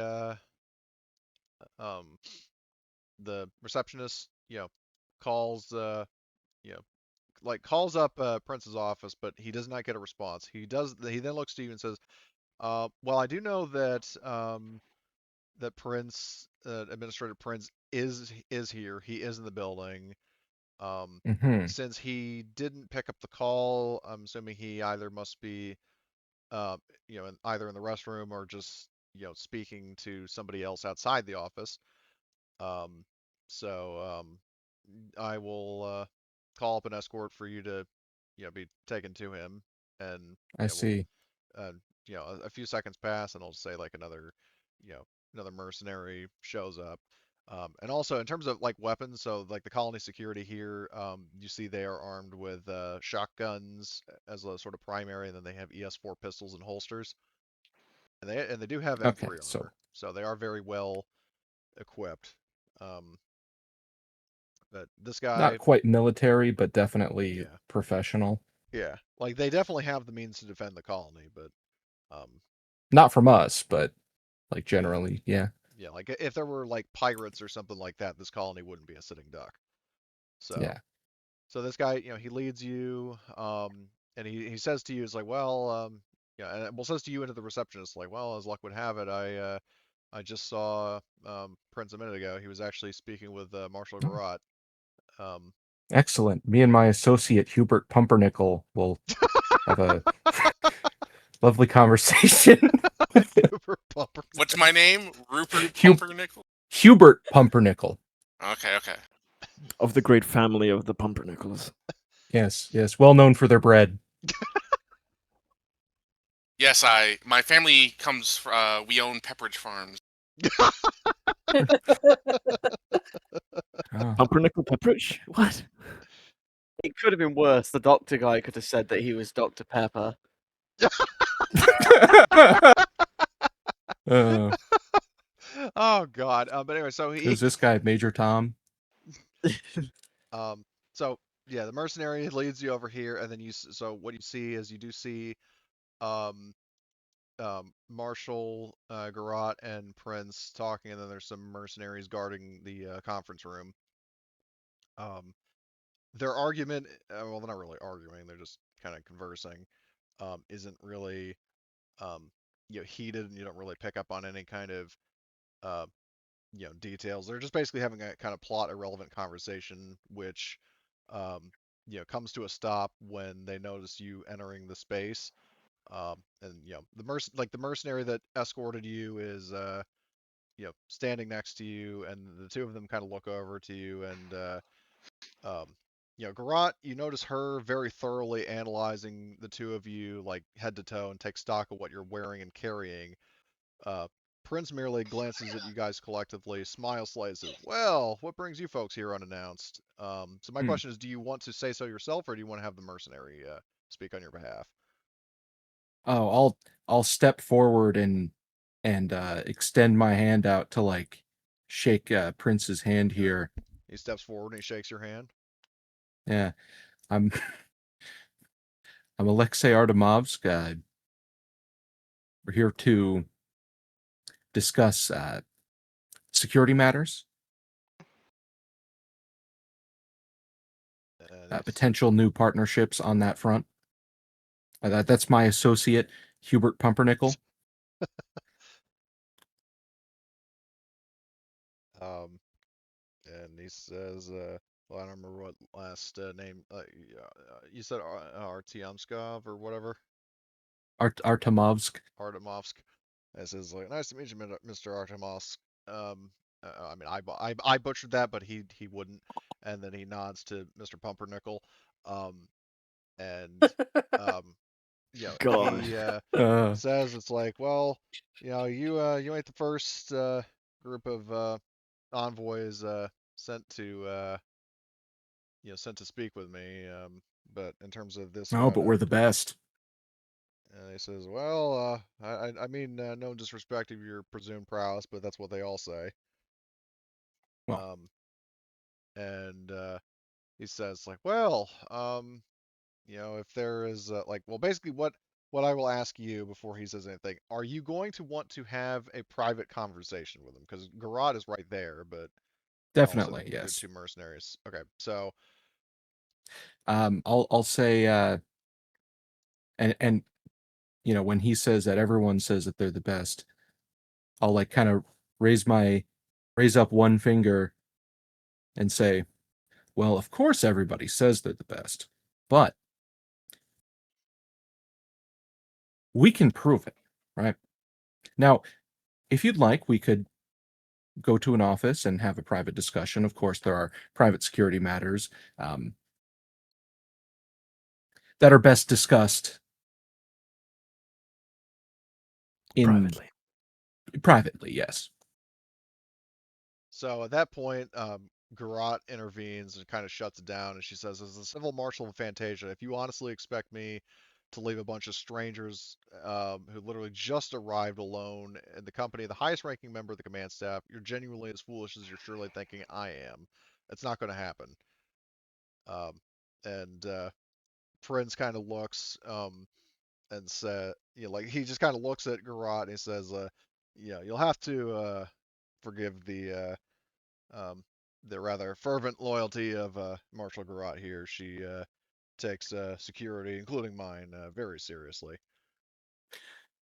um the receptionist, calls calls up Prince's office, but he does not get a response. He then looks to you and says, well, I do know that that Prince, Administrator Prince is here. He is in the building. Hmm. Since he didn't pick up the call, I'm assuming he either must be, uh, either in the restroom or just, speaking to somebody else outside the office. Um, so I will call up an escort for you to, be taken to him, and I we'll, see. uh, a few seconds pass, and I'll say like you know, another mercenary shows up. And also in terms of like weapons, so like the colony security here, you see they are armed with shotguns as a sort of primary, and then they have ES4 pistols and holsters, and they do have Okay, M3 so armor, so they are very well equipped. Um, but this not guy, quite military, but definitely yeah, professional. yeah, like they definitely have the means to defend the colony, but Not from us, but like yeah, generally, yeah, yeah, like if there were like pirates or something like that, this colony wouldn't be a sitting duck. So, yeah. so this guy, he leads you, and he says to you, "Is like, well, yeah," and well, says to you and to the receptionist, like, "Well, as luck would have it, I just saw Prince a minute ago. He was actually speaking with Marshal Garat." Um, Excellent. Me and my associate Hubert Pumpernickel will have a lovely conversation. Super bumper. What's my name? Rupert Hub- Pumpernickel? Hubert Pumpernickel. Okay, okay. Of the great family of the Pumpernickels. Yes, yes. Well known for their bread. Yes, my family comes. We own Pepperidge Farms. Oh. Pumpernickel Pepperidge? What? It could have been worse. The doctor guy could have said that he was Dr. Pepper. Oh God. But anyway, so he Who's this guy, Major Tom? so yeah, the mercenary leads you over here, and then so what you see is you do see um Marshall, Garrot, and Prince talking, and then there's some mercenaries guarding the conference room. Um, their argument, well, they're not really arguing; they're just kind of conversing. Isn't really heated, and you don't really pick up on any kind of uh, details. They're just basically having a kind of plot irrelevant conversation, which um, comes to a stop when they notice you entering the space. And the mercenary that escorted you is standing next to you, and the two of them kind of look over to you, and Garrot, you notice her very thoroughly analyzing the two of you, like head to toe, and take stock of what you're wearing and carrying. Uh, Prince merely glances at you guys collectively, smiles slightly, says, "Well, what brings you folks here unannounced?" So my question is, do you want to say so yourself, or do you want to have the mercenary speak on your behalf? Oh, I'll step forward and extend my hand out to like shake Prince's hand Yeah. here. He steps forward and he shakes your hand. Yeah, I'm I'm Alexei Artemovsk. We're here to discuss security matters, potential new partnerships on that front. That's my associate, Hubert Pumpernickel. And he says, well, I don't remember what last name. You said Artyomskov or whatever. Artemovsk. Artemovsk. And says, like, nice to meet you, Mr. Artemovsk. I mean, I butchered that, but he wouldn't. And then he nods to Mr. Pumpernickel. And God. he Uh, says it's like, well, you ain't the first group of envoys sent to sent to speak with me. But in terms of this oh, but matter, we're the best. and he says, well, I mean, no disrespect of your presumed prowess, but that's what they all say. Well, And he says like, well, if there is well, basically what I will ask you before he says anything, are you going to want to have a private conversation with him? Because Garrot is right there, but also definitely, the yes. two mercenaries. Okay, so I'll say and when he says that everyone says that they're the best, I'll like kind of raise up one finger and say, well, of course everybody says they're the best, but we can prove it, right? Now, if you'd like, we could go to an office and have a private discussion. Of course, there are private security matters that are best discussed privately, yes. So at that point, Garrot intervenes and kind of shuts it down, and she says, "As the civil marshal of Fantasia, if you honestly expect me to leave a bunch of strangers who literally just arrived alone in the company of the highest-ranking member of the command staff, you're genuinely as foolish as you're surely thinking I am. It's not going to happen." Um, and Prince kind of looks and said, like he just kind of looks at Garrot and he says, "Yeah, you'll have to forgive the rather fervent loyalty of Marshal Garrot here. She takes security, including mine, very seriously."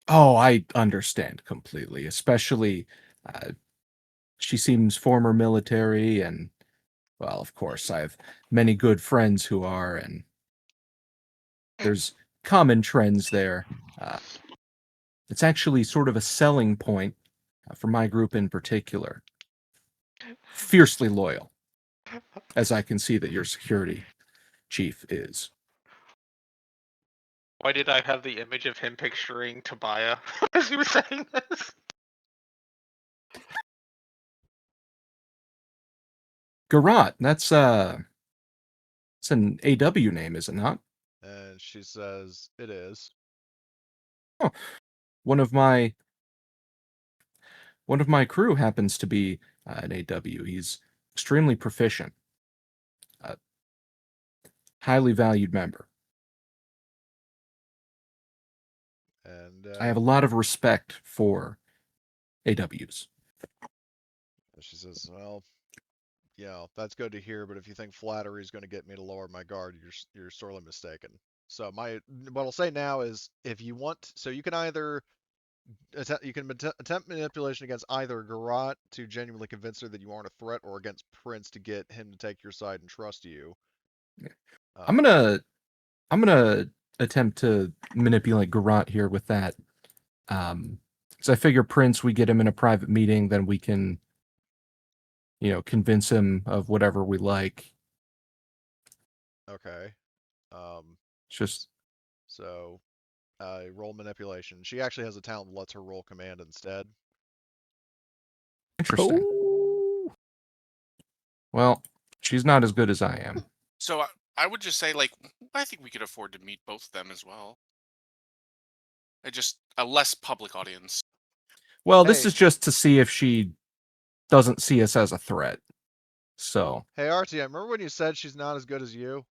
Oh, I understand completely, especially she seems former military and Well, of course, I have many good friends who are, and there's common trends there. It's actually sort of a selling point for my group in particular. Fiercely loyal, as I can see that your security chief is. Why did I have the image of him picturing Tobiah as he was saying this? Garat, that's it's an AW name, is it not? And she says, it is. Oh, one of my crew happens to be an AW. He's extremely proficient, a highly valued member. And I have a lot of respect for AWs. she says, well, that's good to hear, but if you think flattery is going to get me to lower my guard, you're sorely mistaken. So what I'll say now is, if you want, so you can either attempt manipulation against either Garat to genuinely convince her that you aren't a threat, or against Prince to get him to take your side and trust you. I'm gonna attempt to manipulate Garat here with that. Because I figure Prince, we get him in a private meeting, then we can, convince him of whatever we like. Okay. Just So roll manipulation. She actually has a talent that lets her roll command instead. interesting. Oh. Well, she's not as good as I am. So I would just say, like, I think we could afford to meet both of them as well. Just a less public audience. Well, this Hey. is just to see if she doesn't see us as a threat. So, Hey, RTM, remember when you said she's not as good as you?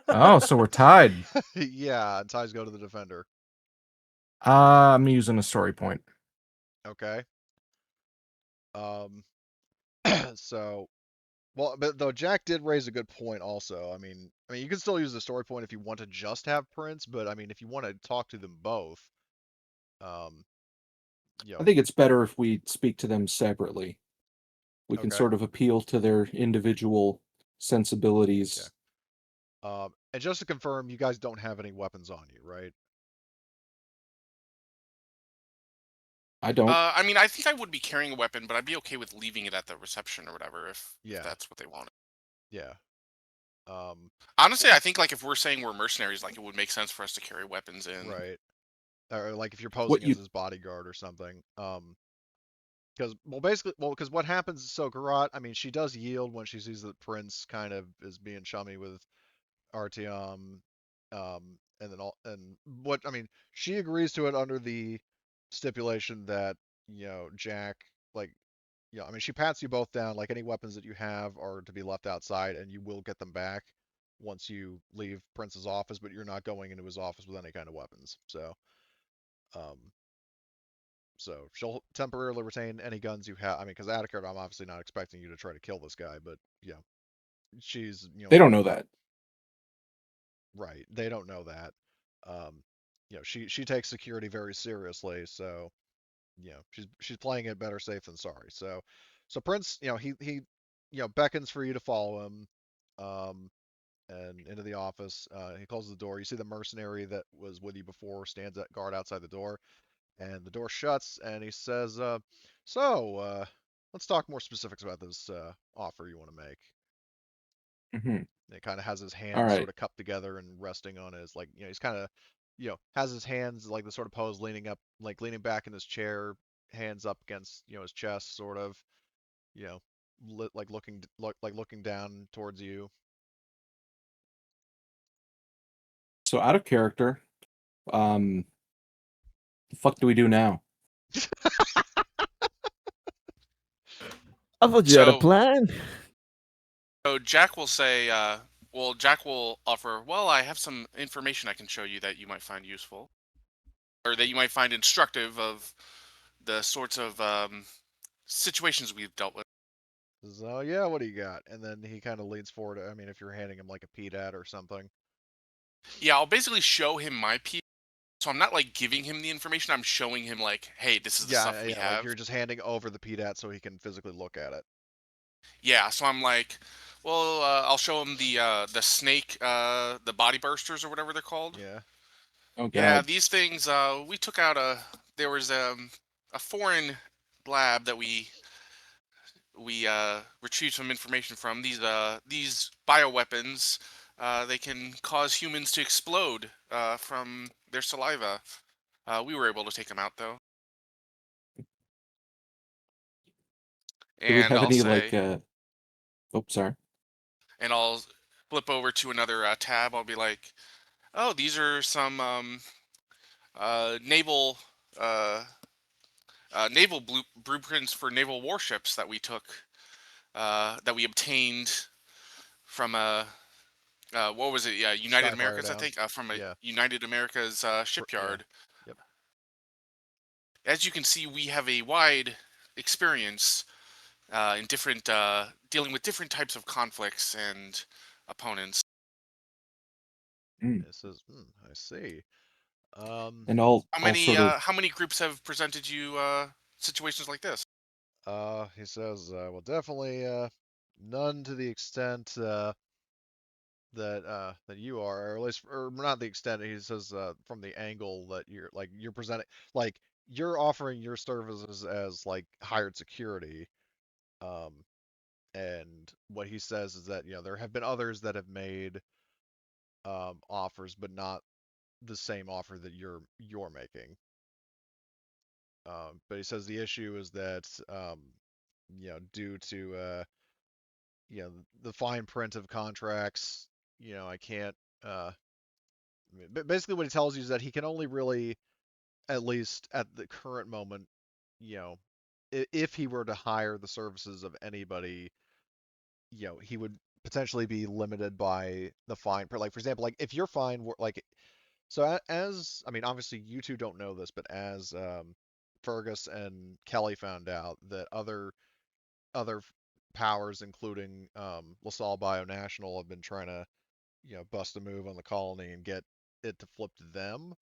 oh, so we're tied. Yeah, and ties go to the defender. I'm using a story point. Okay. So, well, but though Jack did raise a good point also. I mean, you can still use the story point if you want to just have Prince, but I mean, if you want to talk to them both, um, I think it's better if we speak to them separately. We can Okay. sort of appeal to their individual sensibilities. Okay. And just to confirm, you guys don't have any weapons on you, right? I don't. I mean, I think I would be carrying a weapon, but I'd be okay with leaving it at the reception or whatever if Yeah. that's what they wanted. Yeah. Honestly, I think, like, if we're saying we're mercenaries, like, it would make sense for us to carry weapons in. Right. Or like if you're posing as his bodyguard or something. Because what happens? So Garat, I mean, she does yield when she sees that Prince kind of is being chummy with Artyom, and then what I mean, she agrees to it under the stipulation that Jack, like, I mean, she pats you both down, like any weapons that you have are to be left outside, and you will get them back once you leave Prince's office, but you're not going into his office with any kind of weapons. Um, so she'll temporarily retain any guns you have. I mean, because Atticard, I'm obviously not expecting you to try to kill this guy, but she's They don't know that. Right. They don't know that. She takes security very seriously, so she's playing it better safe than sorry. So Prince, he beckons for you to follow him, and into the office. He closes the door. You see the mercenary that was with you before stands at guard outside the door, and the door shuts, and he says, "So, let's talk more specifics about this offer you want to make." Mm-hmm. It kind of has his All hands right. sort of cupped together and resting on his, like, he's kind of, has his hands like the sort of pose, leaning up, like leaning back in his chair, hands up against, his chest, sort of, you know, like looking down towards you. So out of character, the fuck do we do now? I thought you had a So- plan. So Jack will say, Jack will offer, well, I have some information I can show you that you might find useful, or that you might find instructive of the sorts of situations we've dealt with. So yeah, what do you got? And then he kind of leans forward. I mean, if you're handing him like a PDAT or something. Yeah, I'll basically show him my piece, So I'm not like giving him the information. I'm showing him like, hey, this is the stuff we like have. you're just handing over the PDAT so he can physically look at it. Yeah, so I'm like, well, I'll show him the snake, the body bursters or whatever they're called. Yeah. Oh Yeah, God. these things. We took out there was a foreign lab that we retrieved some information from. These bioweapons, they can cause humans to explode from their saliva. We were able to take them out though. Do we And have I'll any like say, oh sorry. and I'll flip over to another tab. I'll be like, oh, these are some naval uh, naval blueprints for naval warships that we took, that we obtained from what was it? Yeah, United Skyfire Americas, I down. think, from a Yeah. United Americas shipyard. Yep. As you can see, we have a wide experience in different dealing with different types of conflicts and opponents. Mm. It says, I see. And I'll sort of How many groups have presented you situations like this? He says, well, definitely none to the extent that you are, or at least, or not the extent. He says from the angle that you're presenting, like you're offering your services as like hired security. Um, and what he says is that there have been others that have made offers, but not the same offer that you're making. But he says the issue is that due to the fine print of contracts, I can't. Basically, what he tells you is that he can only really, at least at the current moment, you know, if he were to hire the services of anybody, he would potentially be limited by the fine print. Like for example, like if your fine were like, so as I mean, obviously you two don't know this, but as Fergus and Kelly found out that other powers, including LaSalle Bionational, have been trying to bust a move on the colony and get it to flip to them.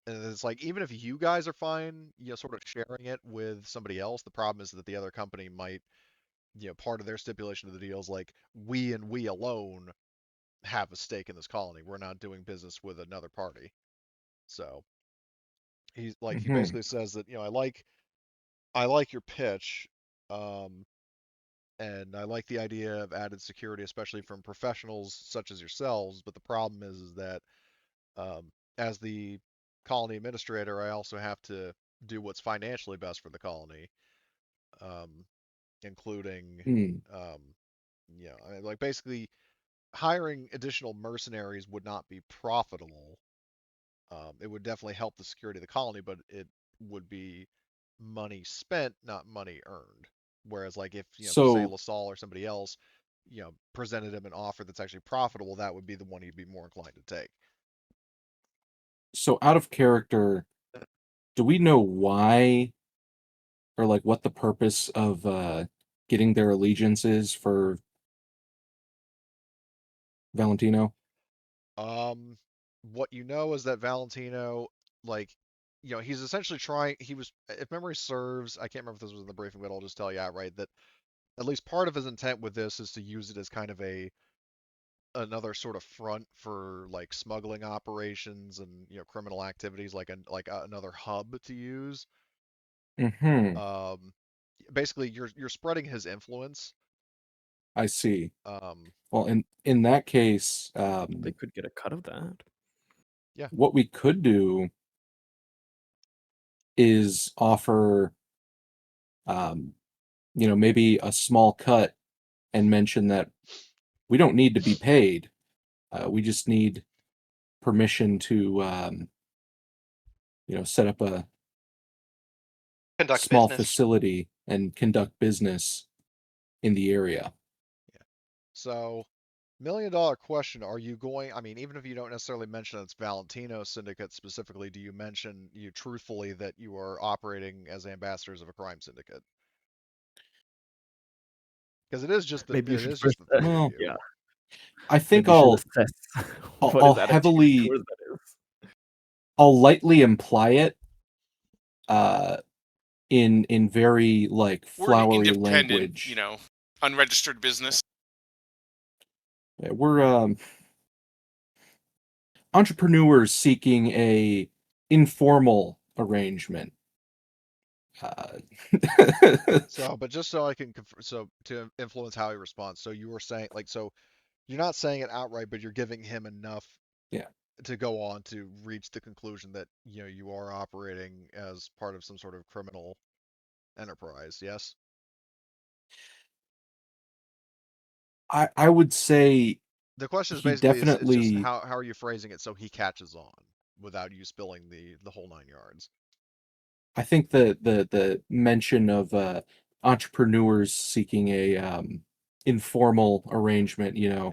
And it's like even if you guys are fine, sort of sharing it with somebody else, the problem is that the other company might, part of their stipulation of the deal is like we and we alone have a stake in this colony. We're not doing business with another party. So he mhm. basically says that I like your pitch, um, and I like the idea of added security, especially from professionals such as yourselves. But the problem is that as the colony administrator, I also have to do what's financially best for the colony, um, including, Mm. um, like basically hiring additional mercenaries would not be profitable. It would definitely help the security of the colony, but it would be money spent, not money earned. Whereas, like if say So LaSalle or somebody else, presented him an offer that's actually profitable, that would be the one he'd be more inclined to take. so out of character, do we know why or like what the purpose of getting their allegiance is for Valentino? What you know is that Valentino, like, he's essentially trying. He was, if memory serves, I can't remember if this was in the briefing, but I'll just tell you outright that at least part of his intent with this is to use it as kind of another sort of front for like smuggling operations and criminal activities, like another hub to use. Hmm. Um, Basically, you're spreading his influence. I see. Um, Well, in that case, They could get a cut of that. yeah, what we could do is offer, um, maybe a small cut and mention that we don't need to be paid. We just need permission to, set up a Conduct small business. facility and conduct business in the area. yeah. So, $1 million question: are you going? I mean, even if you don't necessarily mention it's Valentino Syndicate specifically, do you mention you truthfully that you are operating as ambassadors of a crime syndicate? Because it is just the Maybe you it should is just first, the three of Well, you. yeah. I think Maybe you should I'll assess I'll, what I'll his attitude heavily towards that is. I'll lightly imply it in very like We're an flowery independent, language. unregistered business. Yeah, we're entrepreneurs seeking a informal arrangement. So, but just so I can so to influence how he responds. So you were saying like so you're not saying it outright, but you're giving him enough Yeah. to go on to reach the conclusion that you are operating as part of some sort of criminal enterprise. Yes. I would say The question is he basically it's just definitely. how are you phrasing it so he catches on without you spilling the whole 9 yards. I think the mention of entrepreneurs seeking a informal arrangement, Yeah.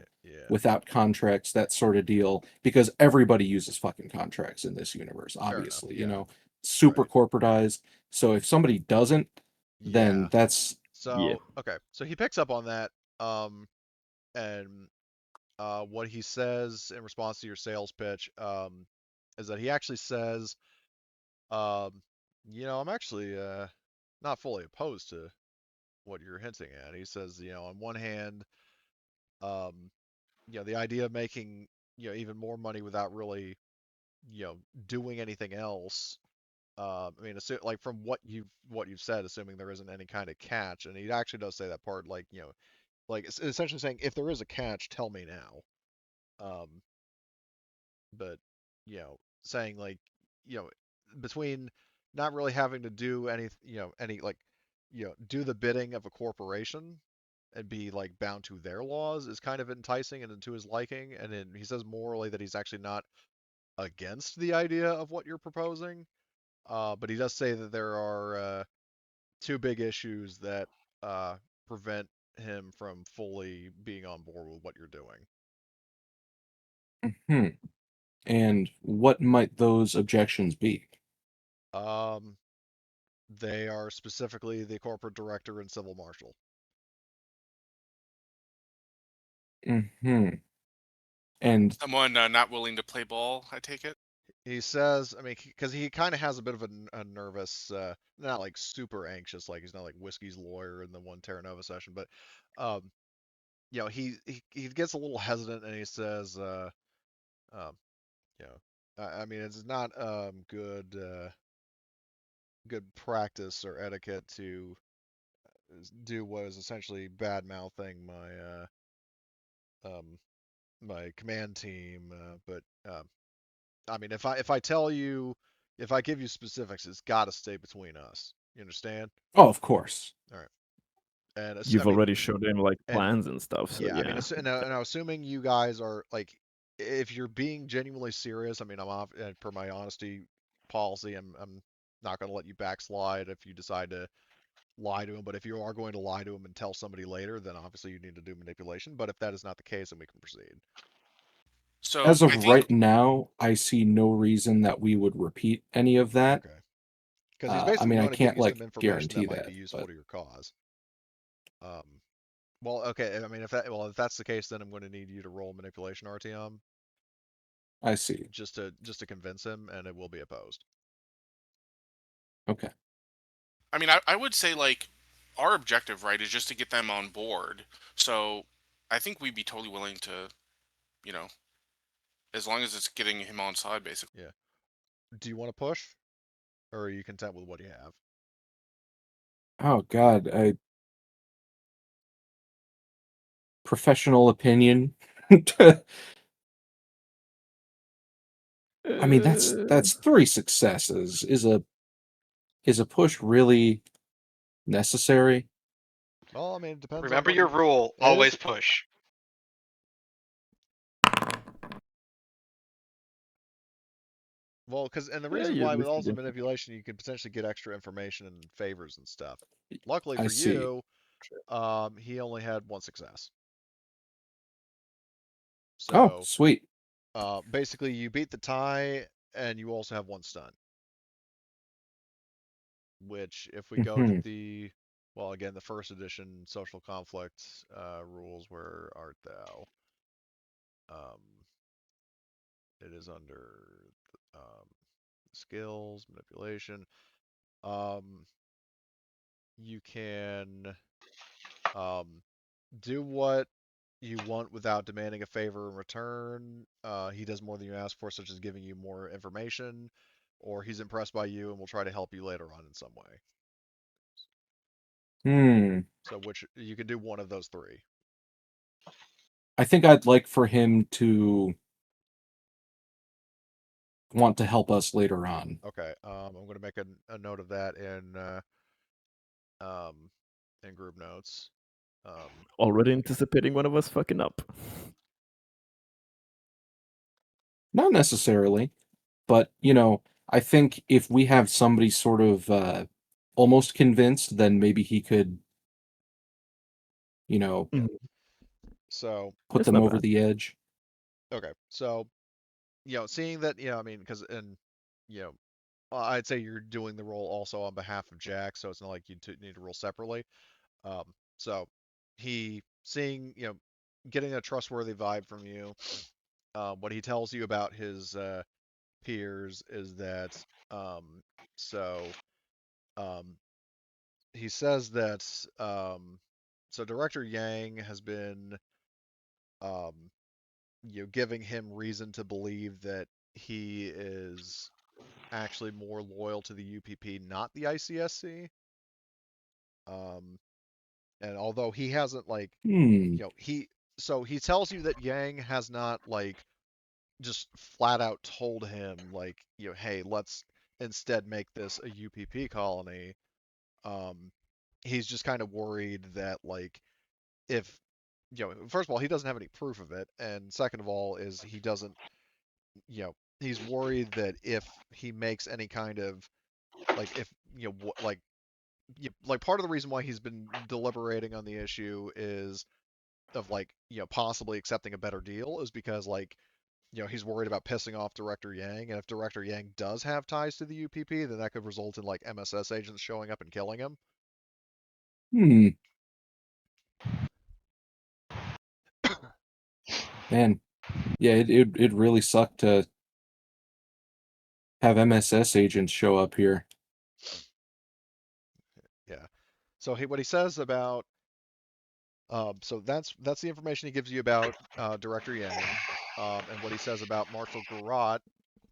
without contracts, that sort of deal, because everybody uses fucking contracts in this universe, Fair enough. obviously, Yeah. super Right. corporatized. So if somebody doesn't, then Yeah. that's Yeah. So okay. So he picks up on that. And what he says in response to your sales pitch is that he actually says, um, I'm actually not fully opposed to what you're hinting at. He says, on one hand, um, the idea of making, even more money without really, you know, doing anything else. I mean, like from what you've said, assuming there isn't any kind of catch, and he actually does say that part, like, like it's essentially saying, if there is a catch, tell me now. Um, but saying like, you know, between not really having to do any like, do the bidding of a corporation and be like bound to their laws is kind of enticing and to his liking. And then he says morally that he's actually not against the idea of what you're proposing. But he does say that there are two big issues that uh, prevent him from fully being on board with what you're doing. hmm. And what might those objections be? Um, they are specifically the corporate director and civil marshal. Hmm. And Someone not willing to play ball, I take it. He says, I mean, because he kind of has a bit of a nervous, not like super anxious, like he's not like Whiskey's lawyer in the one Terra Nova session, but, um, he gets a little hesitant and he says, um, you know, I mean, it's not good practice or etiquette to do what is essentially bad mouthing um, my command team, but I mean, if I tell you, if I give you specifics, it's got to stay between us. You understand? oh, of course. All right. And I You've mean, already showed him like and plans and stuff, so yeah, I mean, yeah. and I'm assuming you guys are like, if you're being genuinely serious, I mean, I'm off per my honesty policy. I'm not going to let you backslide if you decide to lie to him. But if you are going to lie to him and tell somebody later, then obviously you need to do manipulation. But if that is not the case, then we can proceed. So As I of think right now, I see no reason that we would repeat any of that. Okay. Because he's I basically mean, I going to give can't you some like information that guarantee might be that, useful but to your cause. Um, well, okay. I mean, if that's the case, then I'm going to need you to roll manipulation RTM I see. just to convince him, and it will be opposed. Okay. I mean I would say like our objective, right, is just to get them on board. So I think we'd be totally willing to, you know, as long as it's getting him on side, basically. Yeah. Do you want to push, or are you content with what you have? Oh God, professional opinion. I mean, that's three successes. Is a push really necessary? Well, I mean, it depends on Remember what your he. rule: It is. always push. Well, because and the Yeah, reason you why with listed also them. manipulation, you can potentially get extra information and favors and stuff. Luckily I for see. you, he only had one success. Oh, So, sweet. basically, you beat the tie, and you also have one stun. Which, if we go to Hmm. the, well, again, the first edition social conflict rules, where art thou? Um, it is under. Um, skills, manipulation. Um, you can do what you want without demanding a favor in return. He does more than you ask for, such as giving you more information, or he's impressed by you and will try to help you later on in some way. Hmm. So, which you can do one of those three. I think I'd like for him to want to help us later on. Okay. I'm going to make a note of that um, in group notes. Already anticipating one of us fucking up. Not necessarily, but I think if we have somebody sort of almost convinced, then maybe he could, Mhm. So, put That's them not over bad. the edge. okay. So, seeing that, I mean, you know, I'd say you're doing the role also on behalf of Jack, so it's not like you need to roll separately. Um, so he seeing, getting a trustworthy vibe from you. What he tells you about his peers is that, so um, he says that, so Director Yang has been, um, giving him reason to believe that he is actually more loyal to the UPP, not the ICSC. Um, and although he hasn't like, Hmm. he tells you that Yang has not like just flat out told him like, hey, let's instead make this a UPP colony. Um, he's just kind of worried that like if first of all, he doesn't have any proof of it, and second of all, is he doesn't, he's worried that if he makes any kind of like if like like part of the reason why he's been deliberating on the issue is of like possibly accepting a better deal is because like he's worried about pissing off Director Yang, and if Director Yang does have ties to the UPP, then that could result in like MSS agents showing up and killing him. Hmm. Man, yeah, it really sucked to have MSS agents show up here. Yeah. So what he says about so that's the information he gives you about Director Yang, and what he says about Marshal Garot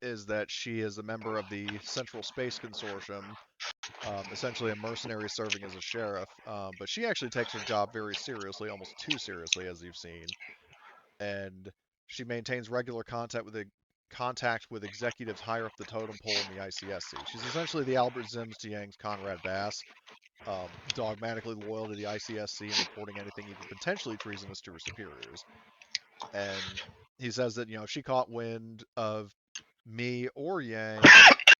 is that she is a member of the Central Space Consortium, essentially a mercenary serving as a sheriff. But she actually takes her job very seriously, almost too seriously, as you've seen, and she maintains regular contact with executives higher up the totem pole in the ICSC. She's essentially the Albert Zims to Yang's Conrad Bass, dogmatically loyal to the ICSC and reporting anything even potentially treasonous to her superiors. And he says that if she caught wind of me or Yang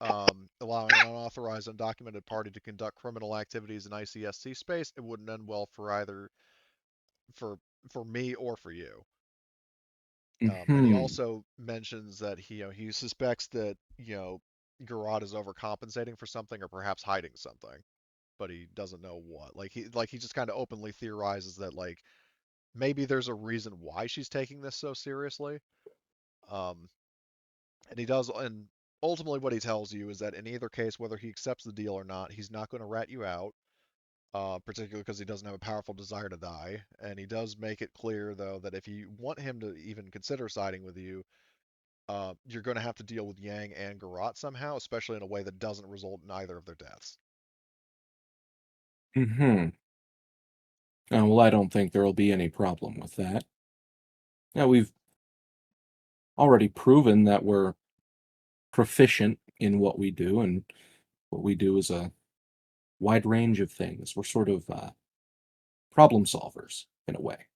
allowing an unauthorized, undocumented party to conduct criminal activities in ICSC space, it wouldn't end well for either for for me or for you. And he Hmm. also mentions that he suspects that Garrod is overcompensating for something or perhaps hiding something, but he doesn't know what. He just kind of openly theorizes that like maybe there's a reason why she's taking this so seriously. Um, and ultimately what he tells you is that in either case, whether he accepts the deal or not, he's not going to rat you out. Particularly because he doesn't have a powerful desire to die, and he does make it clear though that if you want him to even consider siding with you, you're going to have to deal with Yang and Garot somehow, especially in a way that doesn't result in either of their deaths. Hmm. Well, I don't think there'll be any problem with that. Now, we've already proven that we're proficient in what we do, and what we do is a wide range of things. We're sort of problem solvers in a way.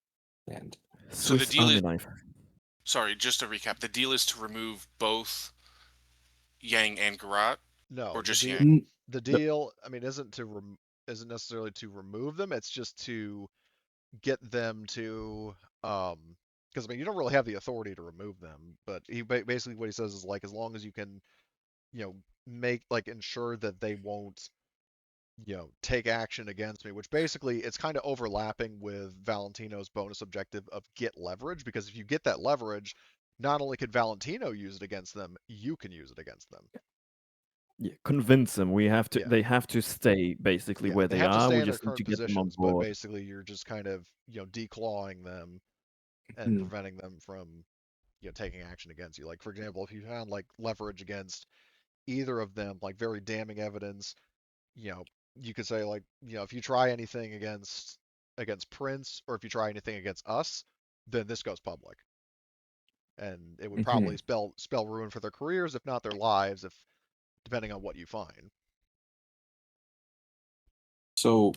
And So the Swiss deal Army is, knife. sorry, just to recap, the deal is to remove both Yang and Garat, No, or just Yang. n- the the- deal, I mean, isn't necessarily to remove them. It's just to get them to because I mean you don't really have the authority to remove them, but basically what he says is like as long as you can make like ensure that they won't take action against me, which basically it's kind of overlapping with Valentino's bonus objective of get leverage, because if you get that leverage, not only could Valentino use it against them, you can use it against them. convince them. We have to. Yeah. They have to stay basically Yeah, where they they have to are. stay We in their just need current to get them on positions, but board. basically you're just kind of, declawing them and Hmm. preventing them from, taking action against you. Like, for example, if you found like leverage against either of them, like very damning evidence, you know, you could say like, if you try anything against Prince, or if you try anything against us, then this goes public. And it would Mhm. probably spell ruin for their careers, if not their lives, if depending on what you find. So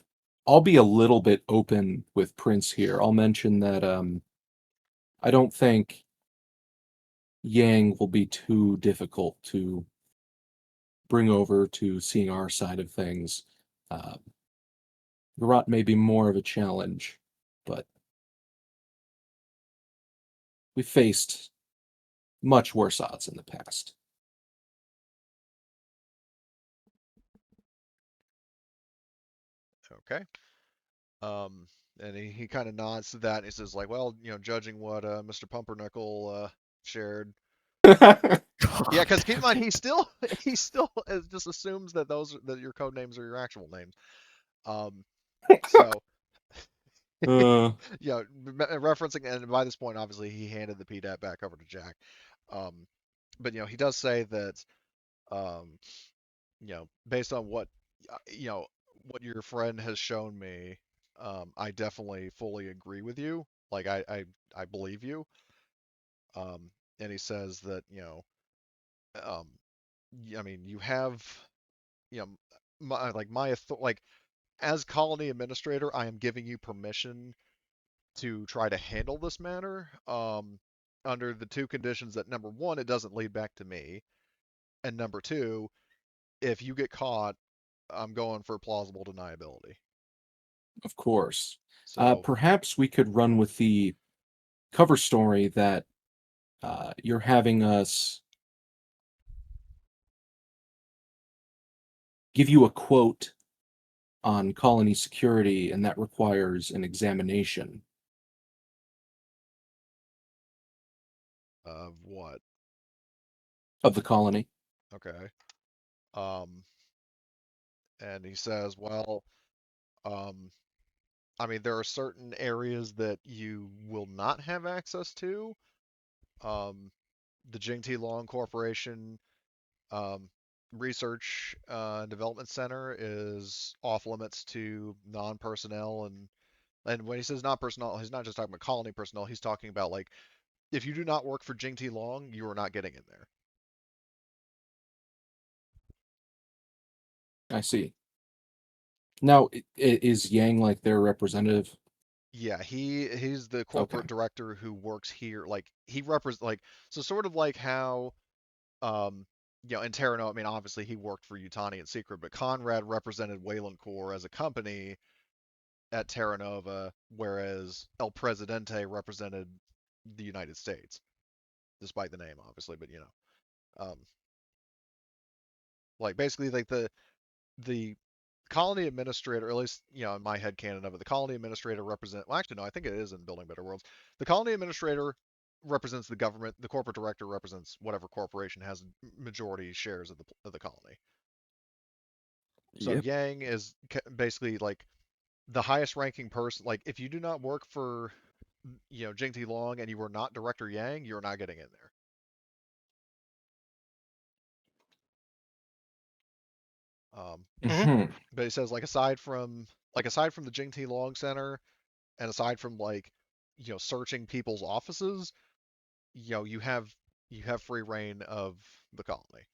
I'll be a little bit open with Prince here. I'll mention that I don't think Yang will be too difficult to bring over to seeing our side of things. Uh, Garot may be more of a challenge, but we faced much worse odds in the past. Okay. Um, and he kind of nods to that, and he says like, well, judging what Mr. Pumpernickel shared. Yeah, because keep in mind he still just assumes that that your code names are your actual names. So Uh, referencing, and by this point, obviously, he handed the PDAT back over to Jack. Um, but he does say that, um, based on what your friend has shown me, I definitely fully agree with you. Like I believe you. Um, and he says that, um, I mean, you have, you know, like as colony administrator, I am giving you permission to try to handle this matter, under the two conditions that, number one, it doesn't lead back to me, and number two, if you get caught, I'm going for plausible deniability. of course. So Perhaps we could run with the cover story that you're having us give you a quote on colony security, and that requires an examination of what? of the colony. Okay. Um, and he says, well, um, I mean, there are certain areas that you will not have access to. Um, the Jing-T Long Corporation, um, Research and Development Center is off limits to non-personnel, and when he says non-personnel, he's not just talking about colony personnel. He's talking about like, if you do not work for Jing-T Long, you are not getting in there. I see. Now, is Yang like their representative? Yeah, he's the Okay. corporate director who works here. Like he represents, like, so sort of like how, um in Terra Nova, I mean, obviously he worked for Utani in secret, but Conrad represented Wayland Corps as a company at Terra Nova, whereas El Presidente represented the United States, despite the name, obviously. But um, like basically, like the colony administrator, or at least in my head canon of it, the colony administrator represent. Well, actually, no, I think it is in Building Better Worlds. The colony administrator represents the government. The corporate director represents whatever corporation has majority shares of the colony. So Yep. Yang is basically like the highest ranking person. Like, if you do not work for Jing-T Long and you are not Director Yang, you're not getting in there. Mhm. Mhm. But he says, like, aside from the Jing-T Long Center, and aside from like searching people's offices, you have free reign of the colony.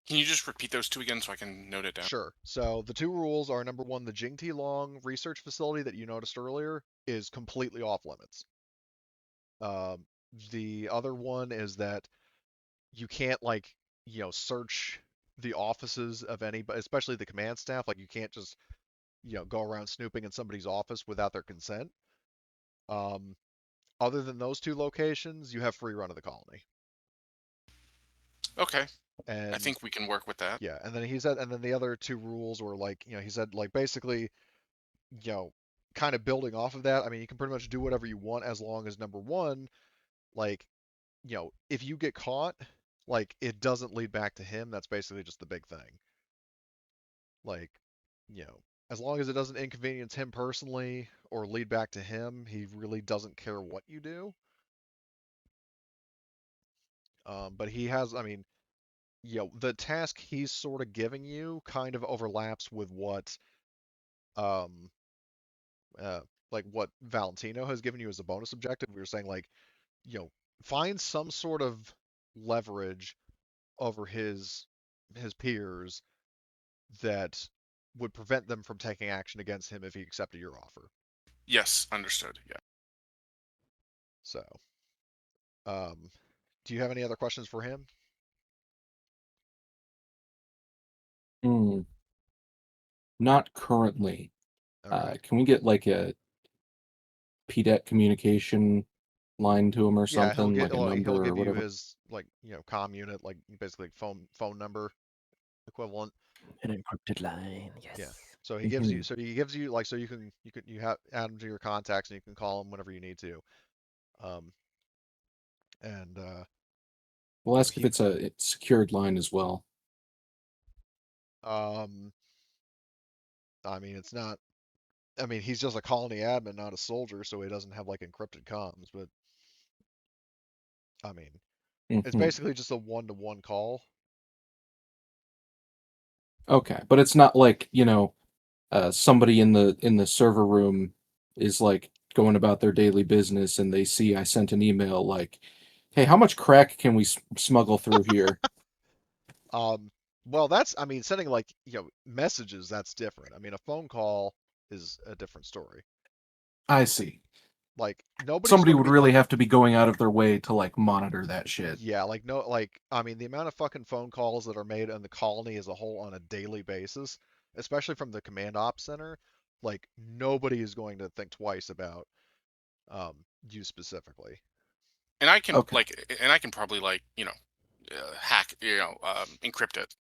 Can you just repeat those two again so I can note it down? Sure. So the two rules are, number one, the Jing-T Long research facility that you noticed earlier is completely off limits. Um, the other one is that you can't, like, search the offices of anybody, especially the command staff. Like, you can't just go around snooping in somebody's office without their consent. Um, Other than those two locations, you have free run of the colony. Okay, I And think we can work with that. yeah, and then he said, and then the other two rules were like, he said, like, basically, you know, kind of building off of that, I mean, you can pretty much do whatever you want as long as number one, like, if you get caught, like, it doesn't lead back to him. That's basically just the big thing. Like, as long as it doesn't inconvenience him personally or lead back to him, he really doesn't care what you do. But he has, I mean, the task he's sort of giving you kind of overlaps with um, what Valentino has given you as a bonus objective. We were saying, like, find some sort of leverage over his peers that would prevent them from taking action against him if he accepted your offer. Yes, understood. Yeah. So, do you have any other questions for him? Hmm. Not currently. Okay. Can we get like a PDET communication line to him or Yeah, something, like a number he'll or give you whatever? his, like, comm unit, like, basically phone number equivalent. An encrypted line. Yes. Yeah. So Mhm. he gives you, like, so you have add him to your contacts and you can call him whenever you need to. Um and We'll ask if he it's a secured line as well. um I mean, it's not, I mean, he's just a colony admin, not a soldier, so he doesn't have, like, encrypted comms, but I mean, it's Mhm. basically just a one-to-one call. Okay, but it's not like, somebody in the server room is like going about their daily business and they see I sent an email like, "Hey, how much crack can we smuggle through here?" Well, that's, I mean, sending, like, messages, that's different. I mean, a phone call is a different story. I see. Like, nobody's Somebody going to would be really like, have to be going out of their way to like monitor that shit. yeah, like, no, like, I mean, the amount of fucking phone calls that are made on the colony as a whole on a daily basis, especially from the command ops center, like, nobody is going to think twice about you specifically. And I can Okay. probably hack, encrypt it.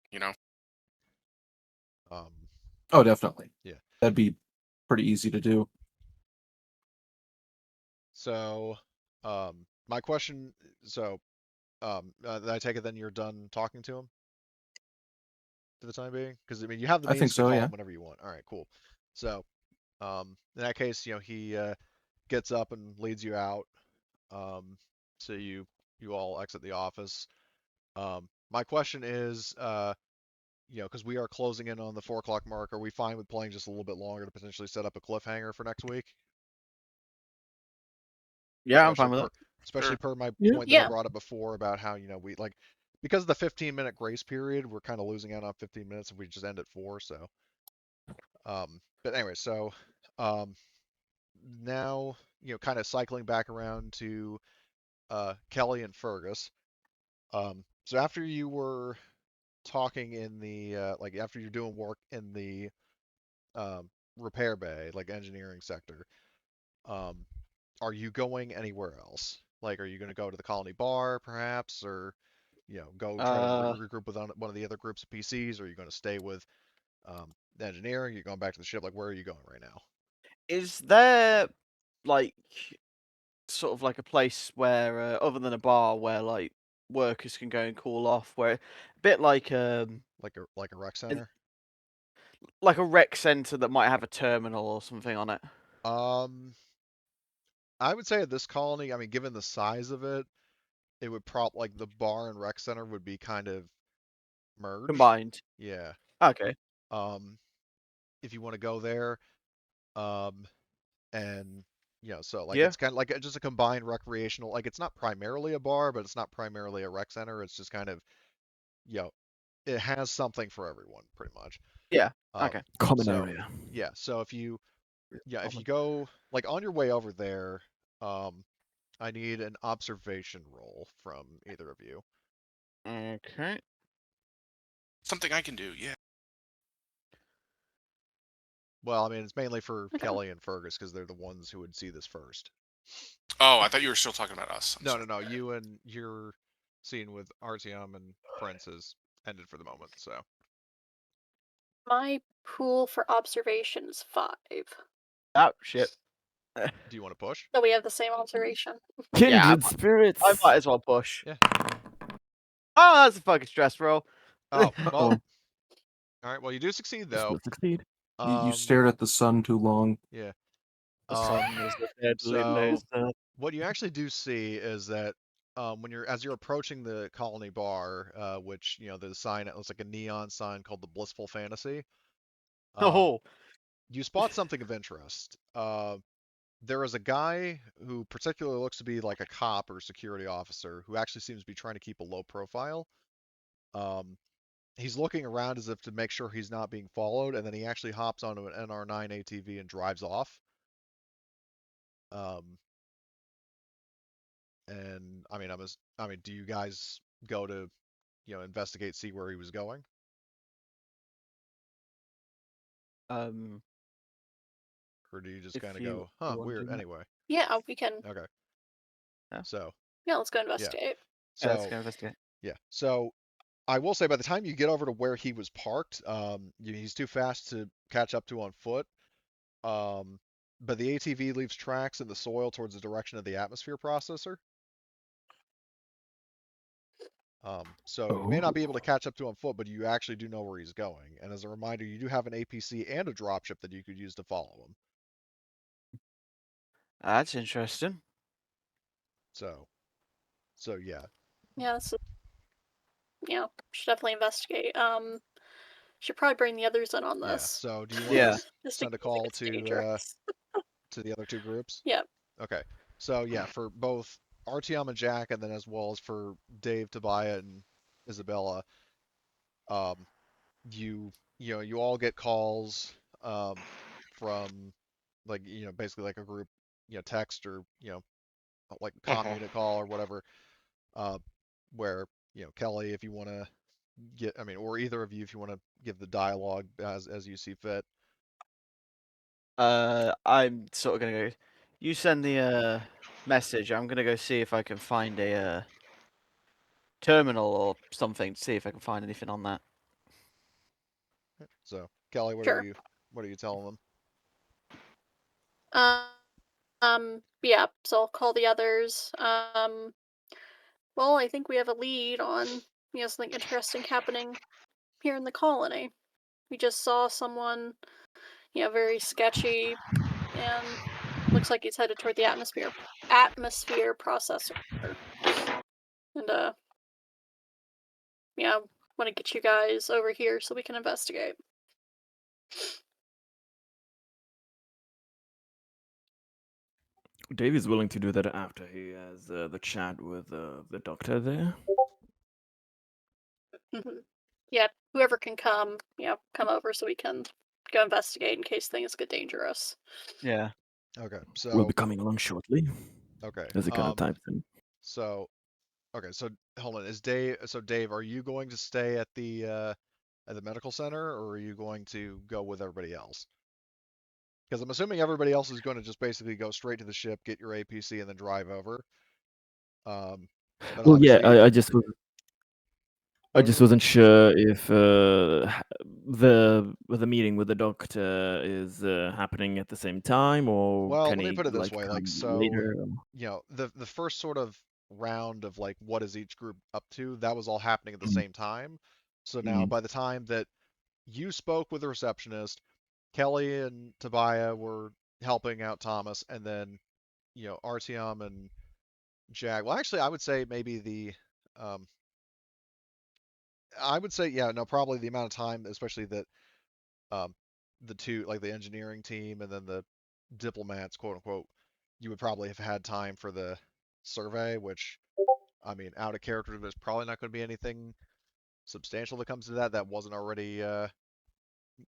Um, Oh, definitely. yeah. That'd be pretty easy to do. So, my question, so, I take it then you're done talking to him for the time being? Because, I mean, you have the I think means to so, call yeah. him whenever you want. All right, cool. So, in that case, he gets up and leads you out. So you all exit the office. My question is, because we are closing in on the 4 o'clock mark, are we fine with playing just a little bit longer to potentially set up a cliffhanger for next week? Yeah, I'm Especially fine with per it. especially Sure. per my Yeah. point that I Yeah. brought up before about how, we like, because of the 15-minute grace period, we're kind of losing out on 15 minutes if we just end at 4. So, but anyway, so um, now, kind of cycling back around to Kelly and Fergus. So after you were talking in the like after you're doing work in the repair bay, like engineering sector, um, are you going anywhere else? Like, are you going to go to the colony bar, perhaps, or go try to Uh, regroup with one of the other groups of PCs? Or are you going to stay with the engineering? You're going back to the ship. Like, where are you going right now? is there like sort of like a place where, other than a bar, where like workers can go and cool off, where a bit Like a rec is- center? like a rec center that might have a terminal or something on it, Um, I would say at this colony, I mean, given the size of it, it would like the bar and rec center would be kind of merged. combined. Yeah. Okay. Um, if you want to go there, um, and so like Yeah. it's kind of like just a combined recreational. Like, it's not primarily a bar, but it's not primarily a rec center. It's just kind of, you know, it has something for everyone, pretty much. Yeah. Um, Okay. Common so area. yeah, so if you Common. go like on your way over there, I need an observation roll from either of you. Okay. Something I can do. Yeah. Well, I mean, it's mainly for Okay. Kelly and Fergus because they're the ones who would see this first. Oh, I thought you were still talking about us. I'm No, sorry. no, no. You and your scene with Artyom and Prince has ended for the moment. So, My pool for observation is 5. Oh shit. Do you want to push? So we have the same observation. Kindred I spirits. might as well push. Yeah. Oh, that's a fucking stress roll. Oh, well. Oh. All right. Well, you do succeed You though. still succeed. You stared at the sun too long. Yeah. The sun is a deadly So laser. what you actually do see is that as you're approaching the colony bar, which there's a sign, it looks like a neon sign called the Blissful Fantasy. Oh, You spot something of interest. There is a guy who particularly looks to be like a cop or security officer who actually seems to be trying to keep a low profile. He's looking around as if to make sure he's not being followed, and then he actually hops onto an NR9 ATV and drives off. And I mean, do you guys go to, investigate, see where he was going? Or do you just if kind of you go, huh, want to weird, do that. anyway? Yeah, we can. Okay. Yeah. So, Yeah, let's go investigate. Yeah, let's so, go investigate. yeah. So, I will say by the time you get over to where he was parked, he's too fast to catch up to on foot. But the ATV leaves tracks in the soil towards the direction of the atmosphere processor. So you may not be able to catch up to on foot, but you actually do know where he's going. And as a reminder, you do have an APC and a dropship that you could use to follow him. That's interesting. So yeah. Yeah, should definitely investigate. Should probably bring the others in on Yeah. this. So do you want Yeah. to Just in send a case it call gets to dangerous. the other two groups? Yep. Okay. So yeah, for both Artyom and Jack, and then as well as for Dave, Tobiah, and Isabella, um, you all get calls from like basically like a group text or like comm unit call or whatever, where Kelly, if you want to or either of you if you want to give the dialogue as you see fit. I'm sort of gonna go. You send the message. I'm gonna go see if I can find a terminal or something to see if I can find anything on that. So Kelly, what Sure. are you telling them? Yeah, so I'll call the others. Well, I think we have a lead on, something interesting happening here in the colony. We just saw someone, very sketchy, and looks like he's headed toward the atmosphere processor. And yeah, want to get you guys over here so we can investigate. Dave is willing to do that after he has the chat with the doctor there. Yeah, whoever can come, come over so we can go investigate in case things get dangerous. Yeah. Okay, We'll so be coming along shortly. okay, As he kind of types in. so okay, so hold on, Dave, are you going to stay at the medical center, or are you going to go with everybody else? Because I'm assuming everybody else is going to just basically go straight to the ship, get your APC, and then drive over. But Well, yeah, obviously, I just wasn't sure if the meeting with the doctor is happening at the same time, or well, can let me he put it this like way, like, come so, later? the first sort of round of like what is each group up to, that was all happening at the same time. So now by the time that you spoke with the receptionist, Kelly and Tobiah were helping out Thomas, and then Artyom and Jack. Well, actually, I would say maybe um, I would say yeah, no, probably the amount of time, especially that um, the two, like the engineering team and then the diplomats, quote unquote, you would probably have had time for the survey, which I mean, out of character, there's probably not going to be anything substantial that comes to that wasn't already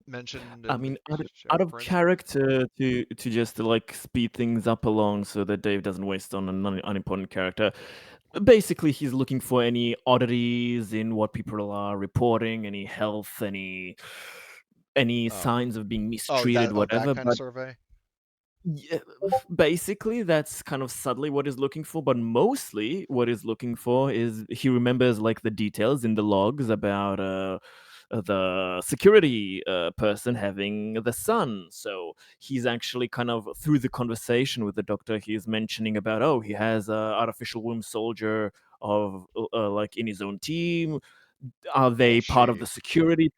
mentioned I and mean, out shared, of for instance. character to just like speed things up along so that Dave doesn't waste on an unimportant character. Basically, he's looking for any oddities in what people are reporting, any health, any signs of being mistreated, That whatever. kind of But survey. yeah, basically, that's kind of subtly what he's looking for. But mostly, what he's looking for is he remembers like the details in the logs about the security person having the son. So he's actually kind of through the conversation with the doctor, he's mentioning about, oh, he has a artificial womb soldier of like in his own team. Are they part of the security?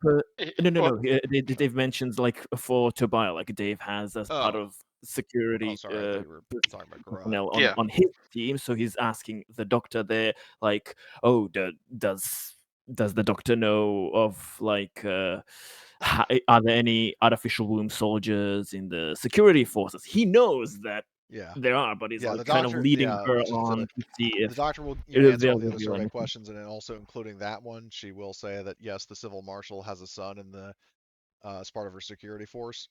No, no, Well, no. Dave mentions like for Tobias, like Dave has as part Oh. of security Oh, sorry. I thought you were talking about Garot. personnel Yeah. on his team. So he's asking the doctor there, like, oh, does the doctor know of like are there any artificial womb soldiers in the security forces? He knows that Yeah. there are, but he's Yeah, like the kind of doctor. leading Yeah, her just on to see the if doctor will answer they'll all the other reveal survey anything. questions, and then also including that one, she will say that yes, the civil marshal has a son in the as part of her security force.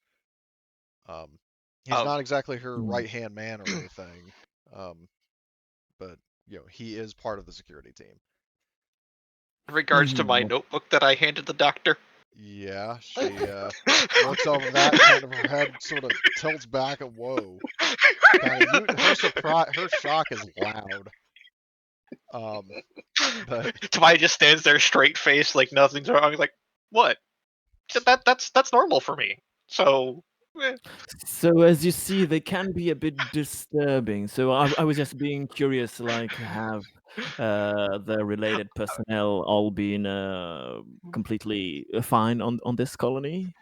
He's Um, not exactly her Mm. right hand man or anything, but he is part of the security team. in regards to my Mhm. notebook that I handed the doctor. Yeah, she looks over that, kind of her head sort of tilts back, and whoa, kind of her surprise, her shock is loud. But Tobias just stands there straight faced like nothing's wrong. He's like, what? That's normal for me. So So as you see, they can be a bit disturbing. So I was just being curious, like have the related personnel all been completely fine on this colony?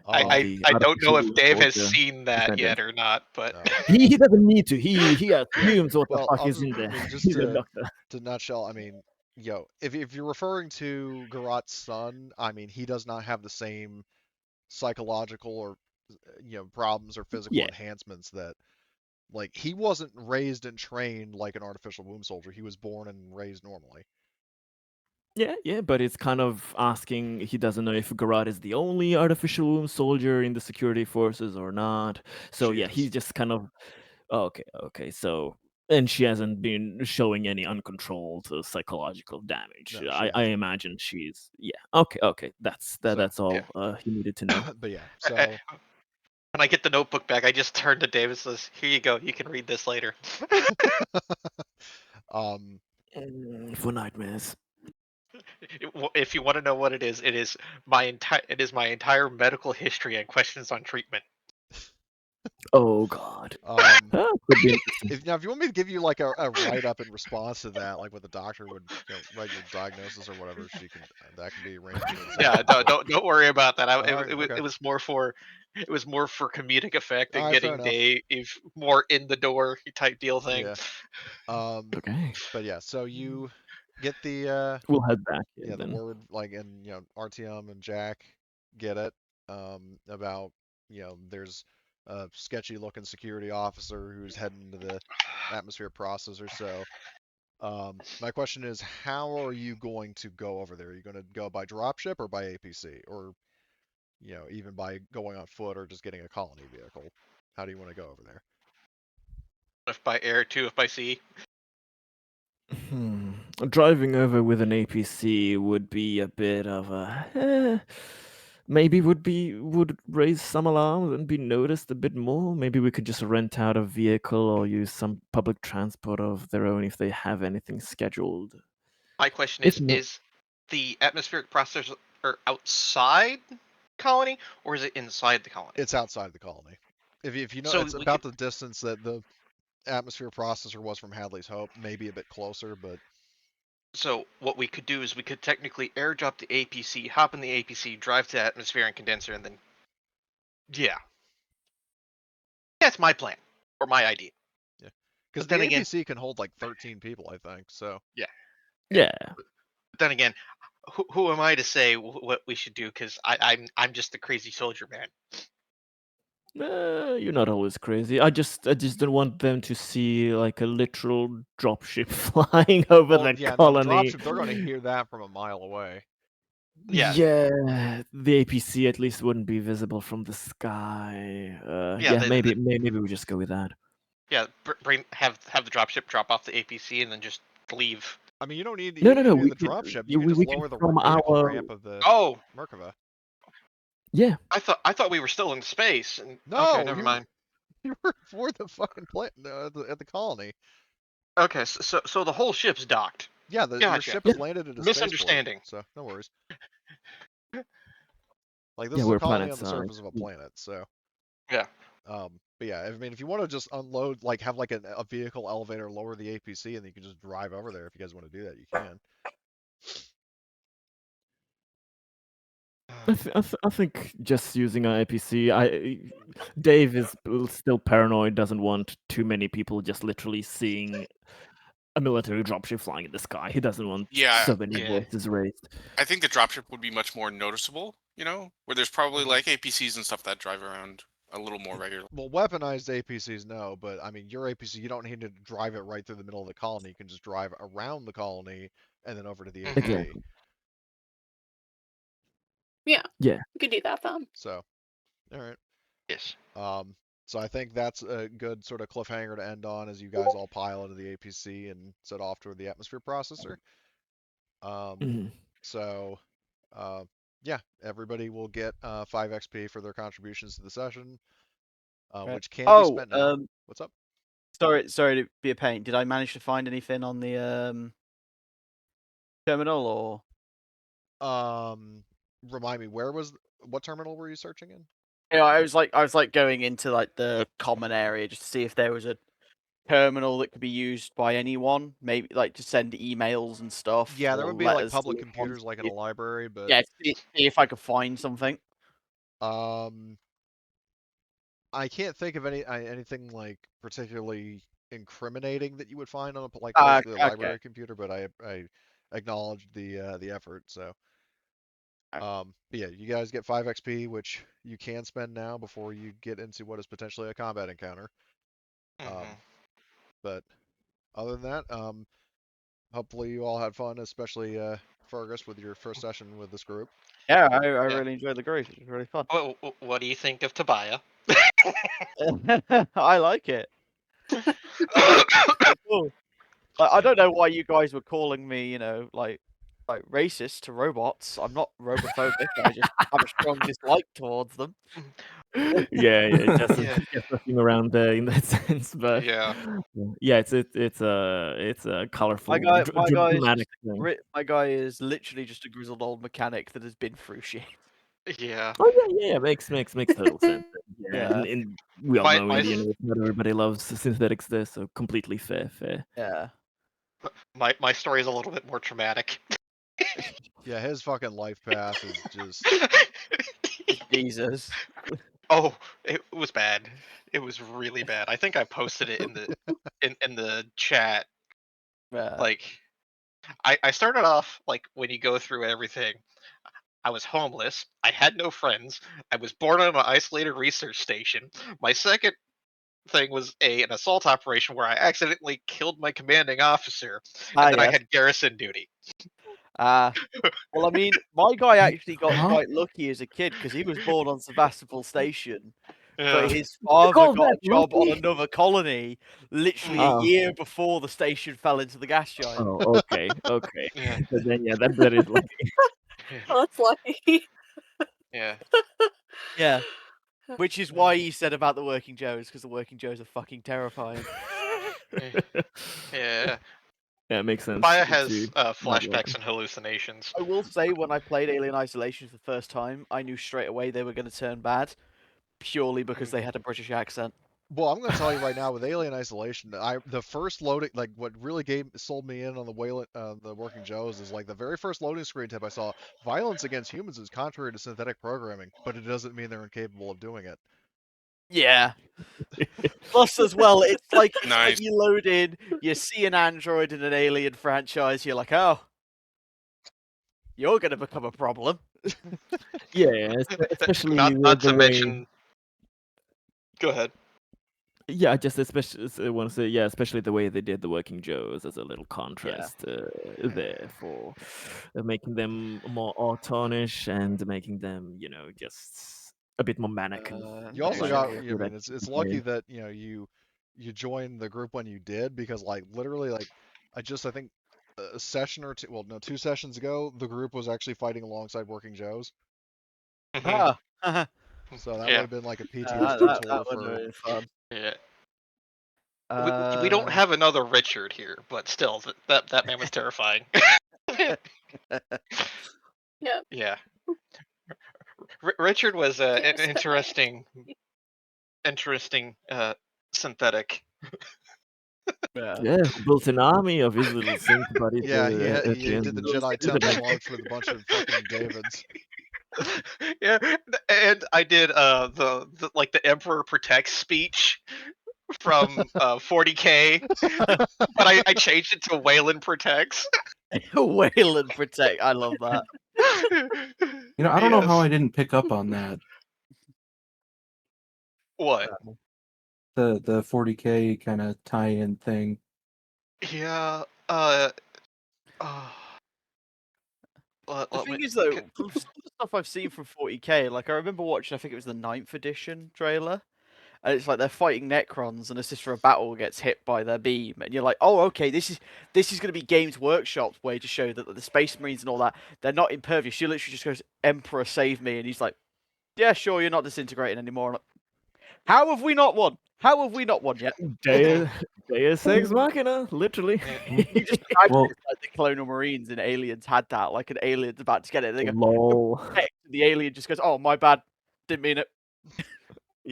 Of I the I don't artificial know if womb Dave has soldier seen that defendant. yet or not, but no. He doesn't need to. He assumes what the Well, fuck is in there. I mean, just He's a doctor. to nutshell, I mean, if you're referring to Garot's son, I mean, he does not have the same psychological or problems or physical Yeah. enhancements that like he wasn't raised and trained like an artificial womb soldier. He was born and raised normally. Yeah, but it's kind of asking. He doesn't know if Garad is the only artificial womb soldier in the security forces or not. So She yeah, is. he's just kind of okay. So and she hasn't been showing any uncontrolled psychological damage. No, she I hasn't. imagine she's okay. That's So, that's yeah. all he needed to know. but yeah, I- so when I get the notebook back, I just turn to Dave and says, "Here you go. You can read this later." um For nightmares. If you want to know what it is my entire medical history and questions on treatment. Oh God. Could be interesting. if you want me to give you like a write up in response to that, like what the doctor would write your diagnosis or whatever, that can be arranged too. So, Yeah, don't worry about that. okay. It was more for comedic effect All and right, fair getting enough. Dave more in the door type deal thing. Yeah. Okay. But yeah, so you get the We'll head back here the then. word, like, and RTM and Jack get it about there's a sketchy looking security officer who's heading to the atmosphere processor. So my question is, how are you going to go over there? Are you going to go by dropship or by APC, or even by going on foot or just getting a colony vehicle? How do you want to go over there? If by air, two if by sea. Driving over with an APC would be a bit of a maybe would raise some alarms and be noticed a bit more. Maybe we could just rent out a vehicle or use some public transport of their own if they have anything scheduled. My question If not, is the atmospheric processor outside colony or is it inside the colony? It's outside the colony. If you know, So it's we about could, the distance that the atmosphere processor was from Hadley's Hope, maybe a bit closer, but so what we could do is we could technically airdrop the APC, hop in the APC, drive to atmosphere and condenser, and then yeah, that's my plan or my idea. yeah, because But the then again, APC can hold like 13 people, I think. So yeah. but then again, who am I to say what we should do? Because I'm just the crazy soldier man. You're not always crazy. I just don't want them to see like a literal dropship flying over well, the yeah, no, the colony. dropship, they're going to hear that from a mile away. Yeah. Yeah, the APC at least wouldn't be visible from the sky. Yeah, Yeah, maybe we just go with that. Yeah, have the dropship drop off the APC and then just leave. I mean, you don't need No, the we can dropship. You can just we can lower the from vehicle our ramp of the Oh, Merkava. yeah. I thought we were still in space. And, okay, No, never mind. you were for the fucking plant at the colony. Okay, so the whole ship's docked. Yeah, your Gotcha. ship is landed at a spaceport, Misunderstanding. so no worries. Like this Yeah, is a where colony on planets the are. surface of a planet, so Yeah. but yeah, I mean, if you want to just unload, like have like a vehicle elevator lower the APC, and then you can just drive over there. If you guys want to do that, you can. I think just using an APC. Dave is still paranoid. Doesn't want too many people just literally seeing a military dropship flying in the sky. He doesn't want Yeah, so many Yeah. voices raised. I think the dropship would be much more noticeable, where there's probably Mhm. like APCs and stuff that drive around a little more regularly. Well, weaponized APCs, no, but I mean, your APC, you don't need to drive it right through the middle of the colony. You can just drive around the colony and then over to the Mhm. APC. Exactly. Yeah. Yeah. You could do that then. So, all right. Yes. So I think that's a good sort of cliffhanger to end on as you guys all pile into the APC and set off toward the atmosphere processor. Mhm. So, yeah, everybody will get 5 XP for their contributions to the session, Right. which can be spent now. Oh, What's up? sorry to be a pain. Did I manage to find anything on the terminal or? Remind me, what terminal were you searching in? Yeah, I was like going into like the common area just to see if there was a terminal that could be used by anyone, maybe like to send emails and stuff Yeah, there or would be like letters to public loved ones. computers like in a library, but Yeah, see if I could find something. um I can't think of anything like particularly incriminating that you would find on a like basically a Okay. library computer, but I acknowledged the effort, so but yeah, you guys get 5 XP, which you can spend now before you get into what is potentially a combat encounter. Mhm. But other than that, hopefully you all had fun, especially Fergus with your first session with this group. Yeah, I really enjoyed the group. It was really fun. What do you think of Tobiah? I like it. Quite cool. Like, I don't know why you guys were calling me, like racist to robots. I'm not robophobic. I just have a strong dislike towards them. Yeah, just Yeah. just fucking around there in that sense, but Yeah. yeah, it's a colorful, My guy is dramatic thing. my guy is literally just a grizzled old mechanic that has been through shit. Yeah. Oh yeah, makes total sense. Yeah, Yeah. and we all My know my in the s- universe not everybody loves synthetics there, so completely fair. Yeah. my story is a little bit more traumatic. Yeah, his fucking life path is just Jesus. Oh, it was bad. It was really bad. I think I posted it in the chat. Yeah. Like I started off like when you go through everything. I was homeless. I had no friends. I was born on an isolated research station. My second thing was an assault operation where I accidentally killed my commanding officer, and then I Yes. had garrison duty. Well, I mean, my guy actually got Huh? quite lucky as a kid because he was born on Sevastopol Station, but Yeah. his You father call got that a job on lucky? another colony literally a Oh, year before the station fell into the gas giant. okay. Yeah. But then yeah, that is lucky. Oh, that's lucky. Yeah. Yeah. Which is why he said about the Working Joes, because the Working Joes are fucking terrifying. Yeah. Yeah, it makes sense Maya to has not like flashbacks and hallucinations. I will say, when I played Alien Isolation for the first time, I knew straight away they were going to turn bad, purely because they had a British accent. well, I'm going to tell you right now with Alien Isolation, the first loading, like what really sold me in on the Working Joes is like the very first loading screen tip I saw. Violence against humans is contrary to synthetic programming, but it doesn't mean they're incapable of doing it. Yeah. Plus, as well, it's like Nice. you load in, you see an android in an Alien franchise, you're like, oh, you're going to become a problem. yeah, especially Not the to way. mention. Go ahead. Yeah, I just especially want to say, yeah, especially the way they did the Working Joes as a little Yeah. contrast there for making them more autonish and making them, just a bit more manic and You also Nice. got, like I with mean, that it's lucky play. that you joined the group when you did because like literally like I think a session or two, well no, 2 sessions ago, the group was actually fighting alongside Working Joes. Mhm. Ah, that So that would Yeah. have been like a that PTSD tool would for. have been fun. Yeah. We don't have another Richard here, but still, that man was terrifying. Yeah. Yeah. Richard was an interesting synthetic. Yeah, who built an army of his little synth buddies. Yeah, at the he end did the of Jedi the Temple night. March with a bunch of fucking Davids. Yeah, and I did the like the Emperor Protects speech from 40K, but I changed it to Wayland Protects. Wayland Protect. I love that. You know, I don't know how I Yes. didn't pick up on that. What? The 40K kind of tie-in thing. Yeah. The Let thing me. is, though, from some of the stuff I've seen from 40K, like I remember watching, I think it was the 9th edition trailer, and it's like they're fighting Necrons, and a Sister of Battle gets hit by their beam, and you're like, oh, okay, this is going to be Games Workshop's way to show that the Space Marines and all that, they're not impervious. She literally just goes, Emperor, save me, and he's like, yeah, sure, you're not disintegrating anymore. I'm like, how have we not won? How have we not won yet? Deus Ex Machina, literally. You just imagine Well- it's like the Colonial Marines in Aliens had that, like an alien's about to get it. They go, Lol. the alien just goes, oh, my bad, didn't mean it.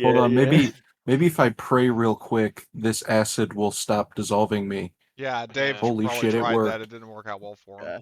Hold on, yeah. maybe if I pray real quick, this acid will stop dissolving me. Yeah, Dave Holy probably shit, it tried that. worked. It didn't work out well for him. Yeah.